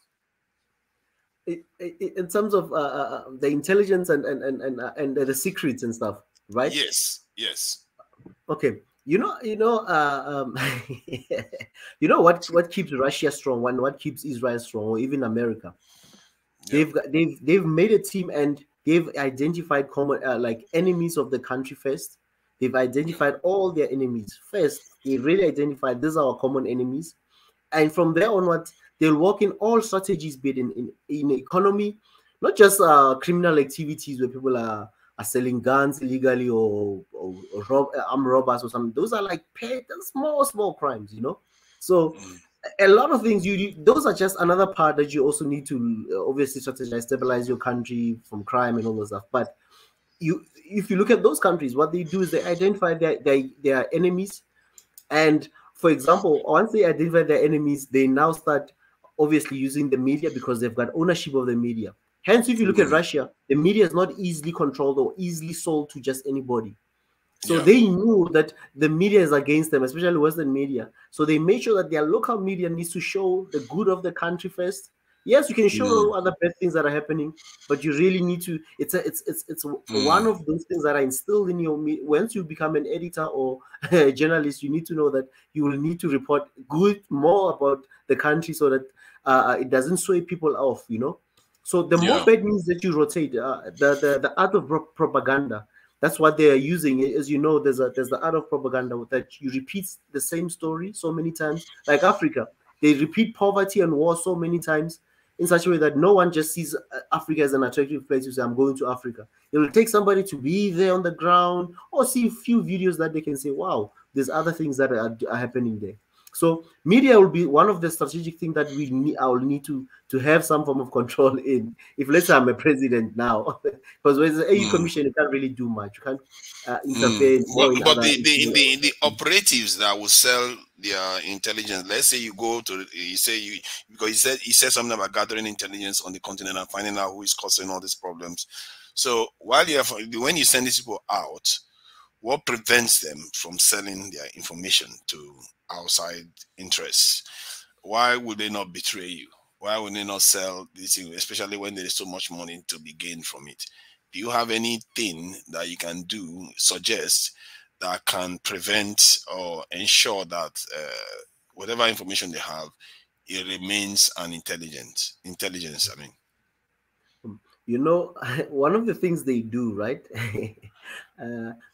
In terms of the intelligence and the secrets and stuff, right? Yes. Okay. You know, you know what keeps Russia strong, what keeps Israel strong, or even America. Yeah. They've made a team, and they've identified common like enemies of the country first. They've identified all their enemies first. They really identified these are our common enemies, and from there onward, they'll work in all strategies, be it in economy, not just criminal activities where people are selling guns illegally or armed robbers or something. Those are like small crimes, you know. So a lot of things those are just another part that you also need to obviously strategize, stabilize your country from crime and all that stuff. But if you look at those countries, what they do is they identify their enemies, and for example, once they identify their enemies, they now start obviously using the media, because they've got ownership of the media. Hence, if you look at Russia, the media is not easily controlled or easily sold to just anybody. So they knew that the media is against them, especially Western media. So they made sure that their local media needs to show the good of the country first. Yes, you can show other bad things that are happening, but you really need to. It's one of those things that are instilled in your. Once you become an editor or a journalist, you need to know that you will need to report more about the country, so that it doesn't sway people off. You know. So the more bad news that you rotate, the art of propaganda. That's what they are using. As you know, there's the art of propaganda that you repeat the same story so many times. Like Africa, they repeat poverty and war so many times in such a way that no one just sees Africa as an attractive place to say, I'm going to Africa. It will take somebody to be there on the ground or see a few videos that they can say, wow, there's other things that are happening there. So media will be one of the strategic things that I will need to have some form of control in. If let's say I'm a president now, because with the AU Commission, you can't really do much. You can't interfere. But the operatives that will sell their intelligence. Let's say you go to because he said something about gathering intelligence on the continent and finding out who is causing all these problems. So when you send these people out, what prevents them from selling their information to outside interests? Why would they not betray you? Why would they not sell this thing, especially when there is so much money to be gained from it? Do you have anything that you can suggest that can prevent or ensure that whatever information they have, it remains an intelligence? I mean, you know, one of the things they do, right?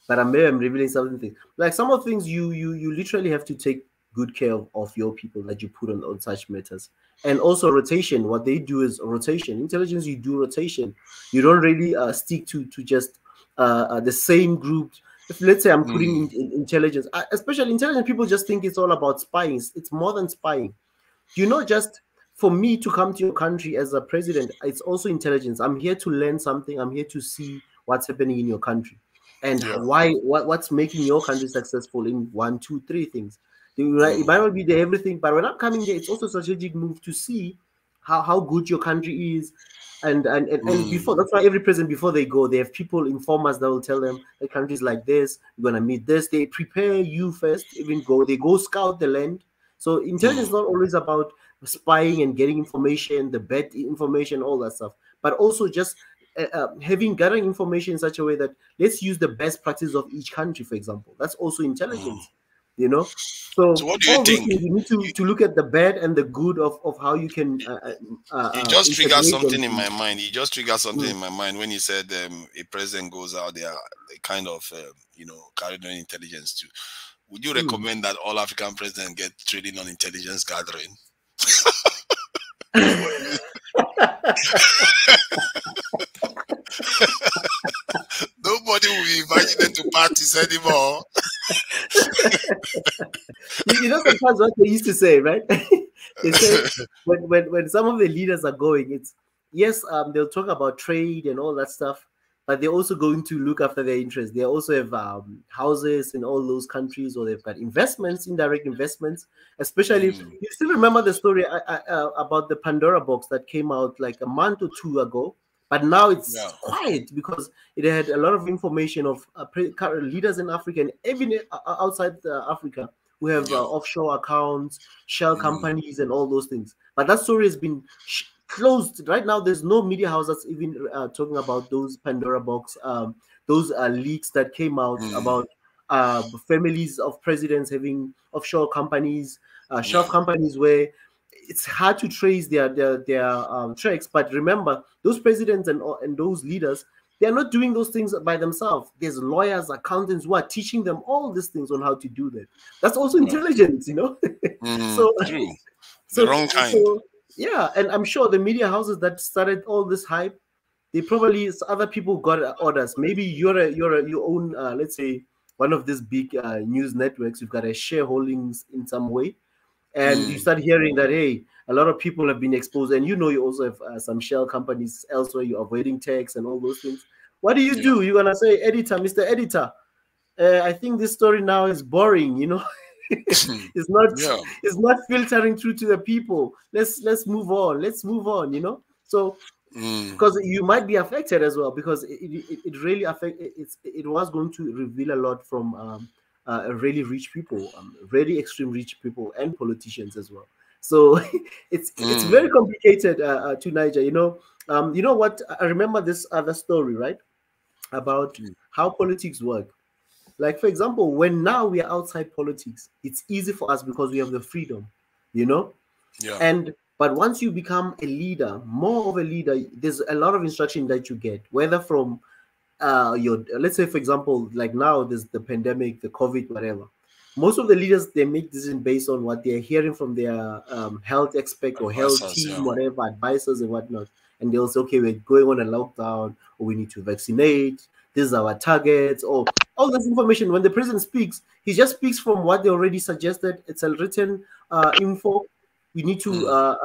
But I'm revealing something. Like some of the things you literally have to take good care of your people that you put on such matters. And also rotation. What they do is rotation. Intelligence, you do rotation. You don't really stick to just the same group. If let's say I'm putting in intelligence, especially intelligent people just think it's all about spying. It's more than spying. You know, just for me to come to your country as a president, it's also intelligence. I'm here to learn something. I'm here to see what's happening in your country and what's making your country successful in 1, 2, 3 things. It might not be there everything, but when I'm coming there, it's also a strategic move to see how good your country is. And before, that's why every president, before they go, they have people, informers that will tell them the country's like this, you're gonna meet this. They prepare you first, they go scout the land. So intelligence is not always about spying and getting information, the bad information, all that stuff, but also just gathering information in such a way that let's use the best practice of each country, for example. That's also intelligence. you know. So So what do you all those think? things, you need to look at the bad and the good of how you can It just triggered integrate something them. in my mind. It just triggered something in my mind when you said a president goes out there, kind of, carrying on intelligence too. Would you recommend that all African presidents get training on intelligence gathering? Nobody will be inviting them to parties anymore. You know, sometimes what they used to say, right? They say when some of the leaders are going, it's yes, they'll talk about trade and all that stuff, but they're also going to look after their interests. They also have houses in all those countries, or they've got investments, indirect investments. Especially, you still remember the story about the Pandora box that came out like a month or two ago, but now it's quiet because it had a lot of information of leaders in Africa and even outside Africa who have offshore accounts, shell companies, and all those things. But that story has been closed right now. There's no media house that's even talking about those Pandora box, those leaks that came out about families of presidents having offshore companies, shell companies where it's hard to trace their tracks. But remember, those presidents and those leaders, they're not doing those things by themselves. There's lawyers, accountants who are teaching them all these things on how to do that. That's also intelligence, you know. True. The wrong kind. So, yeah, and I'm sure the media houses that started all this hype, they probably other people got orders. Maybe you own, let's say, one of these big news networks. You've got a shareholdings in some way, and you start hearing that, hey, a lot of people have been exposed, and you also have some shell companies elsewhere. You're avoiding tax and all those things. What do? You're gonna say, editor, Mr. Editor, I think this story now is boring. It's not filtering through to the people. Let's move on. Let's move on. So because you might be affected as well, because it really it was going to reveal a lot from really rich people, really extreme rich people, and politicians as well. So it's very complicated to Niger. You know what? I remember this other story, right, about how politics work. Like, for example, when now we are outside politics, it's easy for us because we have the freedom, But once you become a leader, more of a leader, there's a lot of instruction that you get, whether from let's say, for example, like now there's the pandemic, the COVID, whatever. Most of the leaders, they make decisions based on what they're hearing from their health expert or health team, whatever, advisors and whatnot. And they'll say, okay, we're going on a lockdown, or we need to vaccinate. This is our targets, or all this information. When the president speaks, he just speaks from what they already suggested. It's a written info. We need to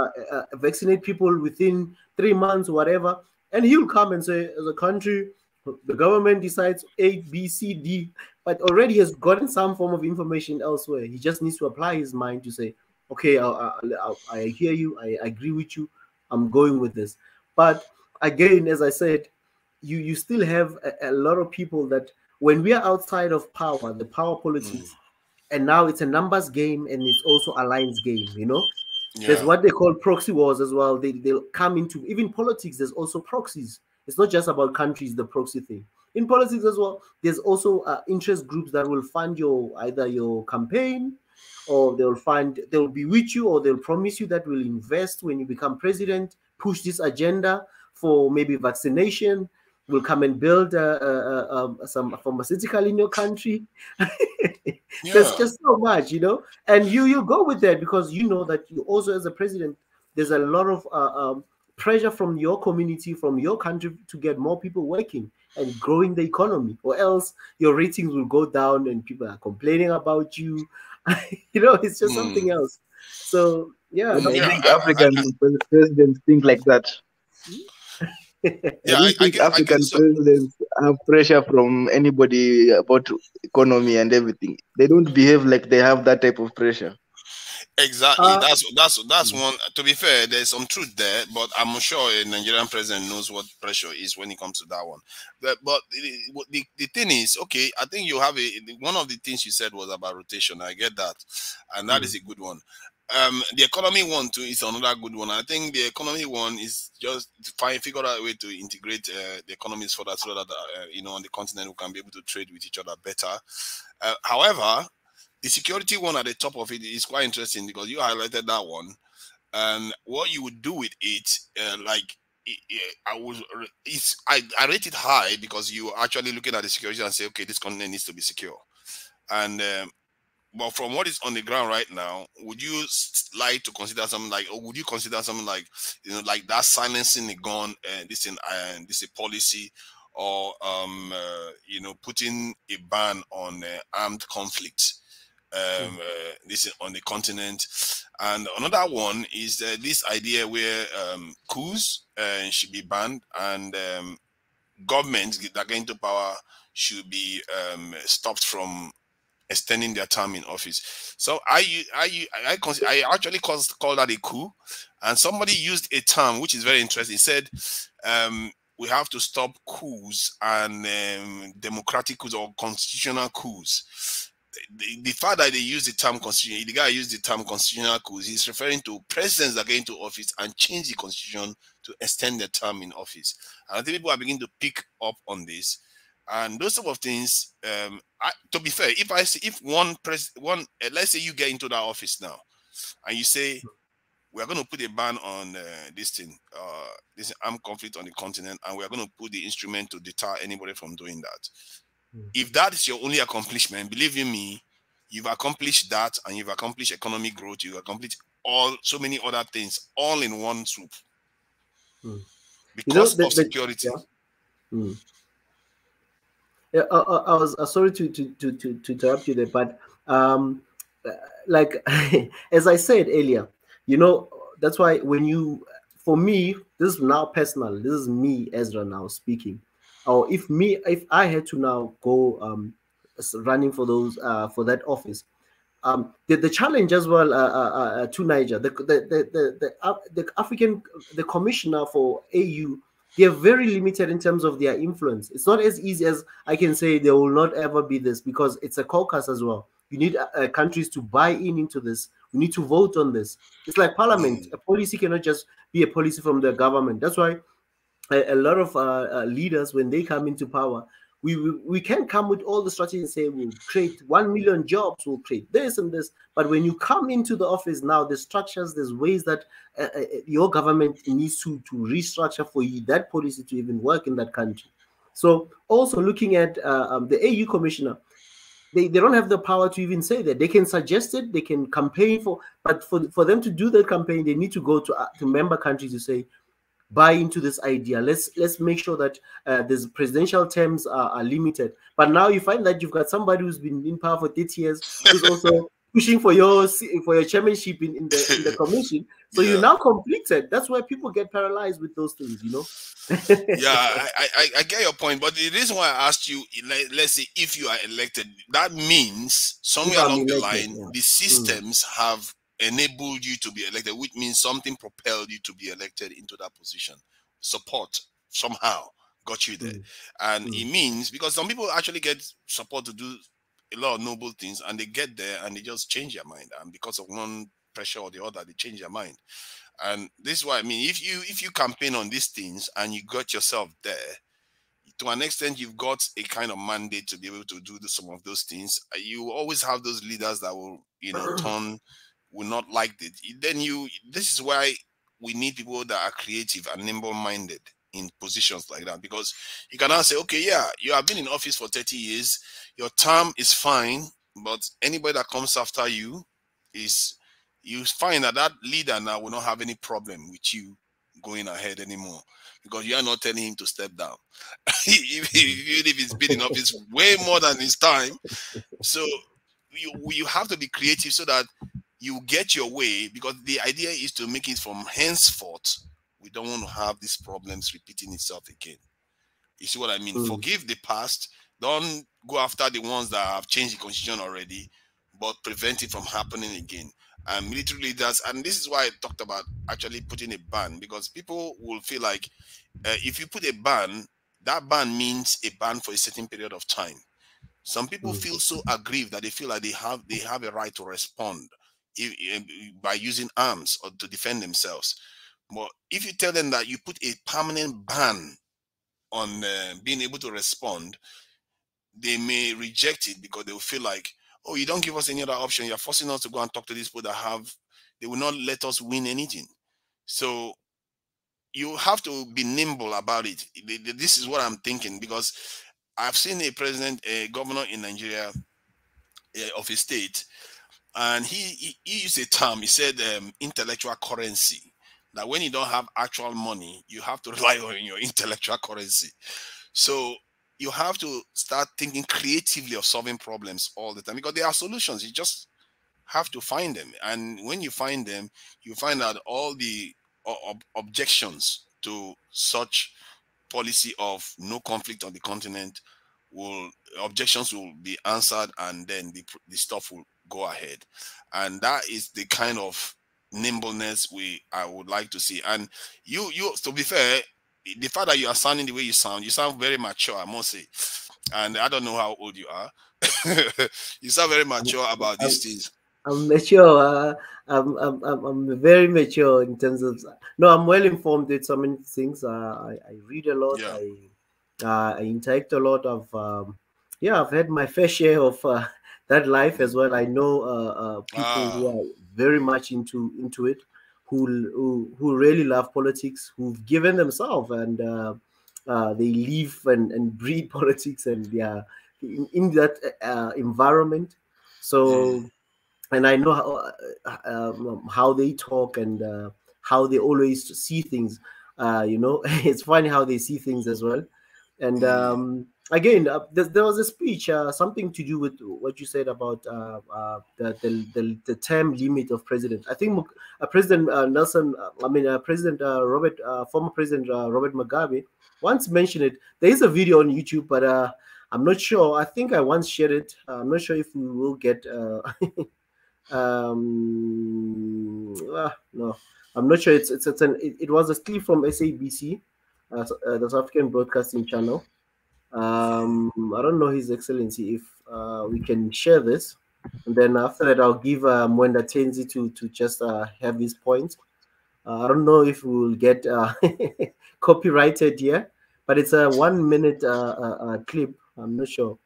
vaccinate people within 3 months, whatever. And he'll come and say, as a country, the government decides A, B, C, D, but already has gotten some form of information elsewhere. He just needs to apply his mind to say, okay, I hear you, I agree with you, I'm going with this. But again, as I said, you still have a lot of people that when we are outside of power, the power politics, and now it's a numbers game and it's also alliance game, There's what they call proxy wars as well. They'll come into, even politics, there's also proxies. It's not just about countries, the proxy thing. In politics as well, there's also interest groups that will fund either your campaign, or they'll be with you, or they'll promise you that will invest when you become president, push this agenda for maybe vaccination, will come and build some pharmaceutical in your country. There's just so much, and you go with that because you know that you also, as a president, there's a lot of pressure from your community, from your country, to get more people working and growing the economy, or else your ratings will go down and people are complaining about you. It's just something else. So I think African presidents think like that. I think African presidents have pressure from anybody about economy and everything. They don't behave like they have that type of pressure. Exactly. That's one. To be fair, there's some truth there, but I'm sure a Nigerian president knows what pressure is when it comes to that one. But the thing is, okay, I think you have one of the things you said was about rotation. I get that, and that is a good one. The economy one too is another good one. I think the economy one is just to figure out a way to integrate the economies further, so that on the continent we can be able to trade with each other better. However, The security one at the top of it is quite interesting because you highlighted that one. And what you would do with it, I rate it high because you're actually looking at the security and say, okay, this continent needs to be secure. And but from what is on the ground right now, would you like to consider something like, or would you consider something like, like that silencing the gun, this is a policy, or putting a ban on armed conflict? This is on the continent. And another one is this idea where coups should be banned, and governments that get into power should be stopped from extending their term in office. So I actually call that a coup, and somebody used a term which is very interesting. He said we have to stop coups and democratic coups or constitutional coups. The fact that they use the term constitution, the guy used the term constitutional coups, he's referring to presidents that get into office and change the constitution to extend their term in office. And I think people are beginning to pick up on this. And those sort of things, to be fair, if let's say you get into that office now and you say, we're going to put a ban on this armed conflict on the continent, and we're going to put the instrument to deter anybody from doing that. If that is your only accomplishment, believe in me, you've accomplished that, and you've accomplished economic growth, you've accomplished so many other things all in one swoop. Because of security. Yeah. I was sorry to interrupt you there, but like as I said earlier, that's why for me, this is now personal. This is me, Ezra, now speaking. Or if I had to now go running for that office, the challenge as well to Niger, the commissioner for AU, they are very limited in terms of their influence. It's not as easy as I can say there will not ever be this, because it's a caucus as well. You need countries to buy into this. We need to vote on this. It's like parliament. A policy cannot just be a policy from the government. That's why a lot of leaders, when they come into power, we can come with all the strategy and say we'll create 1 million jobs, we'll create this and this. But when you come into the office now, there's structures, there's ways that your government needs to restructure for that policy to even work in that country. So also looking at the AU commissioner, they don't have the power to even say that. They can suggest it, they can campaign but for them to do that campaign, they need to go to member countries to say, buy into this idea. Let's make sure that these presidential terms are limited. But now you find that you've got somebody who's been in power for 30 years who's also pushing for your chairmanship in the commission. So you're now completed. That's why people get paralyzed with those things, Yeah, I get your point. But the reason why I asked you, let's say if you are elected, that means somewhere along the line, the systems have enabled you to be elected, which means something propelled you to be elected into that position. Support somehow got you there. And it means, because some people actually get support to do a lot of noble things, and they get there and they just change their mind, and because of one pressure or the other, they change their mind. And this is what I mean. If you campaign on these things and you got yourself there, to an extent, you've got a kind of mandate to be able to do some of those things. You always have those leaders that will, will not like it. Then this is why we need people that are creative and nimble-minded in positions like that, because you can now say, okay, yeah, you have been in office for 30 years, your term is fine, but anybody that comes after you you find that leader now will not have any problem with you going ahead anymore, because you are not telling him to step down. Even if he's been in office way more than his time. So you have to be creative so that you get your way, because the idea is to make it from henceforth. We don't want to have these problems repeating itself again. You see what I mean? Forgive the past. Don't go after the ones that have changed the constitution already, but prevent it from happening again. And military leaders, and this is why I talked about actually putting a ban, because people will feel like if you put a ban, that ban means a ban for a certain period of time. Some people feel so aggrieved that they feel like they have a right to respond by using arms or to defend themselves. But if you tell them that you put a permanent ban on being able to respond, they may reject it, because they will feel like, oh, you don't give us any other option. You're forcing us to go and talk to these people they will not let us win anything. So you have to be nimble about it. This is what I'm thinking, because I've seen a governor in Nigeria of a state, and he used a term. He said intellectual currency. That when you don't have actual money, you have to rely on your intellectual currency. So you have to start thinking creatively of solving problems all the time, because there are solutions. You just have to find them. And when you find them, you find out all the objections to such policy of no conflict on the continent objections will be answered, and then the stuff will go ahead. And that is the kind of nimbleness I would like to see. And you to be fair, the fact that you are sounding the way you sound very mature, I must say. And I don't know how old you are. You sound very mature about these things. I'm mature. I'm very mature in terms of. No, I'm well informed with so many things. I read a lot. Yeah. I interact a lot of. I've had my fair share of that life as well. I know people who are very much into it, who really love politics, who've given themselves, and they live and breathe politics, and they are in that environment. So. And I know how they talk and how they always see things. It's funny how they see things as well. And again, there was a speech, something to do with what you said about the term limit of president. I think President former President Robert Mugabe once mentioned it. There is a video on YouTube, but I'm not sure. I think I once shared it. I'm not sure if we will get. No, I'm not sure. It was a clip from SABC, the South African Broadcasting Channel. I don't know, His Excellency, if we can share this, and then after that I'll give Mwenda Tenzi to just have his point. I don't know if we will get copyrighted here, but it's a 1 minute clip. I'm not sure.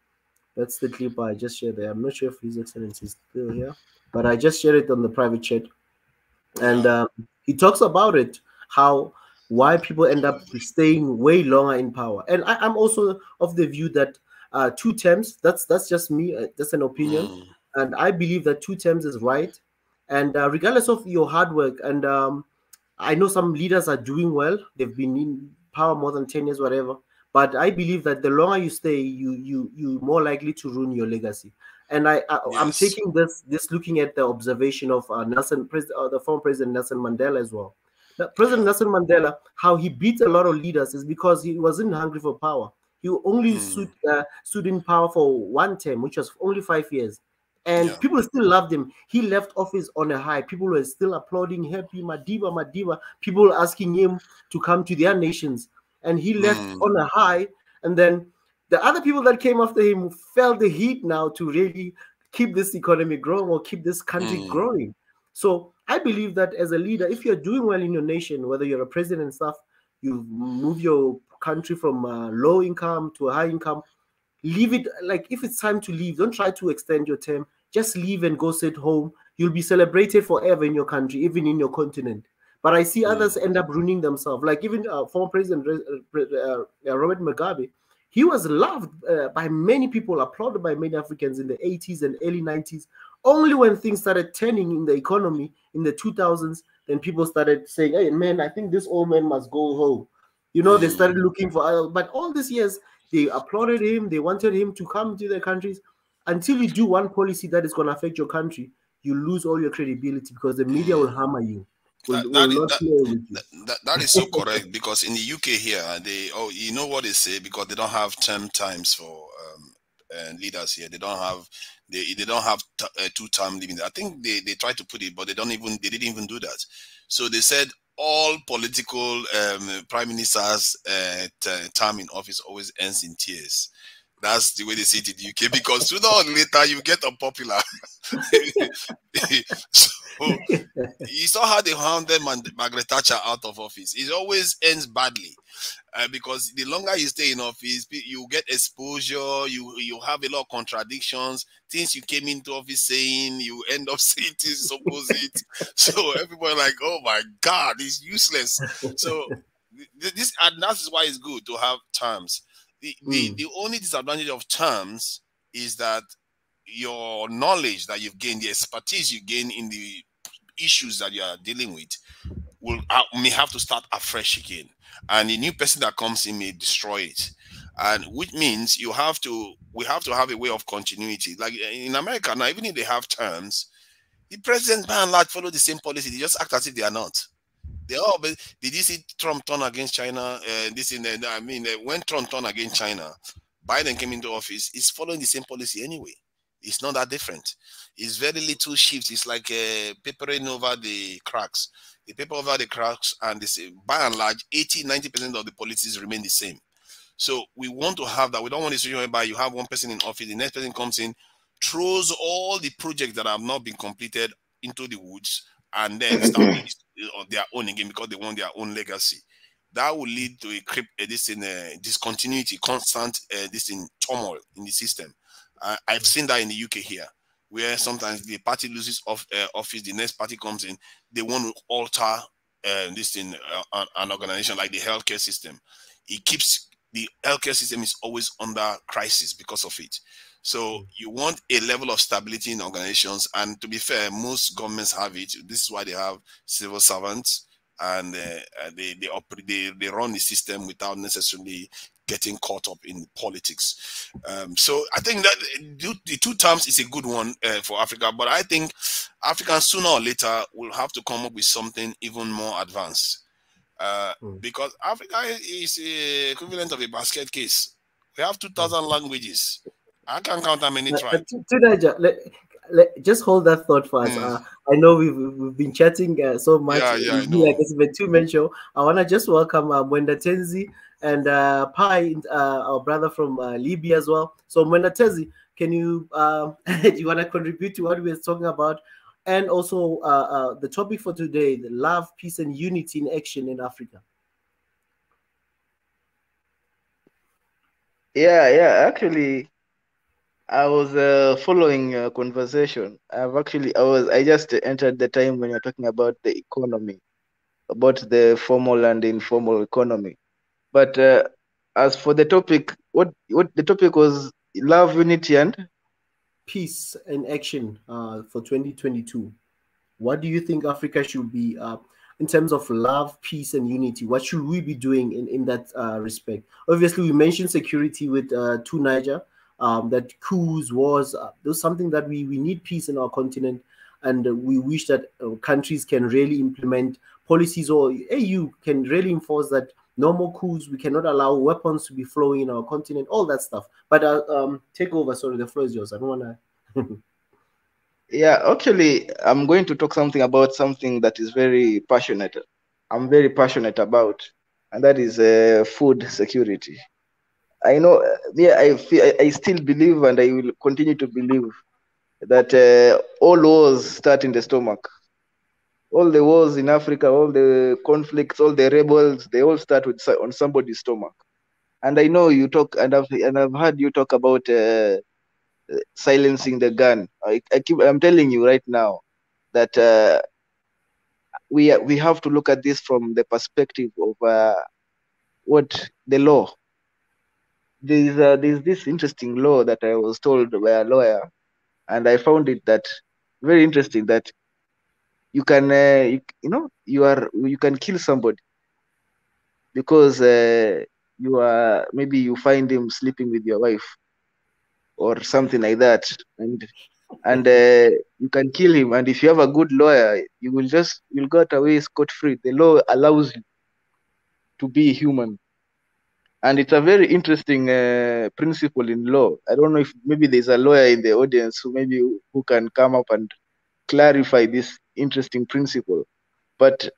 That's the clip I just shared there. I'm not sure if His Excellency is still here, but I just shared it on the private chat. And he talks about it, why people end up staying way longer in power. And I'm also of the view that 2 terms, that's just me, that's an opinion. And I believe that 2 terms is right. And regardless of your hard work, and I know some leaders are doing well. They've been in power more than 10 years, whatever. But I believe that the longer you stay, you more likely to ruin your legacy. And I'm taking this looking at the observation of the former President Nelson Mandela as well. Now, President Nelson Mandela, how he beat a lot of leaders is because he wasn't hungry for power. He only stood in power for 1 term, which was only 5 years. And people still loved him. He left office on a high. People were still applauding, happy, Madiba, Madiba. People asking him to come to their nations. And he left on a high. And then the other people that came after him felt the heat now to really keep this economy growing or keep this country growing. So I believe that as a leader, if you're doing well in your nation, whether you're a president and stuff, you move your country from low income to a high income, leave it. Like, if it's time to leave, don't try to extend your term. Just leave and go sit home. You'll be celebrated forever in your country, even in your continent. But I see others end up ruining themselves. Like even former President Robert Mugabe, he was loved by many people, applauded by many Africans in the 80s and early 90s. Only when things started turning in the economy in the 2000s, then people started saying, hey, man, I think this old man must go home. They started looking for others. But all these years, they applauded him. They wanted him to come to their countries. Until you do one policy that is going to affect your country, you lose all your credibility because the media will hammer you. That is so correct, because in the UK here, you know what they say, because they don't have term times for leaders here. They don't have 2-term limit. I think they try to put it, but they didn't even do that. So they said all political prime ministers' term in office always ends in tears. That's the way they see it in the UK, because sooner or later you get unpopular. So you saw how they hounded Margaret Thatcher out of office. It always ends badly. Because the longer you stay in office, you get exposure, you have a lot of contradictions, things you came into office saying, you end up saying things opposite. So everybody like, oh my God, it's useless. So this, and that is why it's good to have terms. The only disadvantage of terms is that your knowledge that you've gained, the expertise you gain in the issues that you are dealing with, may have to start afresh again, and the new person that comes in may destroy it, and which means we have to have a way of continuity. Like in America now, even if they have terms, the presidents by and large follow the same policy. They just act as if they are not. They all. But did you see Trump turn against China? When Trump turned against China, Biden came into office. He's following the same policy anyway. It's not that different. It's very little shifts. It's like papering over the cracks. The paper over the cracks, and they say, by and large, 80–90% of the policies remain the same. So we want to have that. We don't want a situation whereby you have one person in office, the next person comes in, throws all the projects that have not been completed into the woods, and then start on their own again because they want their own legacy. That will lead to a discontinuity, constant turmoil in the system. I've seen that in the UK here, where sometimes the party loses office, the next party comes in, they want to alter an organization like the healthcare system. The healthcare system is always under crisis because of it. So you want a level of stability in organizations, and to be fair, most governments have it. This is why they have civil servants, and they run the system without necessarily getting caught up in politics. So I think that the two terms is a good one for Africa, but I think Africans sooner or later will have to come up with something even more advanced, because Africa is equivalent of a basket case. We have 2,000 languages. I can't count how many tribes. Just hold that thought for us. I know we've been chatting so much. Yeah, like it's been two-man show. I want to just welcome Mwenda Tenzi and Pai, our brother from Libya as well. So Mwenda Tenzi, can you do you want to contribute to what we were talking about, and also the topic for today, the love, peace, and unity in action in Africa? Yeah. Actually, I was following a conversation. I just entered the time when you're talking about the economy, about the formal and informal economy. But as for the topic, what the topic was, love, unity, and peace and action for 2022. What do you think Africa should be in terms of love, peace, and unity? What should we be doing in that respect? Obviously, we mentioned security with to Niger. That coups, wars, there's something that we need peace in our continent, and we wish that countries can really implement policies, or AU can really enforce that no more coups. We cannot allow weapons to be flowing in our continent, all that stuff. But take over. Sorry, the floor is yours. I don't want to. Yeah, actually, I'm going to talk something about something that is very passionate. I'm very passionate about, and that is food security. I know, I still believe, and I will continue to believe, that all wars start in the stomach. All the wars in Africa, all the conflicts, all the rebels, they all start on somebody's stomach. And I know you talk, and I've heard you talk about silencing the gun. I'm telling you right now that we have to look at this from the perspective of what the law. There's this interesting law that I was told by a lawyer, and I found it that very interesting, that you can you can kill somebody because maybe you find him sleeping with your wife or something like that, and you can kill him, and if you have a good lawyer, you'll get away scot-free. The law allows you to be human. And it's a very interesting principle in law. I don't know if maybe there's a lawyer in the audience who can come up and clarify this interesting principle. But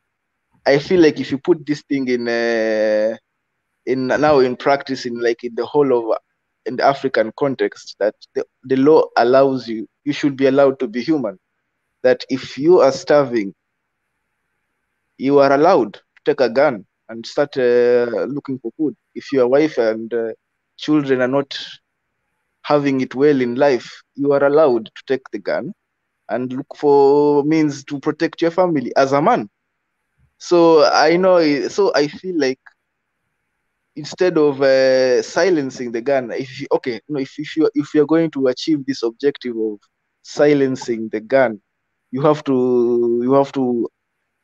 I feel like if you put this thing in practice, in the whole of in the African context, that the law allows you should be allowed to be human. That if you are starving, you are allowed to take a gun and start looking for food. If your wife and children are not having it well in life, you are allowed to take the gun and look for means to protect your family as a man. So I know, so I feel like instead of silencing the gun, if you're going to achieve this objective of silencing the gun, you have to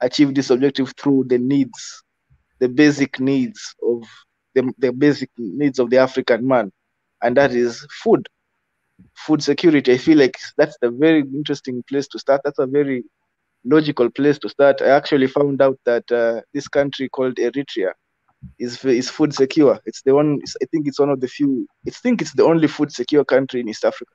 achieve this objective through the needs, the basic needs of the basic needs of the African man, and that is food security. I feel like that's a very interesting place to start. That's a very logical place to start. I actually found out that this country called Eritrea is food secure. It's the one. I think it's one of the few. I think it's the only food secure country in East Africa.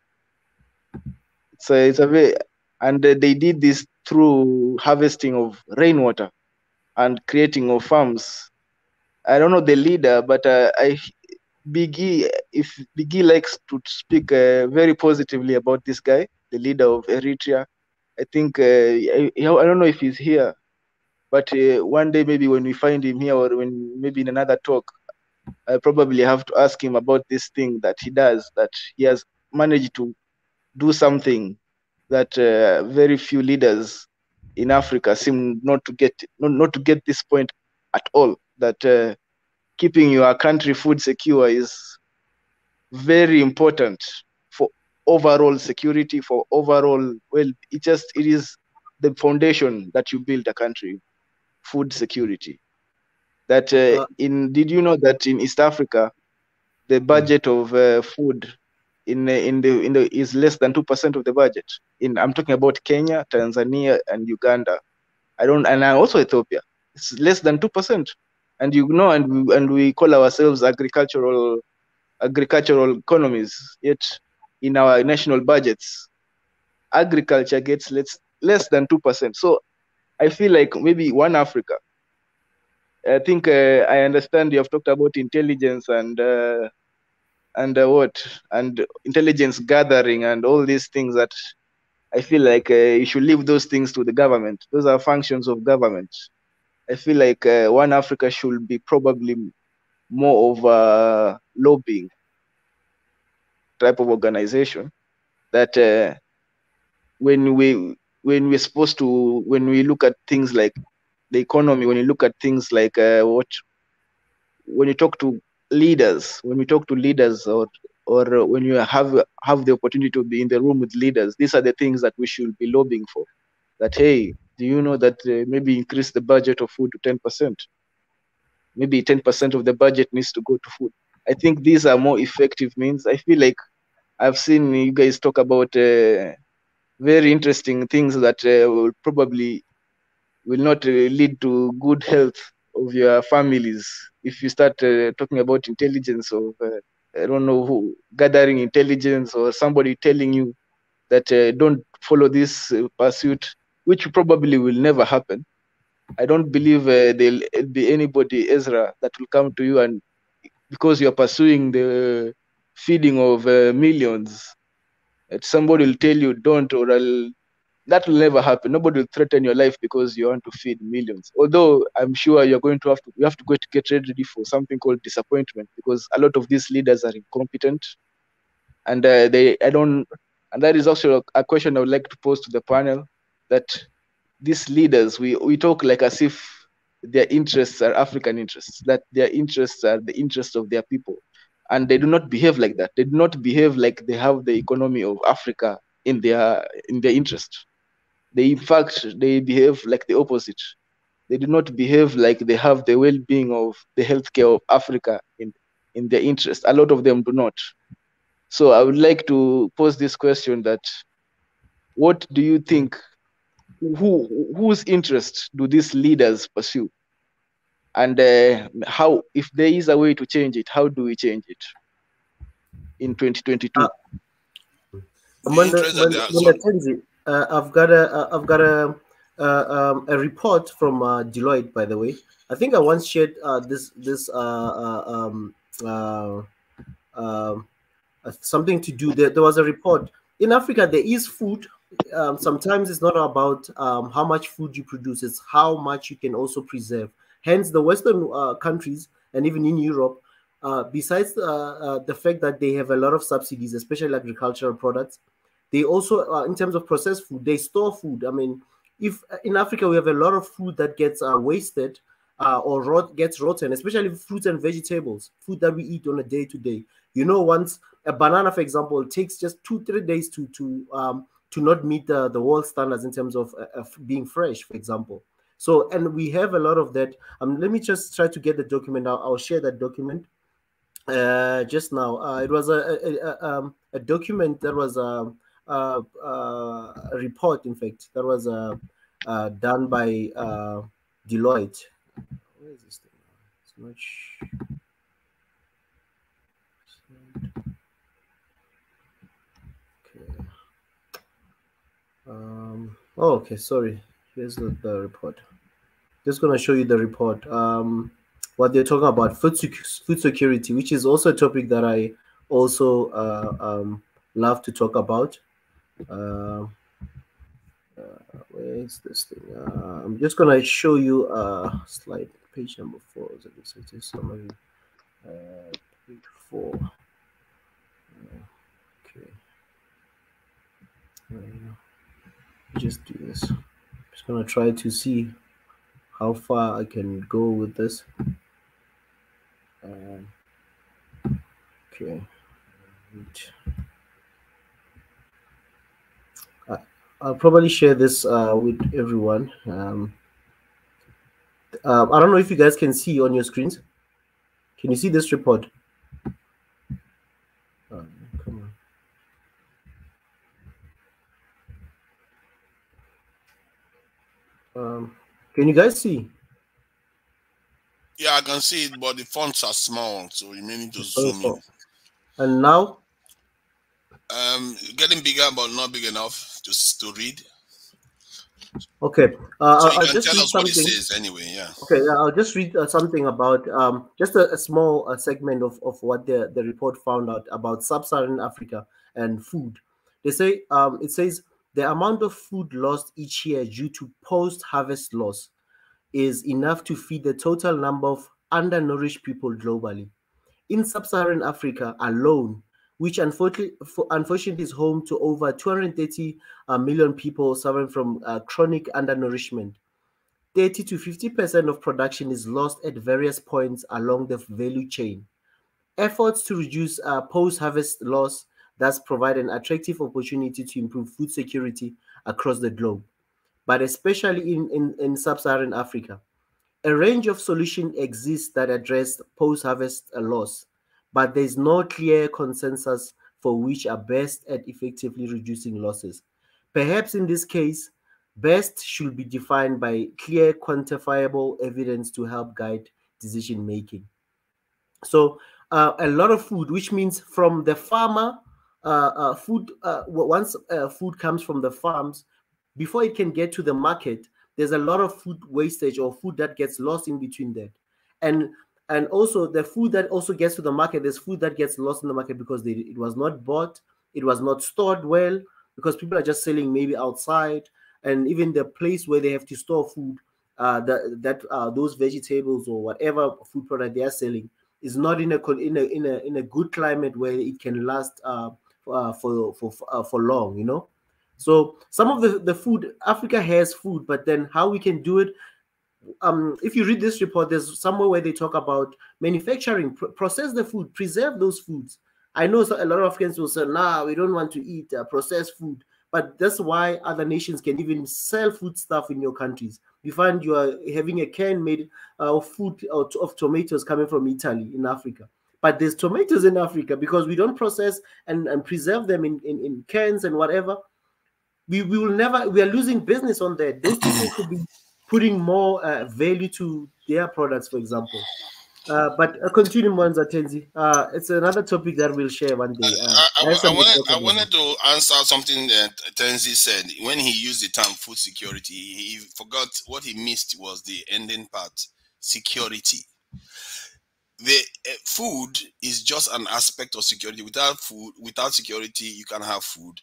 It's a very, and they did this through harvesting of rainwater and creating of farms. I don't know the leader, but if Biggie likes to speak very positively about this guy, the leader of Eritrea, I think I don't know if he's here, but one day maybe when we find him here, or when maybe in another talk, I probably have to ask him about this thing that he does, that he has managed to do something that very few leaders in Africa seem not to get this point at all, that keeping your country food secure is very important for overall security, for overall, well, it is the foundation that you build a country, food security. That did you know that in East Africa, the budget of food is less than 2% of the budget. I'm talking about Kenya, Tanzania, and Uganda. And also Ethiopia. It's less than 2%. And and we call ourselves agricultural economies. Yet in our national budgets, agriculture gets less than 2%. So I feel like maybe one Africa. I think I understand you have talked about intelligence and intelligence gathering and all these things that I feel like you should leave those things to the government. Those are functions of government. I feel like One Africa should be probably more of a lobbying type of organization, that when we look at things like the economy, when you look at things like when you talk to leaders, or when you have the opportunity to be in the room with leaders, these are the things that we should be lobbying for. That, hey, do you know that maybe increase the budget of food to 10%? Maybe 10% of the budget needs to go to food. I think these are more effective means. I feel like I've seen you guys talk about very interesting things that will probably will not lead to good health of your families. If you start talking about intelligence of, I don't know who, gathering intelligence, or somebody telling you that don't follow this pursuit, which probably will never happen. I don't believe there'll be anybody, Ezra, that will come to you and because you're pursuing the feeding of millions, that somebody will tell you don't, or that will never happen. Nobody will threaten your life because you want to feed millions. Although I'm sure you have to get ready for something called disappointment, because a lot of these leaders are incompetent, and and that is also a question I would like to pose to the panel, that these leaders, we talk like as if their interests are African interests, that their interests are the interests of their people, and they do not behave like that. They do not behave like they have the economy of Africa in their interest. They behave like the opposite. They do not behave like they have the well-being of the healthcare of Africa in their interest. A lot of them do not. So I would like to pose this question: that what do you think? Whose interest do these leaders pursue? And how, if there is a way to change it, how do we change it in 2022? I've got a report from Deloitte, by the way. I think I once shared this something to do. There was a report in Africa. There is food. Sometimes it's not about how much food you produce; it's how much you can also preserve. Hence, the Western countries and even in Europe, besides the fact that they have a lot of subsidies, especially agricultural products, they also, in terms of processed food, they store food. I mean, if in Africa we have a lot of food that gets wasted or gets rotten, especially fruits and vegetables, food that we eat on a day-to-day. You know, once a banana, for example, takes just 2-3 days to not meet the world standards in terms of being fresh, for example. So, and we have a lot of that. Let me just try to get the document. I'll share that document just now. It was a document that was a report, in fact, that was done by Deloitte. Where is this thing? It's much. Okay. Oh, okay. Sorry. Here's the report. Just gonna show you the report. What they're talking about, food security, which is also a topic that I also love to talk about. Where is this thing? I'm just gonna show you slide page number 4. Summary, page 4. Okay. Just do this. I'm just gonna try to see how far I can go with this. Okay. I'll probably share this with everyone. I don't know if you guys can see on your screens. Can you see this report? Oh, come on. Can you guys see? Yeah, I can see it, but the fonts are small, so you may need to zoom in. And now? Getting bigger, but not big enough to read. Okay. So I'll you can tell us what it says anyway. Yeah. Okay. I'll just read something about just a small segment of what the report found out about sub-Saharan Africa and food. They say it says the amount of food lost each year due to post-harvest loss is enough to feed the total number of undernourished people globally. In sub-Saharan Africa alone, which unfortunately is home to over 230 million people suffering from chronic undernourishment, 30 to 50% of production is lost at various points along the value chain. Efforts to reduce post-harvest loss thus provide an attractive opportunity to improve food security across the globe, but especially in sub-Saharan Africa. A range of solutions exist that address post-harvest loss, but there is no clear consensus for which are best at effectively reducing losses. Perhaps in this case, best should be defined by clear, quantifiable evidence to help guide decision making. So a lot of food, which means from the farmer, once food comes from the farms, before it can get to the market, there's a lot of food wastage or food that gets lost in between that. And also the food that also gets to the market, there's food that gets lost in the market because it was not bought, it was not stored well, because people are just selling maybe outside, and even the place where they have to store food, those vegetables or whatever food product they are selling is not in a good climate where it can last for long, you know. So some of the food, Africa has food, but then how we can do it, if you read this report, there's somewhere where they talk about manufacturing, process the food, preserve those foods. I know a lot of Africans will say, nah, we don't want to eat processed food, but that's why other nations can even sell food stuff in your countries. You find you are having a can made of food of tomatoes coming from Italy in Africa. But there's tomatoes in Africa because we don't process and preserve them in cans and whatever. We will never, we are losing business on that. Those people could be putting more value to their products, for example. But continue, Mwanza Tenzi. It's another topic that we'll share one day. I wanted to answer something that Tenzi said. When he used the term food security, he forgot what he missed was the ending part, security. the food is just an aspect of security. Without food, without security, you can have food,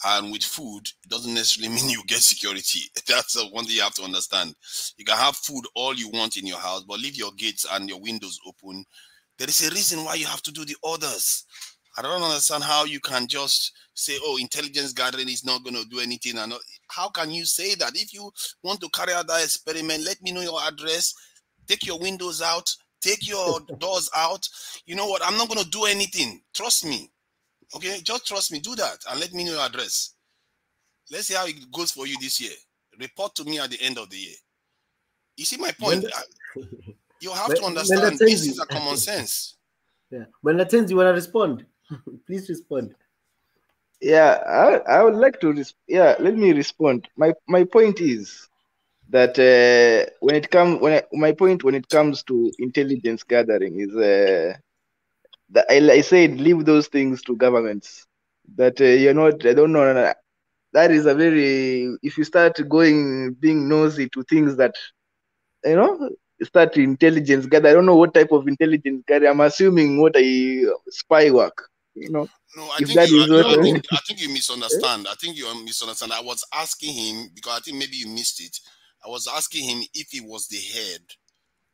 and with food, it doesn't necessarily mean you get security. That's the one thing you have to understand. You can have food all you want in your house, but leave your gates and your windows open. There is a reason why you have to do the others. I don't understand how you can just say, "Oh, intelligence gathering is not going to do anything." And how can you say that? If you want to carry out that experiment, let me know your address. Take your windows out. Take your doors out. You know what? I'm not going to do anything. Trust me. Okay? Just trust me. Do that and let me know your address. Let's see how it goes for you this year. Report to me at the end of the year. You see my point? You have to understand this is a common sense. Yeah. When Latenzi, you want to respond? Please respond. Yeah, I would like to. Let me respond. My point is that when it comes to intelligence gathering is that I said leave those things to governments. That you're not. I don't know. That is a very. If you start being nosy to things that start intelligence gather. I don't know what type of intelligence gather. I'm assuming what spy work. No, I if think that you, is what I think you misunderstand. I think you misunderstand. I was asking him because I think maybe you missed it. I was asking him if he was the head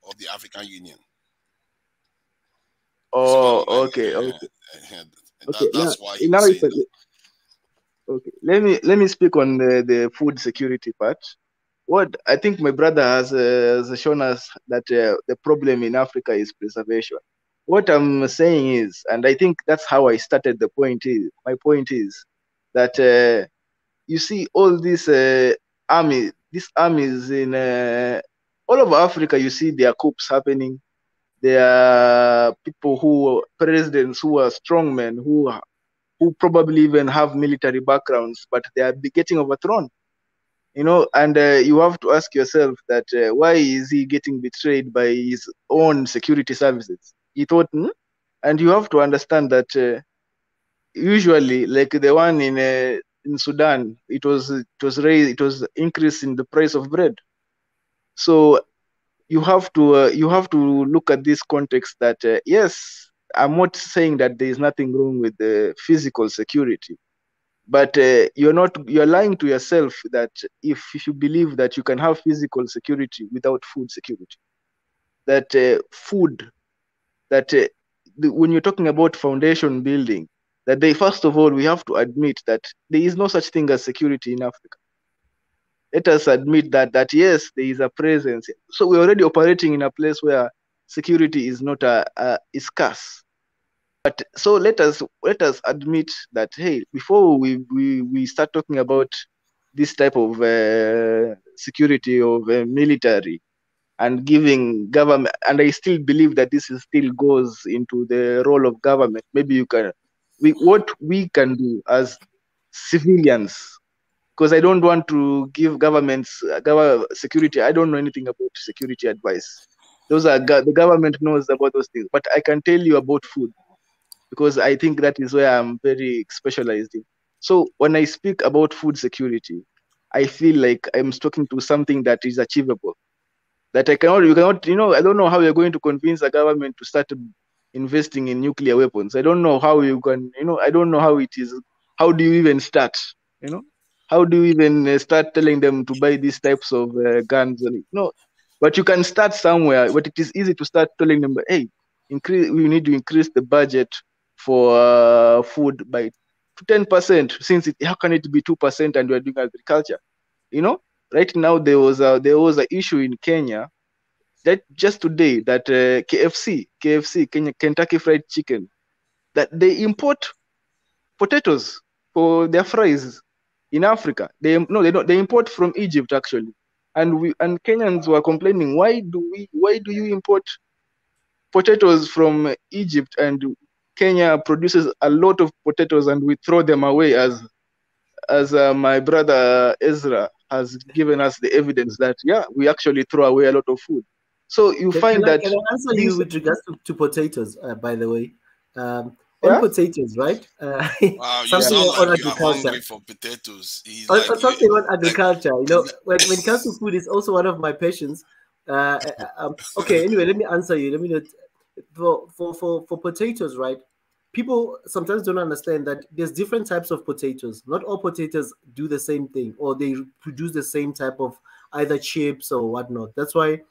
of the African Union. Oh, okay. That's why he was saying that. Okay, let me speak on the food security part. What I think my brother has shown us that the problem in Africa is preservation. What I'm saying is, and I think that's how I started the point is, my point is that you see all these armies in all over Africa, you see their coups happening. There are presidents who are strongmen who probably even have military backgrounds, but they are getting overthrown. And you have to ask yourself that why is he getting betrayed by his own security services? He thought, and you have to understand that usually, like the one in Sudan, it was raised, it was increase in the price of bread. So you have to look at this context that yes, I'm not saying that there is nothing wrong with the physical security. But you're lying to yourself that if you believe that you can have physical security without food security, that when you're talking about foundation building, that first of all, we have to admit that there is no such thing as security in Africa. Let us admit that yes, there is a presence. So we're already operating in a place where security is not is scarce. But so let us admit that hey, before we start talking about this type of security of military and giving government, and I still believe that this still goes into the role of government. Maybe what we can do as civilians, because I don't want to give governments security. I don't know anything about security advice. The government knows about those things, but I can tell you about food, because I think that is where I'm very specialized in. So when I speak about food security, I feel like I'm talking to something that is achievable. That you cannot, I don't know how you're going to convince a government to start investing in nuclear weapons. I don't know how you can, I don't know how it is. How do you even start? How do you even start telling them to buy these types of guns? No, but you can start somewhere. But it is easy to start telling them, hey, we need to increase the budget for food by 10%. Since how can it be 2% and we're doing agriculture? Right now there was an issue in Kenya that just today that KFC, Kentucky Fried Chicken, that they import potatoes for their fries in Africa. They don't. They import from Egypt actually, and Kenyans were complaining, why do you import potatoes from Egypt, and Kenya produces a lot of potatoes and we throw them away, as my brother Ezra has given us the evidence that we actually throw away a lot of food. So you find that. Can I answer you with regards to potatoes? By the way, on potatoes, right? Wow, you sound like you are hungry for potatoes. Something on agriculture. When it comes to food, it's also one of my passions. Okay, anyway, let me answer you. for potatoes, right? People sometimes don't understand that there's different types of potatoes. Not all potatoes do the same thing, or they produce the same type of either chips or whatnot. That's why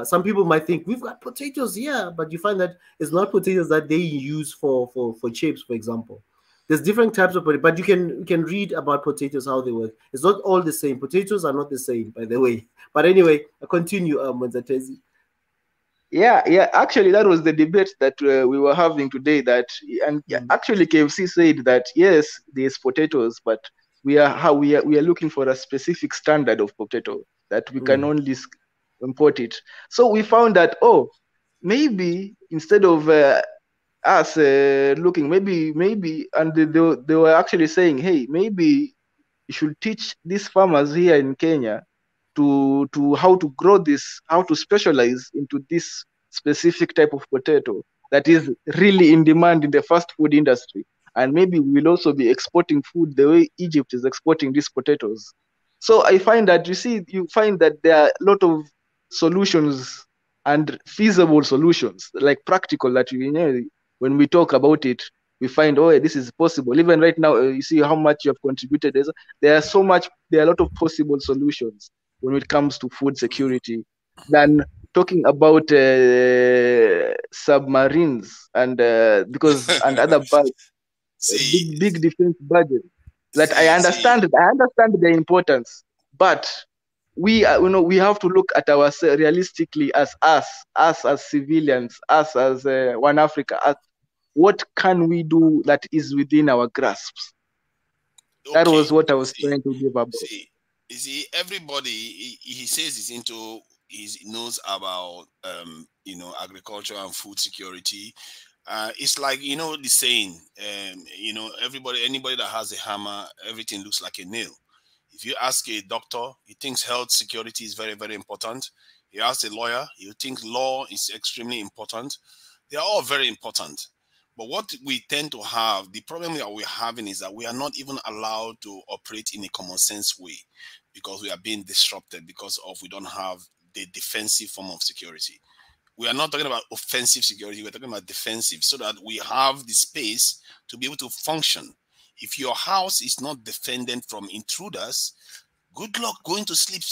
some people might think we've got potatoes here, but you find that it's not potatoes that they use for chips, for example. There's different types of potatoes, but you can read about potatoes, how they work. It's not all the same. Potatoes are not the same, by the way. But anyway, I continue, Mwanzatezi. Yeah. Actually, that was the debate that we were having today. Actually, KFC said that yes, there's potatoes, but we are looking for a specific standard of potato that we can only import it. So we found that maybe instead of us looking, maybe, and they were actually saying, hey, maybe you should teach these farmers here in Kenya to how to grow this, how to specialize into this specific type of potato that is really in demand in the fast food industry. And maybe we'll also be exporting food the way Egypt is exporting these potatoes. So I find that you find that there are a lot of solutions and feasible solutions, like practical, that when we talk about it, we find, this is possible. Even right now, you see how much you have contributed. There are a lot of possible solutions when it comes to food security than talking about submarines and and other big defense budgets. That I understand their importance, but we have to look at ourselves realistically as civilians, us as One Africa. What can we do that is within our grasps? Okay. That was what I was trying to give up. You see, everybody he says he knows about agriculture and food security. It's like the saying, anybody that has a hammer, everything looks like a nail. If you ask a doctor, he thinks health security is very, very important. You ask a lawyer, he thinks law is extremely important. They are all very important. But what we tend to have, the problem that we're having is that we are not even allowed to operate in a common sense way because we are being disrupted because we don't have the defensive form of security. We are not talking about offensive security, we're talking about defensive, so that we have the space to be able to function. If your house is not defended from intruders, good luck going to sleep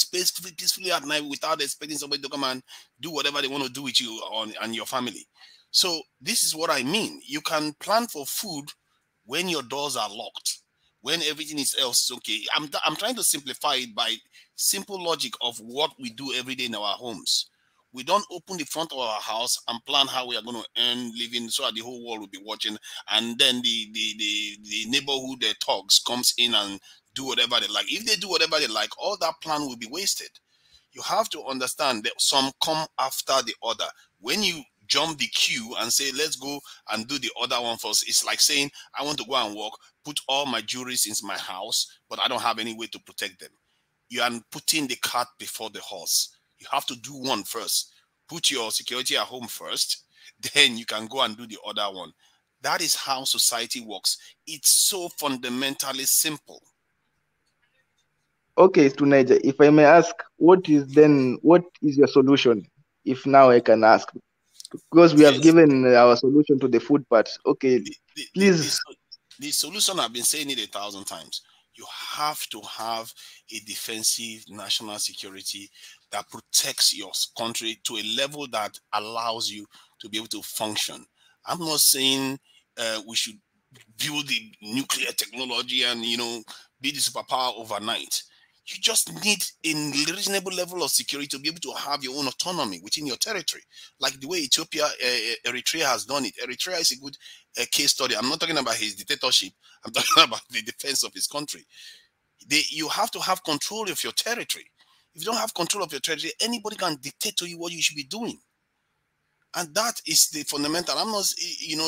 peacefully at night without expecting somebody to come and do whatever they want to do with you and your family. So this is what I mean. You can plan for food when your doors are locked, when everything is else okay. I'm trying to simplify it by simple logic of what we do every day in our homes. We don't open the front of our house and plan how we are going to earn living so that the whole world will be watching, and then the neighborhood thugs comes in and do whatever they like. If they do whatever they like, all that plan will be wasted. You have to understand that some come after the other. When you jump the queue and say, let's go and do the other one first, it's like saying, I want to go and work, put all my jewelries into my house, but I don't have any way to protect them. You are putting the cart before the horse. You have to do one first. Put your security at home first, then you can go and do the other one. That is how society works. It's so fundamentally simple. Okay, Tunaija, if I may ask, what is your solution? If now I can ask, because we have given our solution to the food part. Okay, please. The solution, I've been saying it 1,000 times. You have to have a defensive national security that protects your country to a level that allows you to be able to function. I'm not saying we should build the nuclear technology and be the superpower overnight. You just need a reasonable level of security to be able to have your own autonomy within your territory, like the way Eritrea has done it. Eritrea is a good case study. I'm not talking about his dictatorship. I'm talking about the defense of his country. You have to have control of your territory. If you don't have control of your territory, anybody can dictate to you what you should be doing. And that is the fundamental. I'm not,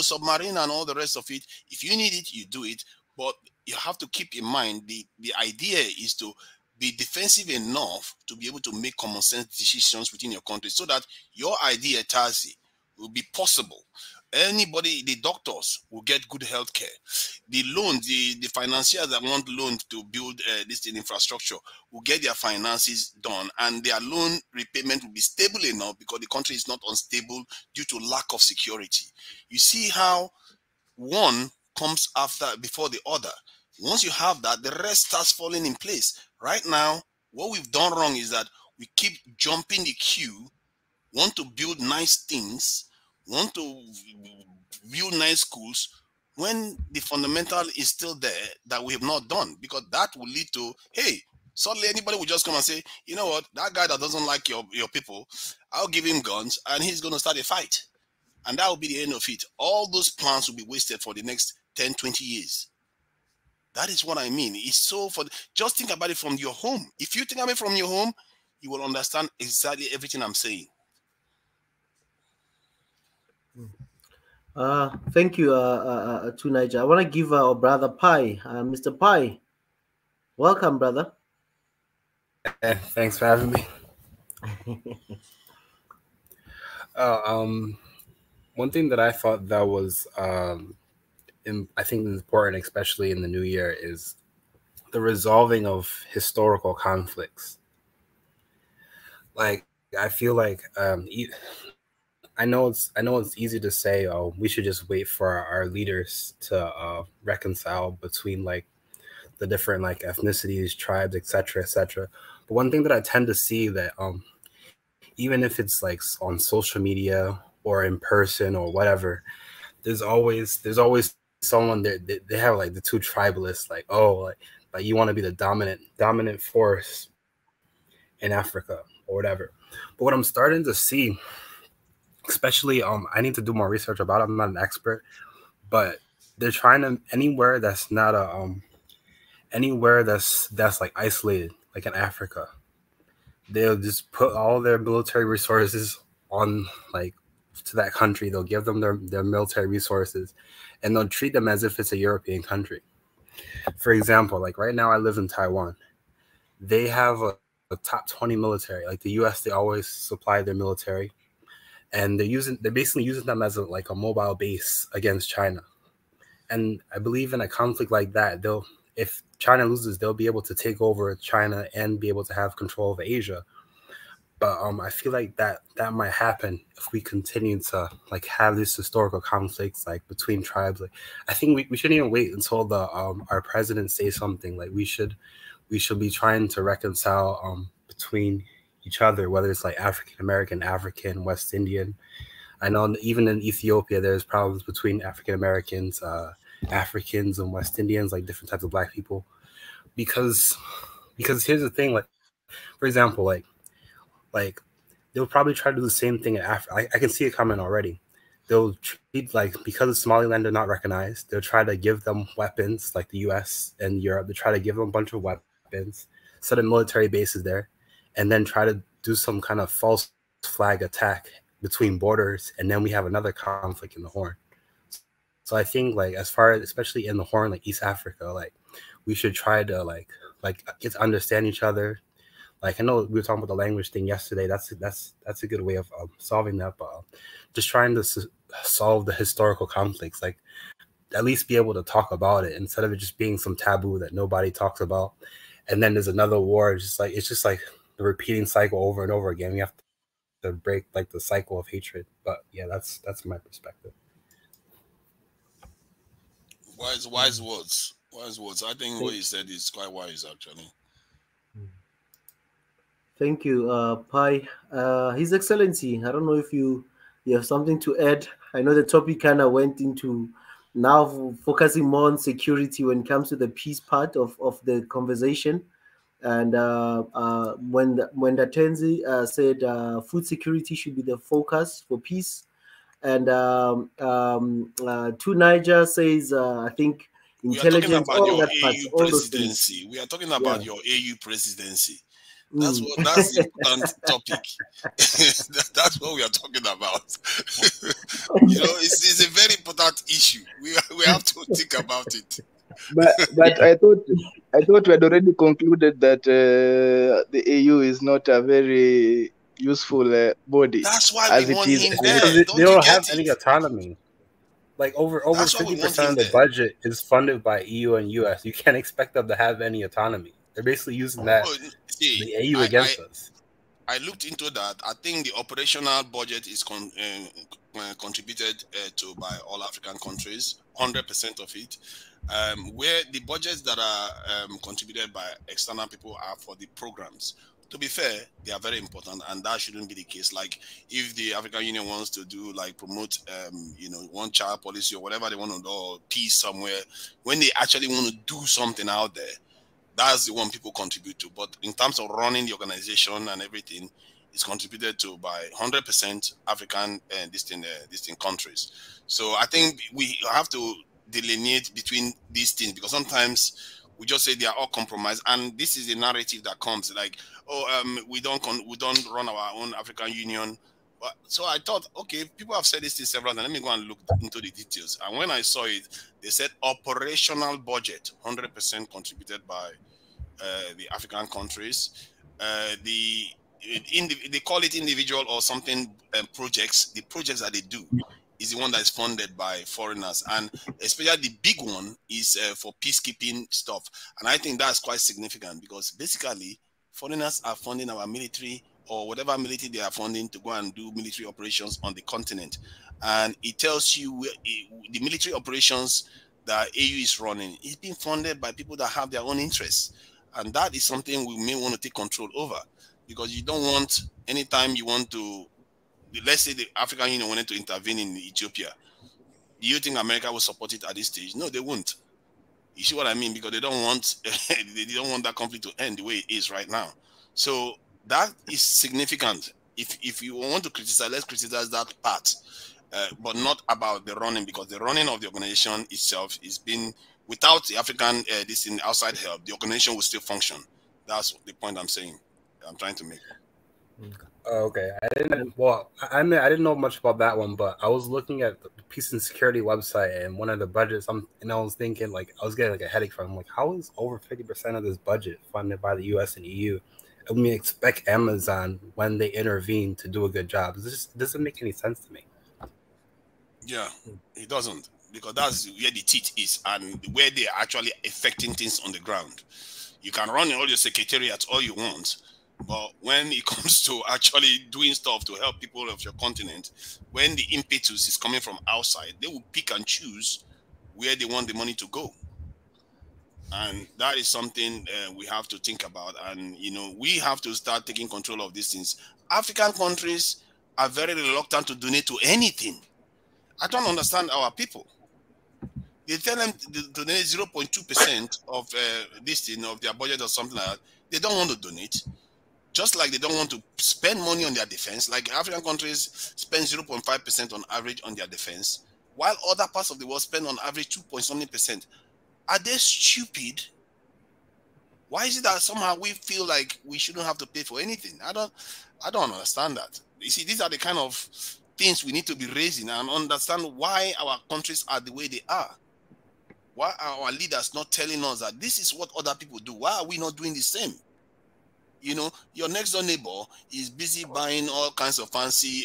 submarine and all the rest of it. If you need it, you do it. But you have to keep in mind the idea is to be defensive enough to be able to make common sense decisions within your country so that your idea, Tazi, will be possible. Anybody, the doctors will get good health care. The loans, the financiers that want loans to build this infrastructure will get their finances done, and their loan repayment will be stable enough because the country is not unstable due to lack of security. You see how one comes before the other. Once you have that, the rest starts falling in place. Right now, what we've done wrong is that we keep jumping the queue, want to build nice things, want to build nice schools, when the fundamental is still there that we have not done, because that will lead to, hey, suddenly anybody will just come and say, you know what, that guy that doesn't like your people, I'll give him guns and he's going to start a fight. And that will be the end of it. All those plans will be wasted for the next 10, 20 years. That is what I mean. It's so just think about it from your home. If you think about it from your home, you will understand exactly everything I'm saying. Thank you, to Niger. I want to give our brother Pi, Mr. Pi. Welcome, brother. Thanks for having me. One thing that I thought that was, I think important, especially in the new year, is the resolving of historical conflicts. Like, I feel like, I know it's easy to say, oh, we should just wait for our leaders to reconcile between like the different like ethnicities, tribes, etc., etc. But one thing that I tend to see that even if it's like on social media or in person or whatever, there's always someone there. They have like the two tribalists, like, oh, like you want to be the dominant force in Africa or whatever. But what I'm starting to see, especially I need to do more research about it. I'm not an expert, but they're trying to anywhere that's not anywhere that's like isolated, like in Africa, they'll just put all their military resources on like to that country. They'll give them their military resources, and they'll treat them as if it's a European country. For example, like right now I live in Taiwan. They have a top 20 military. Like the US, they always supply their military. And they're basically using them as like a mobile base against China. And I believe in a conflict like that, if China loses, they'll be able to take over China and be able to have control of Asia. But I feel like that might happen if we continue to like have these historical conflicts like between tribes. Like I think we shouldn't even wait until our president says something. Like we should be trying to reconcile between each other, whether it's like African American, African, West Indian. I know even in Ethiopia, there's problems between African Americans, Africans, and West Indians, like different types of Black people. Because here's the thing, like for example, like they'll probably try to do the same thing in Africa. I can see it coming already. They'll treat like because Somaliland are not recognized, they'll try to give them weapons, like the U.S. and Europe. They try to give them a bunch of weapons, set up military bases there, and then try to do some kind of false flag attack between borders, and then we have another conflict in the Horn. So I think like as far as especially in the Horn, like East Africa, like we should try to like get to understand each other. Like I know we were talking about the language thing yesterday. That's a good way of solving that. But just trying to solve the historical conflicts, like at least be able to talk about it instead of it just being some taboo that nobody talks about. And then there's another war. It's just like the repeating cycle over and over again. We have to break like the cycle of hatred. But yeah, that's my perspective. Wise words. I think what you said is quite wise, actually. Thank you, Pi. His Excellency, I don't know if you have something to add. I know the topic kind of went into now focusing more on security when it comes to the peace part of the conversation. And when Datenzi said food security should be the focus for peace. And to Niger says, I think intelligence, all that part, all those things. We are talking about your AU presidency. That's the important topic. That's what we are talking about. It's a very important issue. We have to think about it. But I thought we had already concluded that the AU is not a very useful body. That's why we want him there. They don't have any autonomy. Like over That's what we 50% want of the in there. budget is funded by EU and US. You can't expect them to have any autonomy. They're basically using that See, the AU against us. I looked into that. I think the operational budget is contributed to by all African countries, 100% of it. Where the budgets that are contributed by external people are for the programs. To be fair, they are very important, and that shouldn't be the case. Like if the African Union wants to do like promote, one child policy or whatever they want to do, or peace somewhere, when they actually want to do something out there, that's the one people contribute to. But in terms of running the organization and everything, it's contributed to by 100% African distinct countries. So I think we have to delineate between these things, because sometimes we just say they are all compromised, and this is the narrative that comes like, we don't run our own African Union. So I thought, okay, people have said this thing several times. Let me go and look into the details. And when I saw it, they said operational budget 100% contributed by the African countries. They call it individual or something projects. The projects that they do is the one that is funded by foreigners, and especially the big one is for peacekeeping stuff. And I think that's quite significant, because basically foreigners are funding our military or whatever military they are funding to go and do military operations on the continent. And it tells you the military operations that AU is running is being funded by people that have their own interests. And that is something we may want to take control over, because you don't want, anytime you want to, let's say the African Union wanted to intervene in Ethiopia, do you think America will support it at this stage? No, they won't. You see what I mean? Because they don't want they don't want that conflict to end the way it is right now. So that is significant. If you want to criticize, let's criticize that part, but not about the running, because the running of the organization itself is being, without the African this in outside help, the organization will still function. That's the point I'm saying. I'm trying to make. Okay, I didn't know much about that one, but I was looking at the Peace and Security website, and one of the budgets, and I was thinking, like, I was getting like a headache from, like, how is over 50% of this budget funded by the US and EU? And we expect Amazon, when they intervene, to do a good job. It doesn't make any sense to me. Yeah, it doesn't, because that's where the teeth is and where they're actually affecting things on the ground. You can run all your secretariats all you want, but when it comes to actually doing stuff to help people of your continent, when the impetus is coming from outside, they will pick and choose where they want the money to go. And that is something we have to think about. And, we have to start taking control of these things. African countries are very reluctant to donate to anything. I don't understand our people. They tell them to donate 0.2% of this thing, of their budget or something like that. They don't want to donate. Just like they don't want to spend money on their defense. Like African countries spend 0.5% on average on their defense, while other parts of the world spend on average 2.something%. Are they stupid? Why is it that somehow we feel like we shouldn't have to pay for anything? I don't understand that. You see, these are the kind of things we need to be raising and understand why our countries are the way they are. Why are our leaders not telling us that this is what other people do? Why are we not doing the same? Your next door neighbor is busy buying all kinds of fancy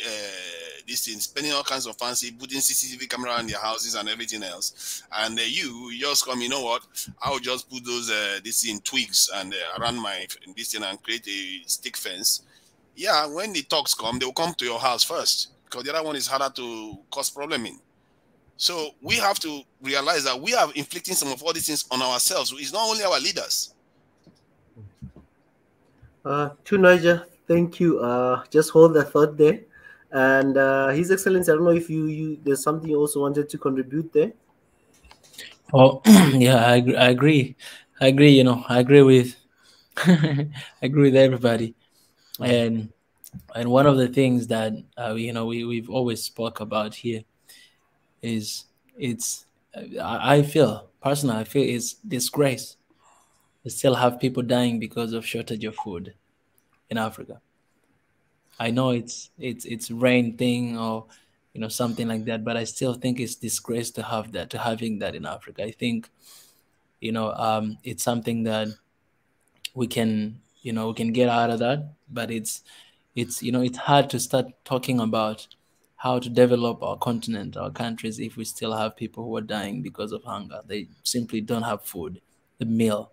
these things, spending all kinds of fancy, putting CCTV camera in their houses and everything else. And you just come, you know what? I'll just put those this in twigs and around my this thing and create a stick fence. Yeah, when the talks come, they will come to your house first, because the other one is harder to cause problem in. So we have to realize that we are inflicting some of all these things on ourselves. It's not only our leaders. To Niger, thank you. Just hold the thought there. And His Excellency, I don't know if you there's something you also wanted to contribute there. Oh, yeah, I agree. I agree. I agree with I agree with everybody. And one of the things that we've always spoke about here is I feel personally, it's disgrace. We still have people dying because of shortage of food in Africa. I know it's rain thing or something like that, but I still think it's disgrace to having that in Africa. I think it's something that we can get out of that, but it's hard to start talking about how to develop our continent, our countries, if we still have people who are dying because of hunger. They simply don't have food, a meal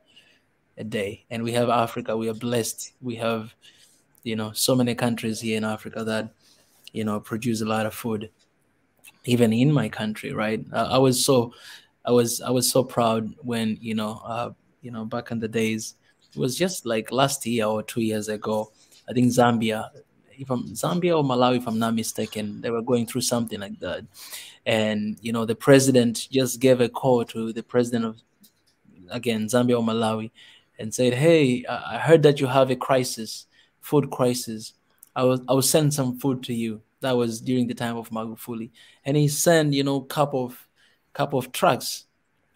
a day. And we have Africa. We are blessed. We have, so many countries here in Africa that, produce a lot of food. Even in my country, right? I was so proud when back in the days. It was just like last year or 2 years ago. I think Zambia, Zambia or Malawi, if I'm not mistaken, they were going through something like that, and the president just gave a call to the president of, again, Zambia or Malawi, and said, "Hey, I heard that you have a crisis, food crisis. I will send some food to you." That was during the time of Magufuli, and he sent couple of trucks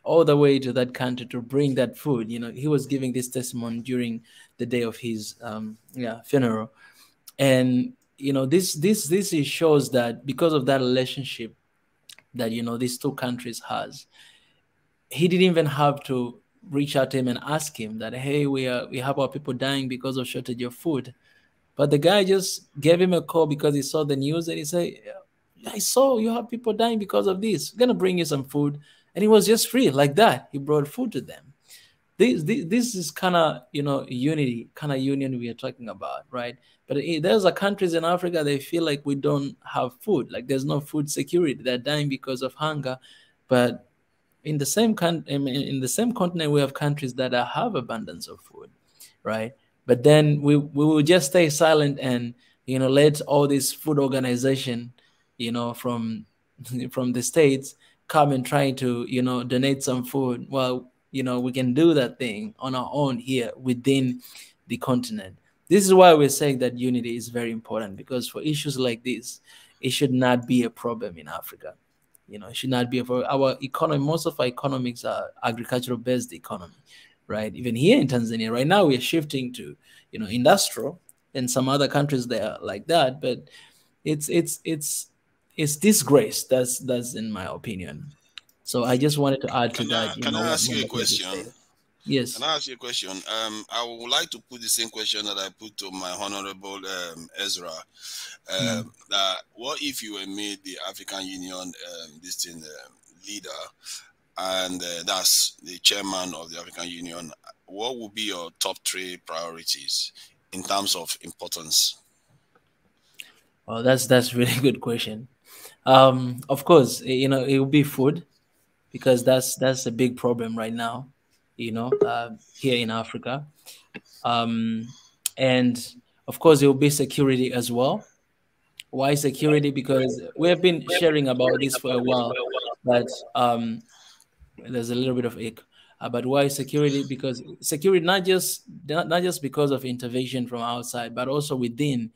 all the way to that country to bring that food. He was giving this testimony during the day of his funeral, and this shows that because of that relationship that these two countries has, he didn't even have to reach out to him and ask him that, hey, we have our people dying because of shortage of food. But the guy just gave him a call because he saw the news, and he said, I saw you have people dying because of this. We're going to bring you some food. And he was just free like that. He brought food to them. This is kind of, unity, kind of union we are talking about, right? But there's countries in Africa, they feel like we don't have food. Like there's no food security. They're dying because of hunger. But in the same continent, we have countries that have abundance of food, right? But then we will just stay silent and let all this food organization, from the States come and try to donate some food. Well, we can do that thing on our own here within the continent. This is why we're saying that unity is very important, because for issues like this, it should not be a problem in Africa. It should not be for our economy. Most of our economics are agricultural based economy, right? Even here in Tanzania right now, we are shifting to industrial, and some other countries they are like that. But it's disgrace. That's in my opinion. So I just wanted to add to that. Can I ask you a question? Yes. Can I ask you a question? I would like to put the same question that I put to my honorable Ezra. That what if you were made the African Union leader, and that's the chairman of the African Union? What would be your top 3 priorities in terms of importance? Oh, that's a really good question. Of course, it will be food, because that's a big problem right now, here in Africa. And of course, it will be security as well. Why security? Because we have been sharing about this for a while, but there's a little bit of echo. But why security? Because security not just because of intervention from outside, but also within.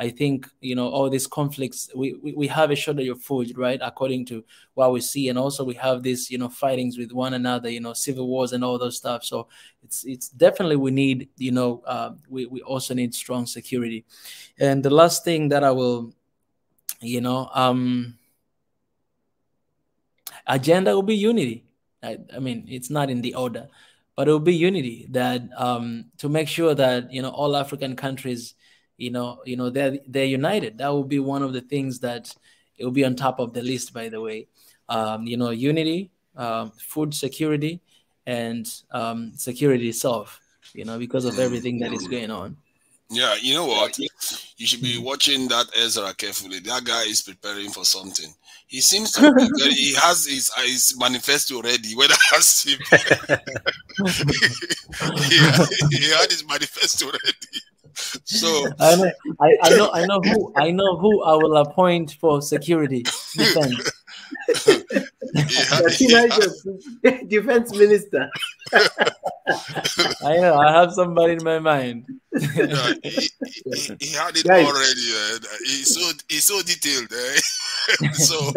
I think all these conflicts. We have a shortage of food, right? According to what we see, and also we have these fightings with one another, civil wars and all those stuff. So it's definitely we need we also need strong security. And the last thing that I will agenda will be unity. I mean, it's not in the order, but it will be unity, that to make sure that all African countries they're united. That will be one of the things that it will be on top of the list, by the way. Unity, food security, and security itself, because of everything that is going on. Yeah, you know what? You should be watching that Ezra carefully. That guy is preparing for something. He seems to be he has his manifesto ready. Whether he had his manifesto ready. So I know who I will appoint for security defense. Defense minister. I know. I have somebody in my mind. He had it already. He's so detailed. So,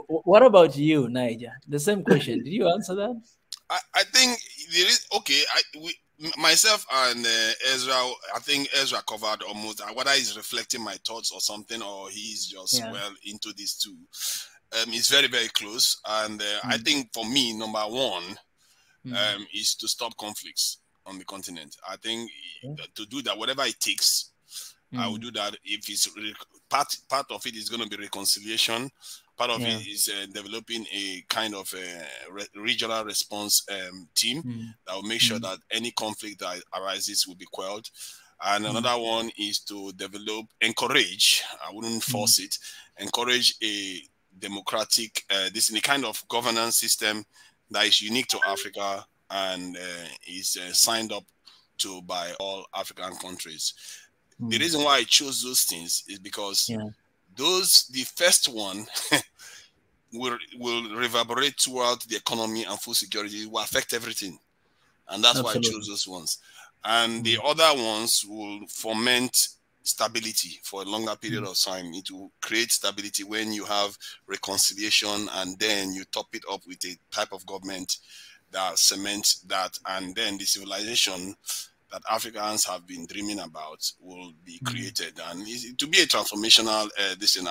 what about you, Niger? The same question. Did you answer that? I think there is myself and Ezra. I think Ezra covered almost whether he's reflecting my thoughts or something, or he's just well into this too. It's very, very close, and I think for me, number one is to stop conflicts on the continent. I think to do that, whatever it takes, I will do that. If it's part of it is going to be reconciliation. Part of it is developing a kind of a regional response team that will make sure that any conflict that arises will be quelled. And another one is to encourage, I wouldn't force it, encourage a democratic, this is a kind of governance system that is unique to Africa and is signed up to by all African countries. The reason why I chose those things is because the first one will reverberate throughout the economy and food security. It will affect everything. And that's why I chose those ones. And the other ones will foment stability for a longer period of time. It will create stability when you have reconciliation, and then you top it up with a type of government that cements that, and then the civilization that Africans have been dreaming about will be created, and to be a transformational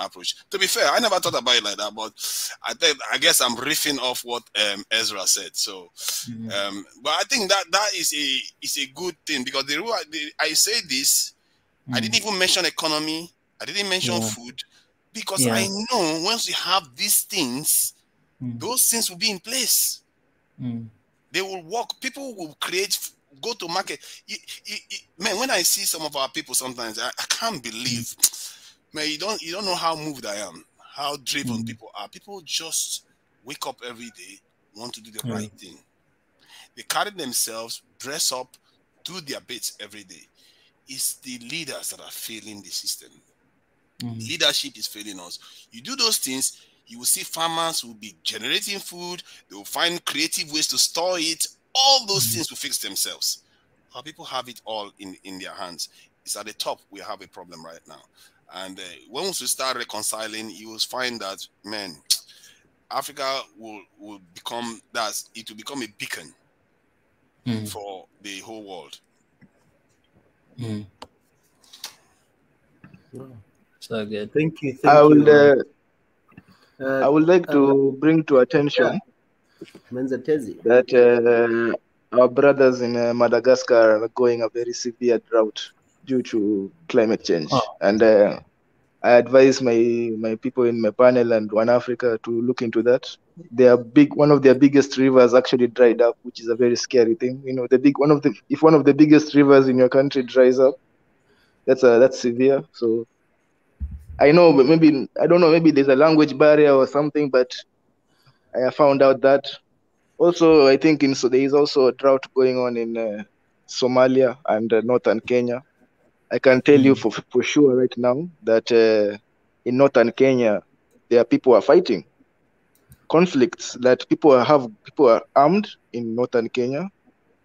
approach. To be fair, I never thought about it like that, but I guess I'm riffing off what Ezra said. So, but I think that is a good thing, because I say this, I didn't even mention economy, I didn't mention food, because I know once we have these things, those things will be in place. They will work. People will go to market. Man, when I see some of our people sometimes, I can't believe, man, you don't know how moved I am, how driven people are. People just wake up every day, want to do the right thing. They carry themselves, dress up, do their bits every day. It's the leaders that are failing the system. Leadership is failing us. You do those things, you will see farmers will be generating food. They will find creative ways to store it. All those things will fix themselves. Our people have it all in their hands. It's at the top we have a problem right now. And once we start reconciling, you will find that, man, Africa will become a beacon for the whole world. So good. Thank you. I would like to bring to attention that our brothers in Madagascar are going a very severe drought due to climate change. And I advise my people in my panel and One Africa to look into that. One of their biggest rivers actually dried up, which is a very scary thing. You know, if one of the biggest rivers in your country dries up, that's severe. So I know, but maybe there's a language barrier or something, but I found out that. Also, I think there is also a drought going on in Somalia and northern Kenya. I can tell you for sure right now that in northern Kenya, people are fighting conflicts, that people are armed in northern Kenya,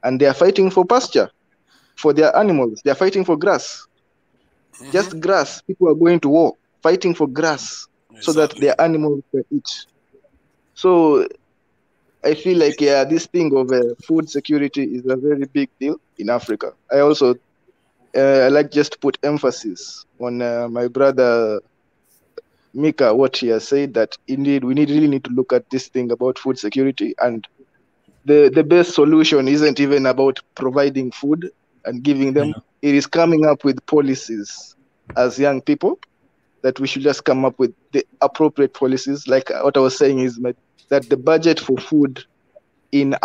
and they are fighting for pasture for their animals. They are fighting for grass, just grass. People are going to war, fighting for grass so that their animals can eat. So I feel like this thing of food security is a very big deal in Africa. I also I like just to put emphasis on my brother Mika, what he has said, that indeed we really need to look at this thing about food security, and the best solution isn't even about providing food and giving them. It is coming up with policies as young people, that we should just come up with the appropriate policies. Like what I was saying is that the budget for food in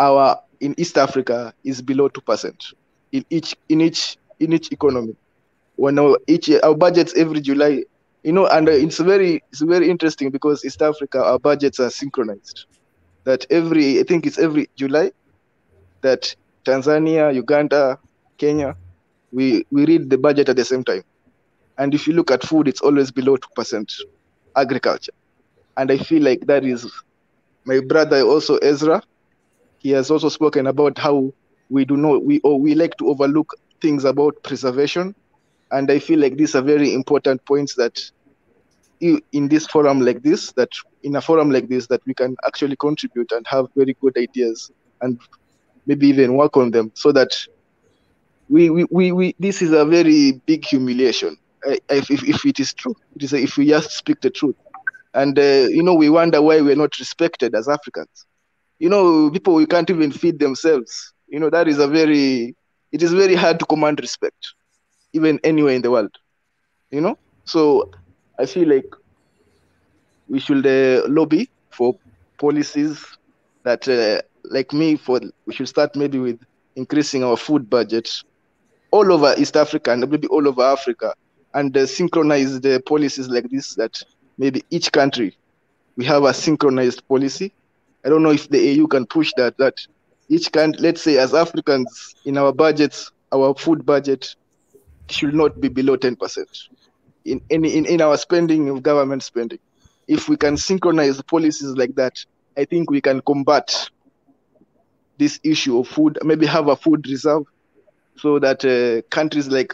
East Africa is below 2% in each economy. When our budgets every July, and it's very interesting, because East Africa, our budgets are synchronized. That I think it's every July that Tanzania, Uganda, Kenya, we read the budget at the same time. And if you look at food, it's always below 2% agriculture. And I feel like that is my brother also, Ezra. He has also spoken about how we like to overlook things about preservation. And I feel like these are very important points that in a forum like this, that we can actually contribute and have very good ideas and maybe even work on them, so that this is a very big humiliation. If it is true, if we just speak the truth. And we wonder why we're not respected as Africans. People who can't even feed themselves. It is very hard to command respect, even anywhere in the world. So I feel like we should lobby for policies that, like me, we should start maybe with increasing our food budget all over East Africa and maybe all over Africa, and synchronize the policies like this, that maybe each country, we have a synchronized policy. I don't know if the AU can push that each country, let's say as Africans, in our budgets, our food budget should not be below 10% in our spending, of government spending. If we can synchronize policies like that, I think we can combat this issue of food, maybe have a food reserve, so that countries like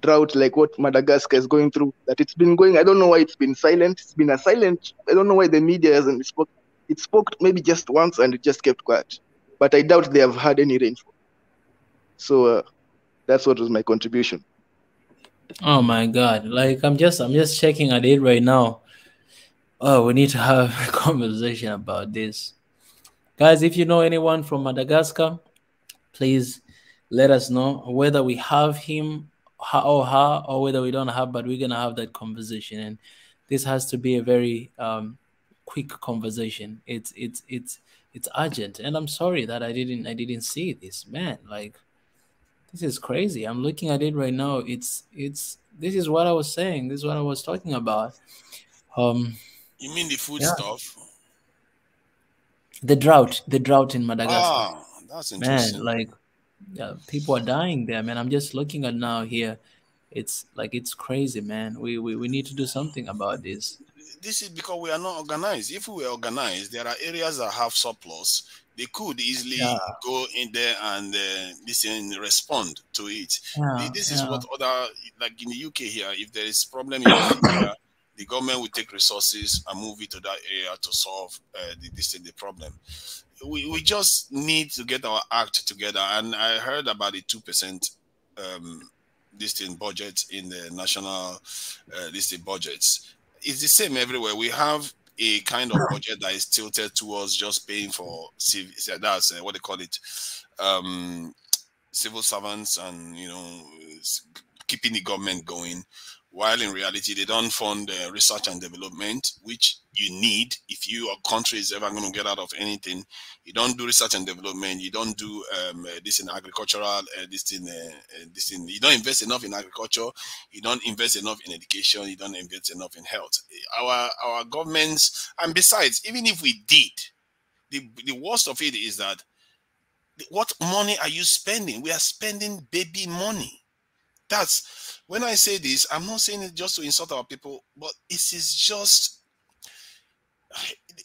drought, like what Madagascar is going through, that it's been going, I don't know why it's been silent. It's been a silent, I don't know why the media hasn't spoke. It spoke maybe just once and it just kept quiet. But I doubt they have had any rainfall. So that's what was my contribution. Oh my God! Like I'm just checking at it right now. Oh, we need to have a conversation about this, guys. If you know anyone from Madagascar, please let us know whether we have him or her, or whether we don't have. But we're gonna have that conversation, and this has to be a very quick conversation. It's urgent, and I'm sorry that I didn't see this, man. Like, this is crazy. I'm looking at it right now. This is what I was saying. This is what I was talking about. You mean the food stuff? The drought in Madagascar. Ah, that's interesting. Man, like, yeah, people are dying there, man. I'm just looking at now here. It's like, it's crazy, man. We need to do something about this. This is because we are not organized. If we were organized, there are areas that have surplus. They could easily go in there and respond to it. This is what other, like in the UK here, if there is problem in one area, the government will take resources and move it to that area to solve the problem. We just need to get our act together. And I heard about the 2% budget in the national budgets. It's the same everywhere. We have a kind of budget that is tilted towards just paying for that's what they call it, civil servants, and keeping the government going, while in reality they don't fund research and development, which you need. If your country is ever going to get out of anything, you don't do research and development, you don't do this in agricultural you don't invest enough in agriculture, you don't invest enough in education, you don't invest enough in health. Our governments, and besides, even if we did, the worst of it is that what money are you spending? We are spending baby money. That's, when I say this, I'm not saying it just to insult our people, but it is just,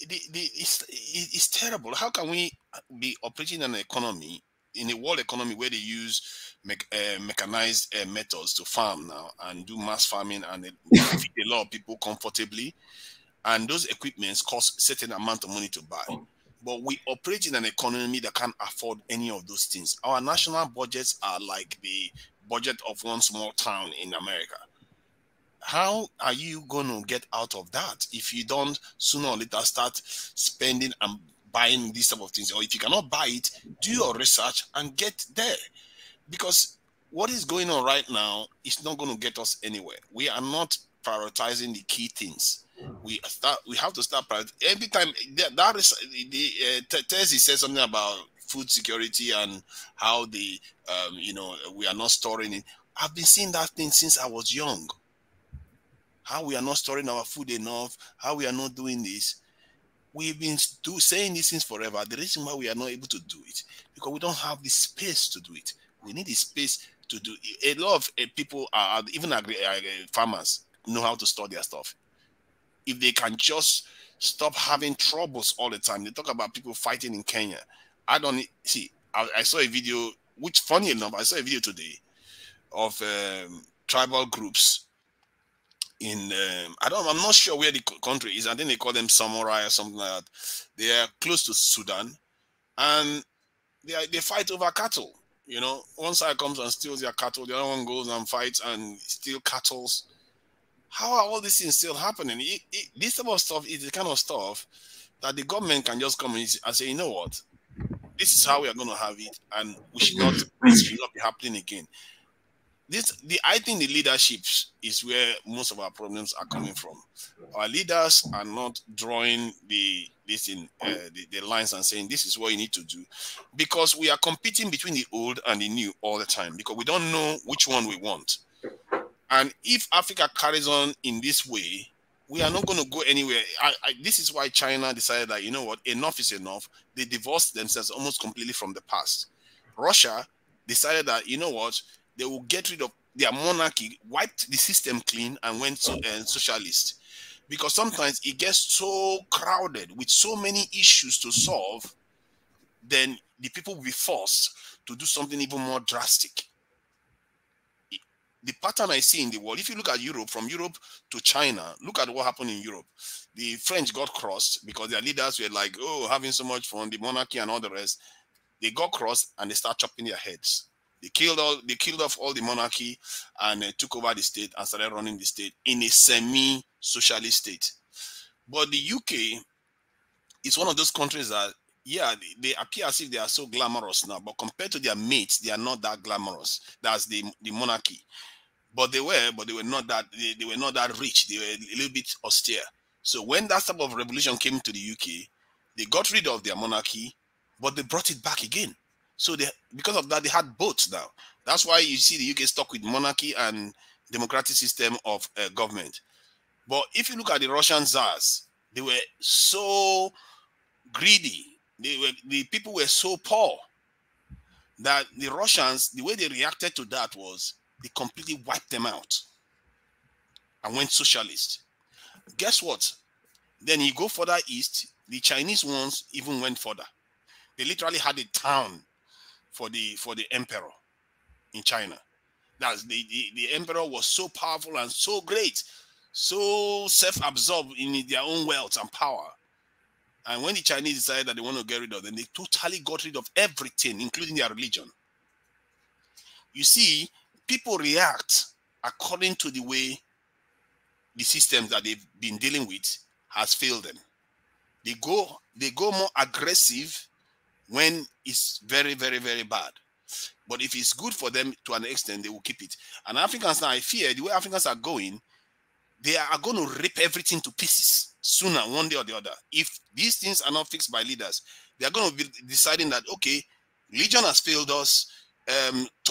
it's terrible. How can we be operating an economy, in a world economy, where they use mechanized methods to farm now and do mass farming, and they feed a lot of people comfortably, and those equipments cost a certain amount of money to buy? But we operate in an economy that can't afford any of those things. Our national budgets are like the budget of one small town in America. How are you going to get out of that if you don't sooner or later start spending and buying these type of things? Or if you cannot buy it, do your research and get there. Because what is going on right now is not going to get us anywhere. We are not prioritizing the key things. We have to start every time. That is Tezi said something about food security and how we are not storing it. I've been seeing that thing since I was young. How we are not storing our food enough, how we are not doing this. We've been saying these things forever. The reason why we are not able to do it, because we don't have the space to do it. We need the space to do it. A lot of people, even farmers, know how to store their stuff. If they can just stop having troubles all the time. They talk about people fighting in Kenya. I don't see. I saw a video, which, funny enough, I saw a video today of tribal groups in I'm not sure where the country is. I think they call them samurai or something like that. They are close to Sudan, and they fight over cattle. One side comes and steals their cattle, the other one goes and fights and steals cattle. How are all these things still happening? This type of stuff is the kind of stuff that the government can just come in and say, you know what, this is how we are going to have it, and this should not be happening again. I think the leadership is where most of our problems are coming from. Our leaders are not drawing the lines and saying this is what you need to do, because we are competing between the old and the new all the time, because we don't know which one we want. And if Africa carries on in this way, we are not going to go anywhere. This is why China decided that, you know what, enough is enough. They divorced themselves almost completely from the past. Russia decided that, you know what, they will get rid of their monarchy, wiped the system clean, and went to socialist. Because sometimes it gets so crowded with so many issues to solve, then the people will be forced to do something even more drastic. The pattern I see in the world, if you look at Europe, from Europe to China, look at what happened in Europe. The French got crossed because their leaders were like, oh, having so much fun, the monarchy and all the rest. They got crossed and they start chopping their heads. They killed off all the monarchy and took over the state and started running the state in a semi-socialist state. But the UK is one of those countries that, yeah, they appear as if they are so glamorous now, but compared to their mates, they are not that glamorous. That's the monarchy. But they were not that rich. They were a little bit austere. So when that type of revolution came to the UK, they got rid of their monarchy, but they brought it back again. So because of that, they had both now. That's why you see the UK stuck with monarchy and democratic system of government. But if you look at the Russian Tsars, they were so greedy. The people were so poor that the Russians, the way they reacted to that was they completely wiped them out and went socialist. Guess what? Then you go further east, the Chinese ones even went further. They literally had a town for the emperor in China. That's the emperor was so powerful and so great, so self-absorbed in their own wealth and power. And when the Chinese decided that they want to get rid of them, they totally got rid of everything, including their religion. You see, people react according to the way the systems that they've been dealing with has failed them. They go more aggressive when it's very, very, very bad. But if it's good for them to an extent, they will keep it. And Africans now, I fear the way Africans are going, they are going to rip everything to pieces sooner, one day or the other. If these things are not fixed by leaders, they are going to be deciding that, okay, religion has failed us,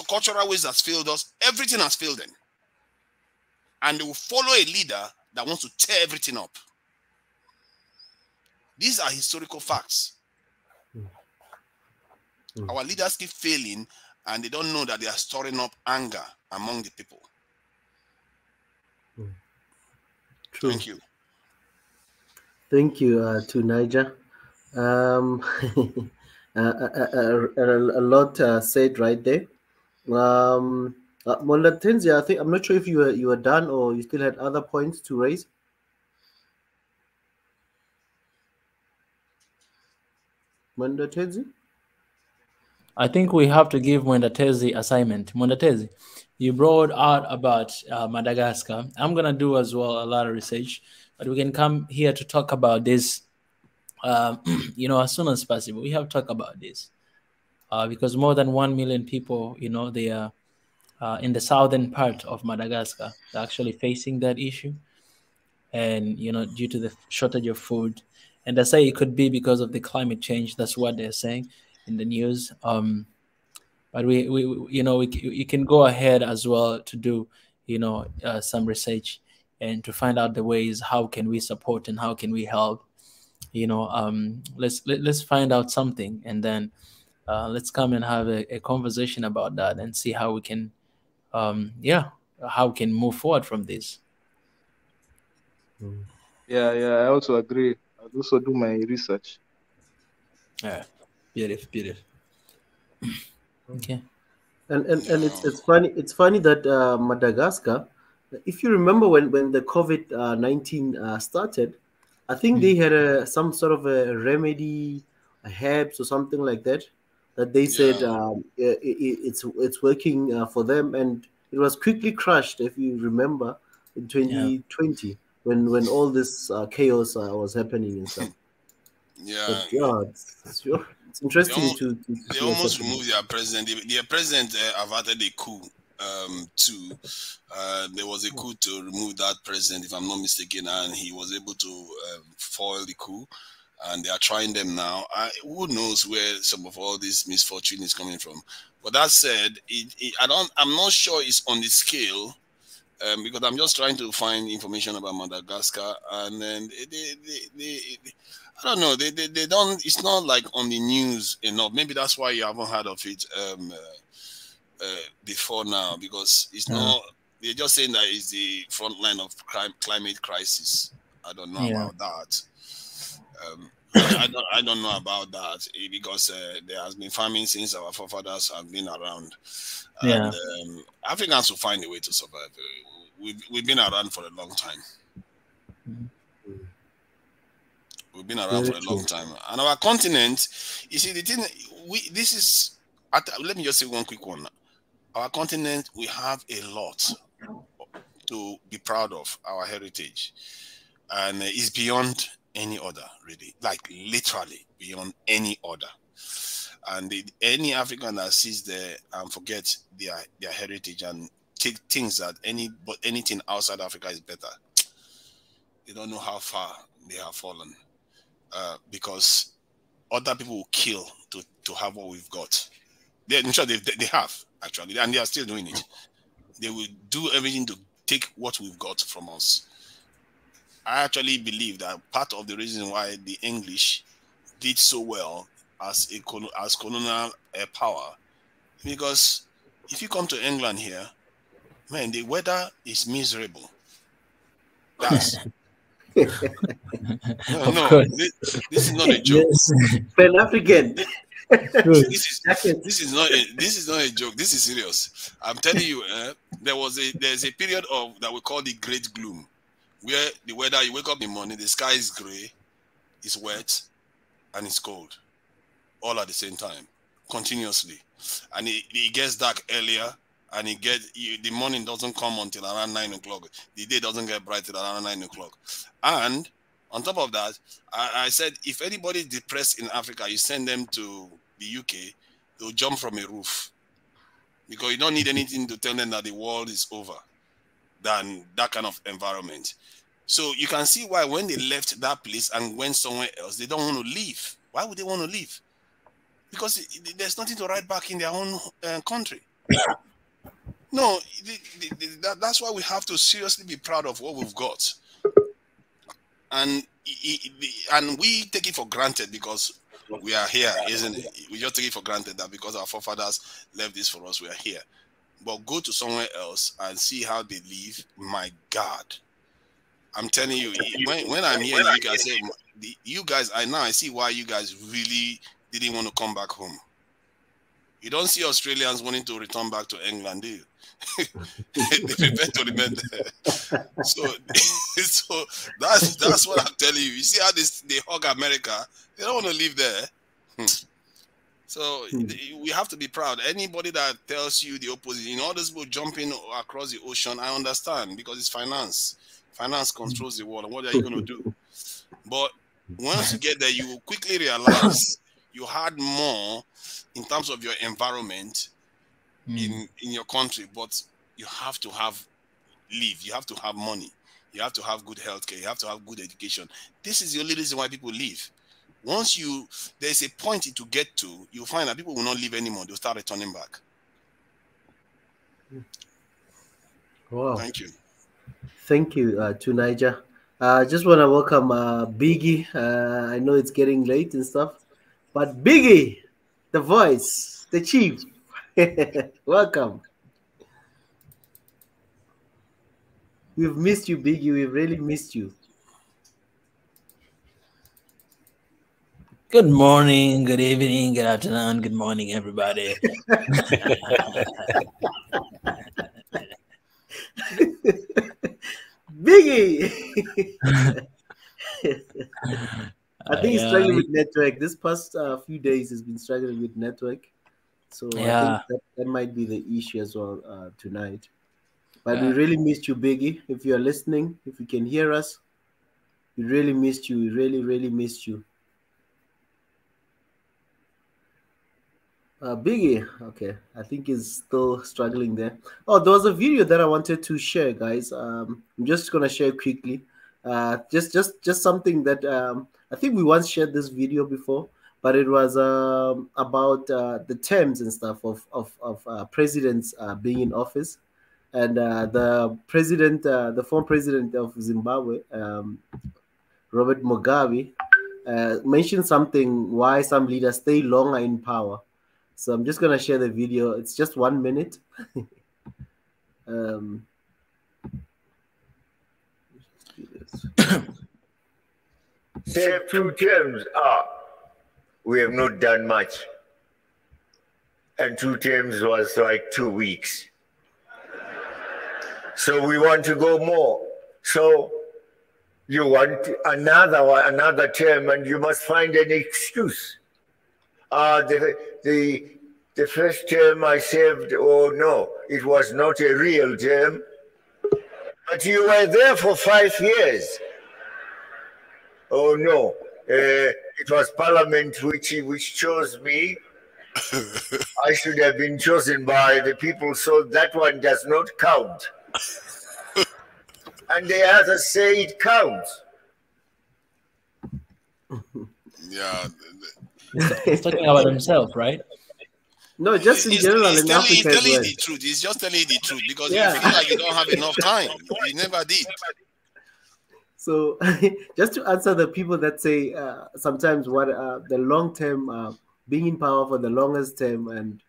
cultural ways has failed us, everything has failed them. And they will follow a leader that wants to tear everything up. These are historical facts. Our leaders keep failing, and they don't know that they are storing up anger among the people. True. Thank you. Thank you to Niger. A lot said right there. Molatenzia, I think, I'm not sure if you were done or you still had other points to raise. Molatenzia? I think we have to give Mwendatezi assignment. Mwendatezi, you brought out about Madagascar. I'm going to do as well a lot of research, but we can come here to talk about this, as soon as possible. We have to talk about this because more than 1 million people, they are in the southern part of Madagascar. They're actually facing that issue. And, due to the shortage of food. And they say it could be because of the climate change. That's what they're saying in the news. But we can go ahead as well to do, some research and to find out the ways how can we support and how can we help. Let's find out something, and then let's come and have a conversation about that and see how we can, how we can move forward from this. Yeah, I also agree. I'll also do my research. Yeah, beautiful. Okay. And it's funny. It's funny that Madagascar, if you remember when the COVID-19 started, I think they had some sort of a remedy, a herbs or something like that they said it's working for them, and it was quickly crushed. If you remember, in 2020 when all this chaos was happening and stuff. Yeah. But, it's interesting they almost removed their president. Their president averted a coup too. There was a coup to remove that president, if I'm not mistaken, and he was able to foil the coup. And they are trying them now. Who knows where some of all this misfortune is coming from? But that said, I'm not sure it's on the scale. Because I'm just trying to find information about Madagascar, and then I don't know. They don't. It's not like on the news enough. Maybe that's why you haven't heard of it before now, because it's not. They're just saying that it's the front line of climate crisis. I don't know about that. I don't know about that because there has been farming since our forefathers have been around. And Africans will find a way to survive. We've been around for a long time. We've been around for a long time. And our continent, you see, the thing, let me just say one quick one. Our continent, we have a lot to be proud of, our heritage. And it's beyond any other, really. Like, literally beyond any other. And any African that sits there and forgets their heritage and thinks that anything outside Africa is better, they don't know how far they have fallen. Because other people will kill to have what we've got. I'm sure they have, actually, and they are still doing it. They will do everything to take what we've got from us. I actually believe that part of the reason why the English did so well as colonial power, because if you come to England here, man, the weather is miserable. That's no, this is not a joke. Pan African. This is not a joke. This is serious. I'm telling you, there's a period of that we call the Great Gloom, where the weather, you wake up in the morning, the sky is gray, it's wet, and it's cold, all at the same time, continuously, and it gets dark earlier, and the morning doesn't come until around 9 o'clock. The day doesn't get bright till around 9 o'clock, and on top of that, I said if anybody is depressed in Africa, you send them to the UK, they'll jump from a roof, because you don't need anything to tell them that the world is over than that kind of environment. So you can see why when they left that place and went somewhere else, they don't want to leave. Why would they want to leave? Because there's nothing to write back in their own country. No, that's why we have to seriously be proud of what we've got. And we take it for granted because we are here, isn't it? We just take it for granted that because our forefathers left this for us, we are here. But go to somewhere else and see how they live. My God. I'm telling you, when I'm here in the UK, I say, you guys, I see why you guys really didn't want to come back home. You don't see Australians wanting to return back to England, do you? They prefer to remain there. So that's what I'm telling you. You see how they hug America? They don't want to live there. So we have to be proud. Anybody that tells you the opposite, all those people jumping across the ocean, I understand, because it's finance. Finance controls the world. And what are you going to do? But once you get there, you will quickly realize you had more in terms of your environment in your country, but you have to live. You have to have money. You have to have good healthcare. You have to have good education. This is the only reason why people leave. Once there's a point to get to, you'll find that people will not leave anymore. They'll start returning back. Wow. Thank you. Thank you, to Niger. Just want to welcome Biggie. I know it's getting late and stuff, but Biggie, the voice, the chief, welcome. We've missed you, Biggie. We've really missed you. Good morning, good evening, good afternoon, good morning, everybody. Biggie! I think he's struggling with network. This past few days has been struggling with network. So I think that might be the issue as well tonight. But we really missed you, Biggie. If you're listening, if you can hear us, we really missed you. We really, really missed you. Biggie, okay, I think he's still struggling there. Oh, there was a video that I wanted to share, guys. I'm just gonna share quickly. Just something that I think we once shared this video before, but it was about the terms and stuff of presidents being in office, and the former president of Zimbabwe, Robert Mugabe, mentioned something why some leaders stay longer in power. So I'm just gonna share the video. It's just 1 minute. Say 2 terms are we have not done much, and 2 terms was like 2 weeks. So we want to go more. So you want another term, and you must find an excuse. The first term I served, oh no, it was not a real term. But you were there for 5 years. Oh no, it was Parliament which chose me. I should have been chosen by the people, so that one does not count. And the others say it counts. Yeah. He's talking about himself, right? No, just in general in Africa. He's telling you the truth. He's just telling you the truth because you feel like you don't have enough time. You never did. So, just to answer the people that say sometimes what the long term being in power for the longest term and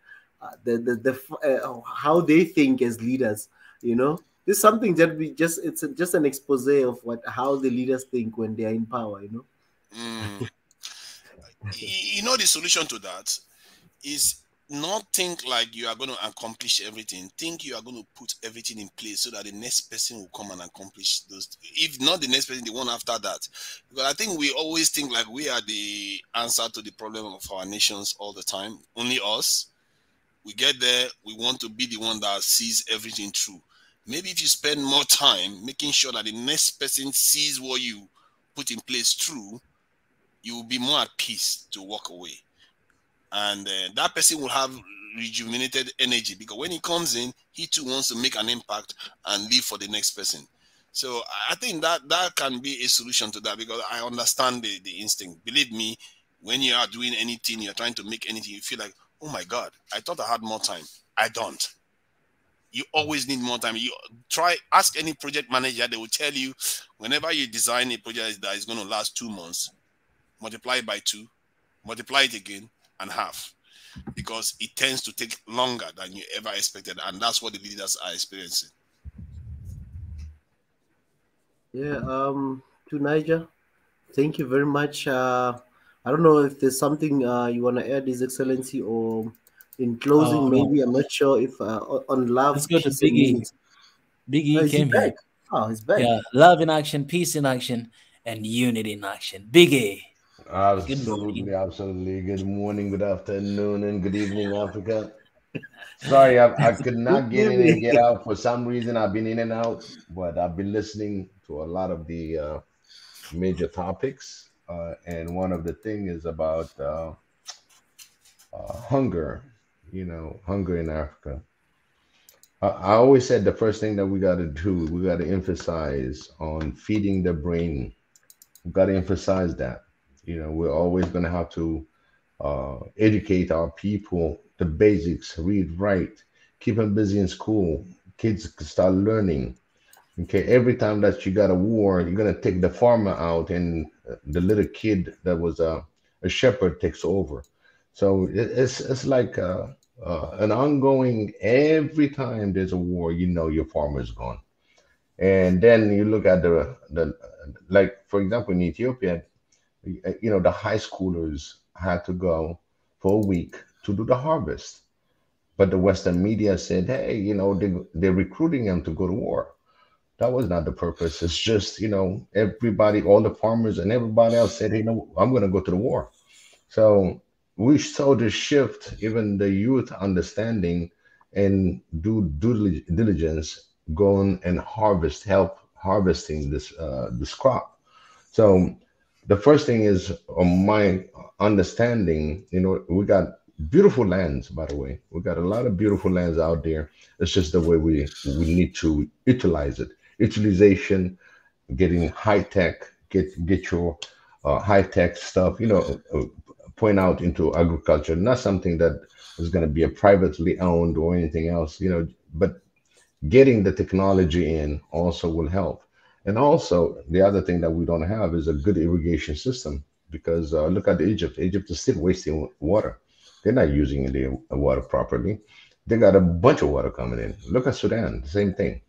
how they think as leaders, you know, this is something that it's just an expose of how the leaders think when they are in power, you know. You know, the solution to that is not think like you are going to accomplish everything. Think you are going to put everything in place so that the next person will come and accomplish those. If not the next person, the one after that. Because I think we always think like we are the answer to the problem of our nations all the time. Only us. We get there, we want to be the one that sees everything through. Maybe if you spend more time making sure that the next person sees what you put in place through, you will be more at peace to walk away. And that person will have rejuvenated energy because when he comes in, he too wants to make an impact and live for the next person. So I think that can be a solution to that because I understand the instinct. Believe me, when you are doing anything, you're trying to make anything, you feel like, oh my God, I thought I had more time. I don't. You always need more time. You ask any project manager, they will tell you whenever you design a project that is going to last 2 months, multiply it by 2, multiply it again, and half, because it tends to take longer than you ever expected, and that's what the leaders are experiencing. Yeah, to Niger, thank you very much. I don't know if there's something you want to add, His Excellency, or in closing, maybe. I'm not sure if on love. Let's go to Biggie. Biggie came here. Oh, he's back. Yeah, love in action, peace in action, and unity in action. Biggie. Absolutely. Good morning, good afternoon, and good evening, Africa. Sorry, I could not get in and get out. For some reason, I've been in and out, but I've been listening to a lot of the major topics. And one of the things is about hunger, hunger in Africa. I always said the first thing that we got to do, we got to emphasize on feeding the brain. We got to emphasize that. We're always going to have to educate our people, the basics, read, write, keep them busy in school. Kids can start learning. Okay, every time that you got a war, you're going to take the farmer out and the little kid that was a shepherd takes over. So it's like an ongoing, every time there's a war, your farmer is gone. And then you look at the like, for example, in Ethiopia, the high schoolers had to go for a week to do the harvest. But the Western media said, hey, they're recruiting them to go to war. That was not the purpose. It's just, everybody, all the farmers and everybody else said, I'm going to go to the war. So we saw the shift, even the youth understanding and do due diligence, going and help harvesting this crop. So the first thing is, on my understanding, we got beautiful lands, by the way. We got a lot of beautiful lands out there. It's just the way we need to utilize it. Utilization, getting high tech, get your high tech stuff, point out into agriculture, not something that is going to be a privately owned or anything else, but getting the technology in also will help. And also, the other thing that we don't have is a good irrigation system because look at Egypt. Egypt is still wasting water. They're not using the water properly. They got a bunch of water coming in. Look at Sudan, same thing.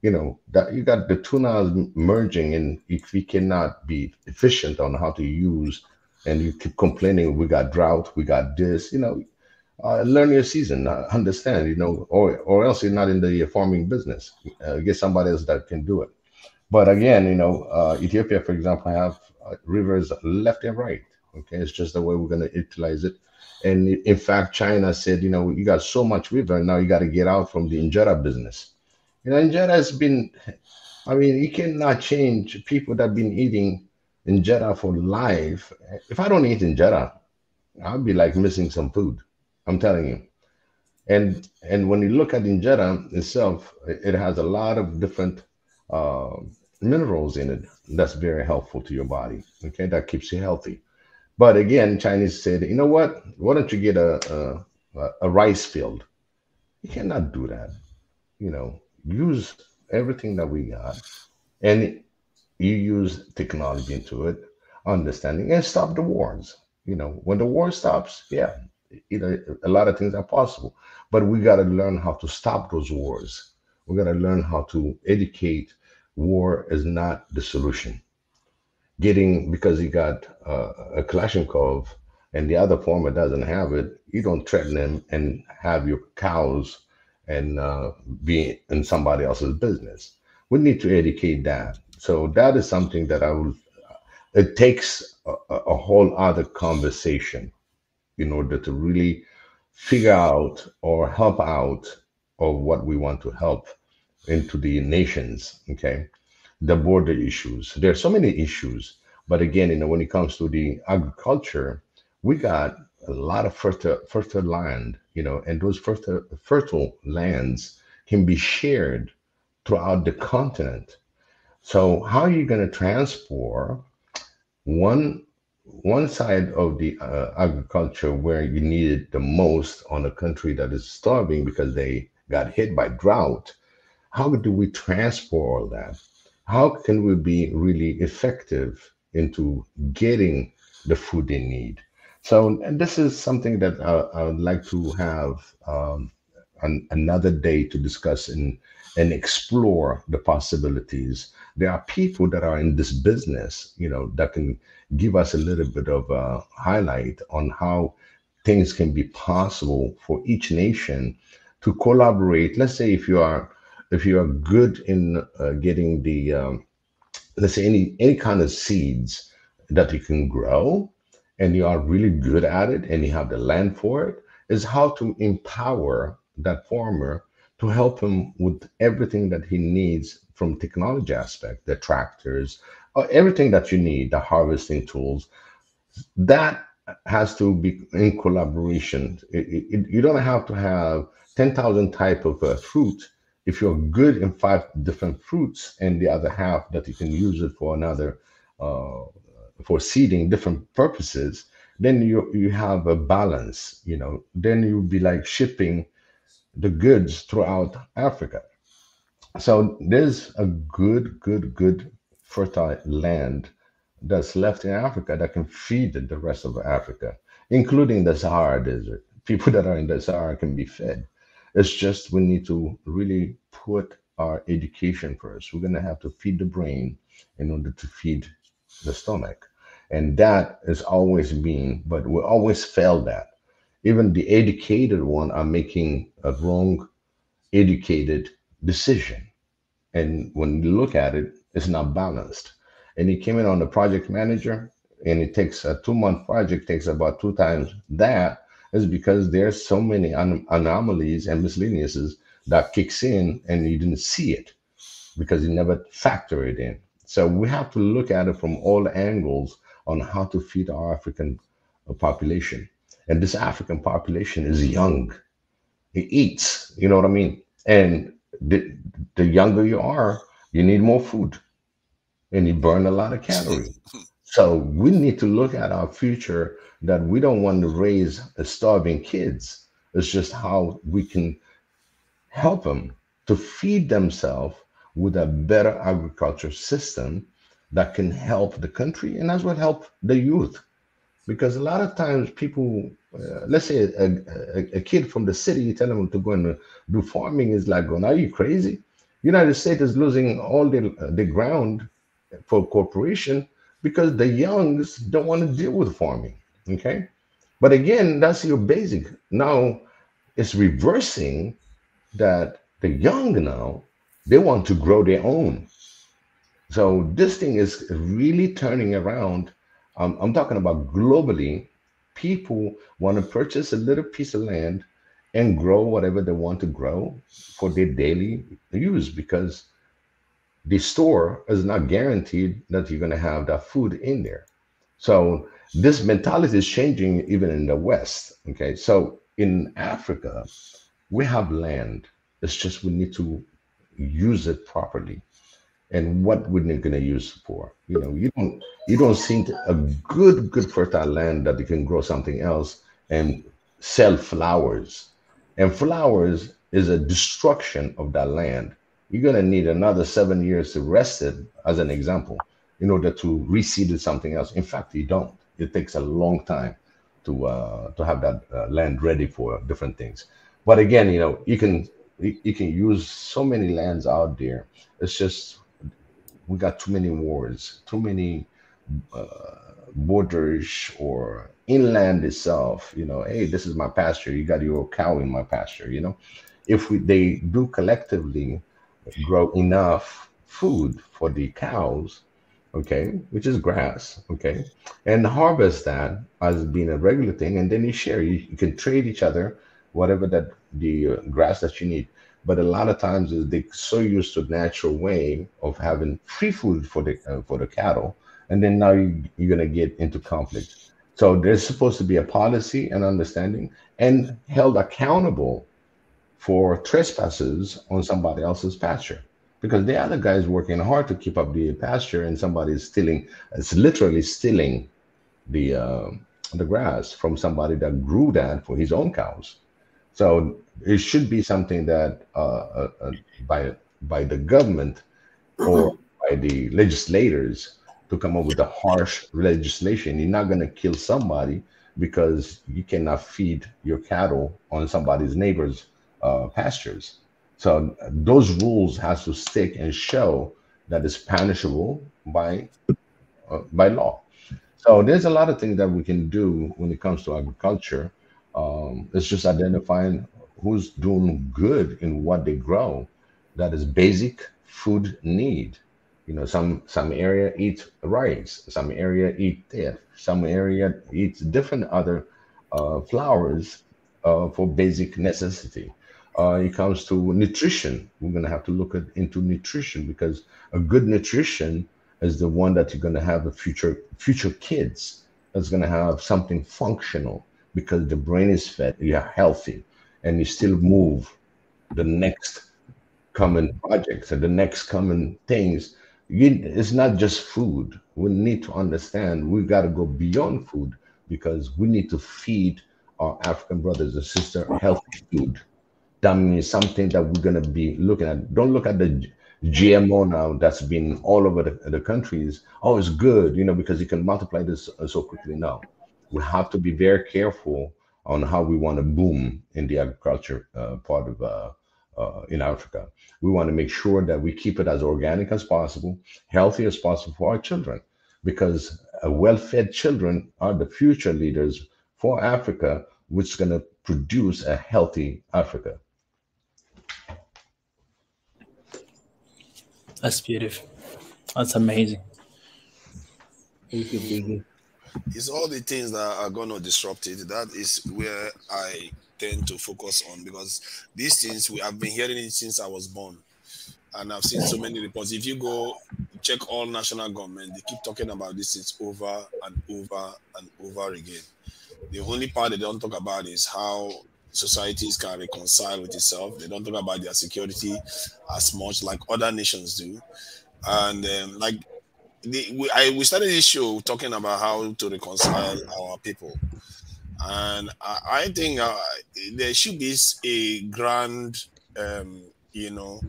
That you got the two Niles merging, and if we cannot be efficient on how to use, and you keep complaining, we got drought, we got this, learn your season, understand, or else you're not in the farming business. Get somebody else that can do it. But again, Ethiopia, for example, have rivers left and right. Okay, it's just the way we're going to utilize it. And in fact, China said, you got so much river, now you got to get out from the injera business. Injera has been, I mean, you cannot change people that have been eating injera for life. If I don't eat injera, I'll be like missing some food. I'm telling you. And when you look at injera itself, it has a lot of different uh, minerals in it that's very helpful to your body. Okay, that keeps you healthy. But again, Chinese said, you know what? Why don't you get a rice field? You cannot do that. Use everything that we got, and you use technology into it, understanding, and stop the wars. When the war stops, yeah, a lot of things are possible, but we got to learn how to stop those wars. We got to learn how to educate. War is not the solution. Getting because you got a Kalashnikov and the other farmer doesn't have it, you don't threaten him and have your cows and be in somebody else's business. We need to educate that. So that is something that it takes a whole other conversation in order to really figure out or help out or what we want to help into the nations. Okay, the border issues. There are so many issues, but again, when it comes to the agriculture, we got a lot of fertile land, and those fertile lands can be shared throughout the continent. So how are you going to transport one one side of the agriculture where you need it the most on a country that is starving because they got hit by drought? How do we transport all that? How can we be really effective into getting the food they need? So, and this is something that I would like to have another day to discuss and explore the possibilities. There are people that are in this business, that can give us a little bit of a highlight on how things can be possible for each nation to collaborate. Let's say if you are good in getting the let's say any kind of seeds that you can grow, and you are really good at it and you have the land for it, is how to empower that farmer to help him with everything that he needs from technology aspect, the tractors, everything that you need, the harvesting tools. That has to be in collaboration. You don't have to have 10,000 type of fruit. If you're good in five different fruits and the other half that you can use it for another, for seeding different purposes, then you have a balance. Then you'll be like shipping the goods throughout Africa. So there's a good fertile land that's left in Africa that can feed the rest of Africa, including the Sahara Desert. People that are in the Sahara can be fed. It's just we need to really put our education first. We're going to have to feed the brain in order to feed the stomach. And that has always been, but we always fail that. Even the educated one are making a wrong educated decision. And when you look at it, it's not balanced. And he came in on the project manager, and it takes a 2-month project, takes about 2 times that, is because there's so many anomalies and miscellaneouses that kicks in and you didn't see it because you never factor it in. So we have to look at it from all angles on how to feed our African population. And this African population is young. It eats, you know what I mean? And the younger you are, you need more food and you burn a lot of calories. So we need to look at our future, that we don't want to raise starving kids. It's just how we can help them to feed themselves with a better agriculture system that can help the country and as well help the youth. Because a lot of times people, let's say a kid from the city, you tell them to go and do farming, is like going, are you crazy? United States is losing all the ground for corporation because the youngs don't want to deal with farming. Okay. But again, that's your basic. Now it's reversing, that the young now, they want to grow their own. So this thing is really turning around. I'm talking about globally. People want to purchase a little piece of land and grow whatever they want to grow for their daily use, because the store is not guaranteed that you're going to have that food in there. So this mentality is changing even in the West. Okay. So in Africa, we have land. It's just we need to use it properly. And what we're going to use it for. You don't see a good fertile land that you can grow something else and sell flowers. And flowers is a destruction of that land. You're going to need another 7 years to rest it, as an example, in order to reseed it something else. In fact, you don't. It takes a long time to have that land ready for different things. But again, you can use so many lands out there. It's just we got too many wars, too many borders or inland itself. Hey, this is my pasture. You got your cow in my pasture. If they do collectively grow enough food for the cows, okay, which is grass, okay, and harvest that as being a regular thing, and then you share. You can trade each other whatever that the grass that you need. But a lot of times they're so used to the natural way of having free food for the cattle, and then now you're gonna get into conflict. So there's supposed to be a policy and understanding and held accountable for trespasses on somebody else's pasture, because the other guy's working hard to keep up the pasture, and somebody's stealing. It's literally stealing the uh, the grass from somebody that grew that for his own cows. So it should be something that by the government or by the legislators to come up with a harsh legislation. You're not going to kill somebody because you cannot feed your cattle on somebody's neighbor's pastures. So those rules has to stick and show that it's punishable by law. So there's a lot of things that we can do when it comes to agriculture. It's just identifying who's doing good in what they grow. That is basic food need. Some area eat rice, some area eat teff, some area eats different other flowers for basic necessity. It comes to nutrition. We're gonna have to look into nutrition, because a good nutrition is the one that you're gonna have a future kids that's gonna have something functional, because the brain is fed, you're healthy, and you still move the next common projects and the next common things. It's not just food. We need to understand we got to go beyond food, because we need to feed our African brothers and sisters healthy food. That means something that we're going to be looking at. Don't look at the GMO now that's been all over the countries. Oh, it's good, because you can multiply this so quickly. Now, we have to be very careful on how we want to boom in the agriculture part of in Africa. We want to make sure that we keep it as organic as possible, healthy as possible for our children, because well-fed children are the future leaders for Africa, which is going to produce a healthy Africa. That's beautiful. That's amazing. Thank you, Biggie. It's all the things that are going to disrupt it. That is where I tend to focus on, because these things, we have been hearing it since I was born. And I've seen so many reports. If you go check all national government, they keep talking about these things over and over and over again. The only part they don't talk about is how societies can reconcile with itself. They don't talk about their security as much like other nations do. And like we started this show talking about how to reconcile our people. And I think there should be a grand, you know,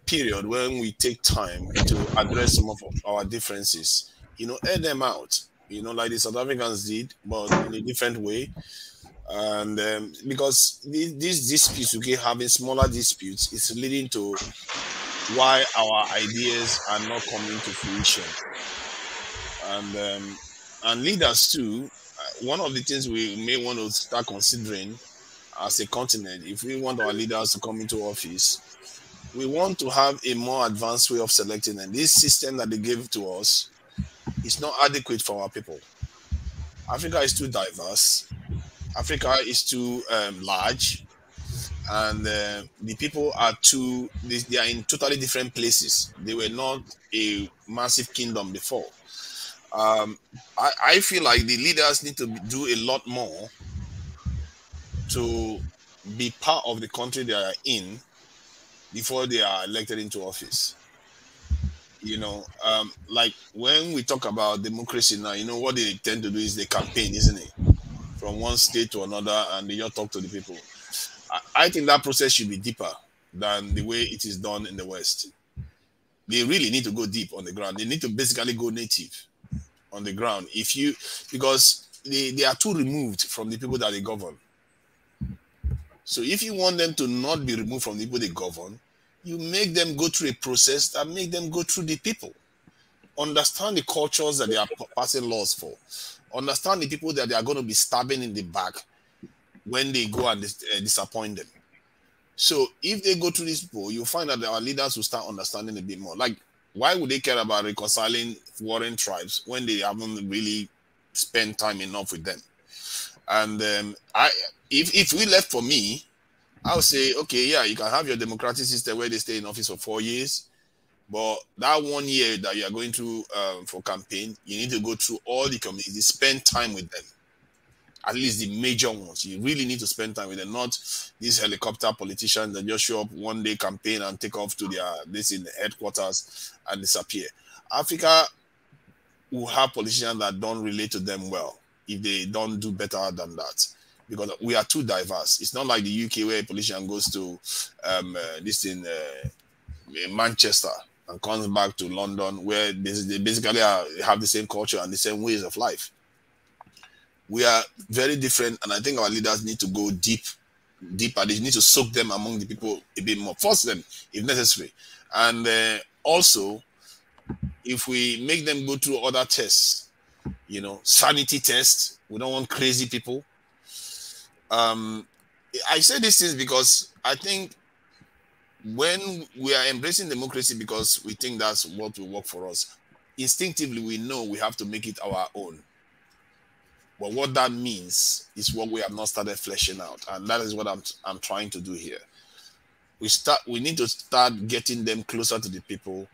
period when we take time to address some of our differences, you know, air them out, you know, like the South Africans did, but in a different way. And because these disputes, okay, having smaller disputes, is leading to why our ideas are not coming to fruition. And leaders too. One of the things we may want to start considering as a continent, if we want our leaders to come into office, we want to have a more advanced way of selecting them. This system that they gave to us is not adequate for our people. Africa is too diverse. Africa is too large, and the people are too. They are in totally different places. They were not a massive kingdom before. I feel like the leaders need to do a lot more to be part of the country they are in before they are elected into office. You know, like when we talk about democracy now, you know, what they tend to do is they campaign, isn't it? From one state to another, and they just talk to the people. I think that process should be deeper than the way it is done in the West. They really need to go deep on the ground. They need to basically go native on the ground. Because they are too removed from the people that they govern. So if you want them to not be removed from the people they govern, you make them go through a process that make them go through the people. Understand the cultures that they are passing laws for. Understand the people that they are going to be stabbing in the back when they go and disappoint them. So if they go through these people, you'll find that our leaders will start understanding a bit more. Like, why would they care about reconciling warring tribes when they haven't really spent time enough with them? And if we left for me, I would say, okay, yeah, you can have your democratic system where they stay in office for 4 years, but that 1 year that you are going through for campaign, you need to go through all the communities, spend time with them. At least the major ones. You really need to spend time with them, not these helicopter politicians that just show up one day, campaign, and take off to their headquarters and disappear. Africa will have politicians that don't relate to them well if they don't do better than that, because we are too diverse. It's not like the UK where a politician goes to Manchester and comes back to London, where they basically have the same culture and the same ways of life. We are very different, and I think our leaders need to go deeper. They need to soak them among the people a bit more, force them if necessary. And also, if we make them go through other tests, you know, sanity tests, we don't want crazy people. I say these things because I think when we are embracing democracy because we think that's what will work for us, instinctively we know we have to make it our own. But what that means is what we have not started fleshing out, and that is what I'm trying to do here. We need to start getting them closer to the people,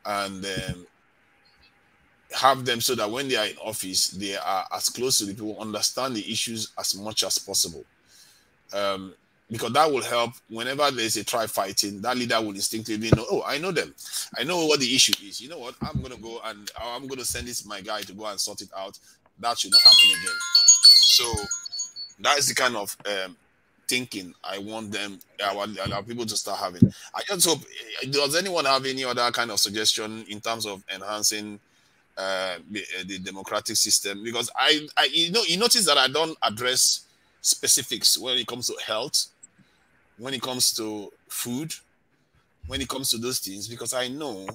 and have them so that when they are in office, they are as close to the people, understand the issues as much as possible. Because that will help whenever there's a tribe fighting, that leader will instinctively know, oh, I know them. I know what the issue is. You know what? I'm going to go and I'm going to send this my guy to go and sort it out. That should not happen again. So that is the kind of thinking I want them, our people to start having. I just hope, does anyone have any other kind of suggestion in terms of enhancing the democratic system? Because you notice that I don't address specifics when it comes to health, when it comes to food, when it comes to those things, because I know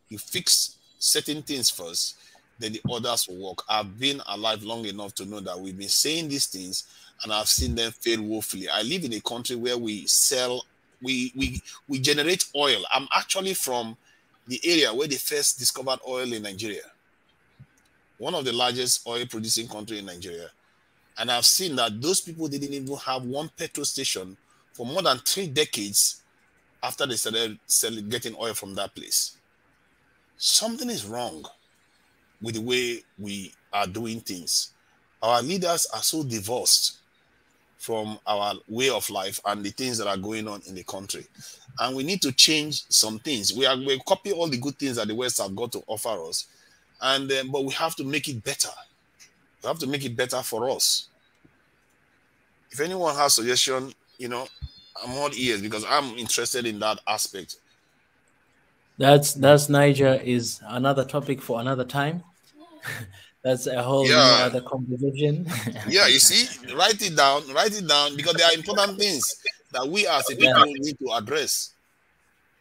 you fix certain things first, then the others will work. I've been alive long enough to know that we've been saying these things and I've seen them fail woefully. I live in a country where we generate oil. I'm actually from the area where they first discovered oil in Nigeria, one of the largest oil producing country in Nigeria. And I've seen that those people didn't even have one petrol station for more than 3 decades after they started getting oil from that place. Something is wrong with the way we are doing things. Our leaders are so divorced from our way of life and the things that are going on in the country. And we need to change some things. We copy all the good things that the West have got to offer us. And but we have to make it better. We have to make it better for us. If anyone has suggestion, you know, I'm all ears because I'm interested in that aspect. That's Niger is another topic for another time. That's a whole other conversation. Yeah, you see, write it down because there are important things that we as a people need to address.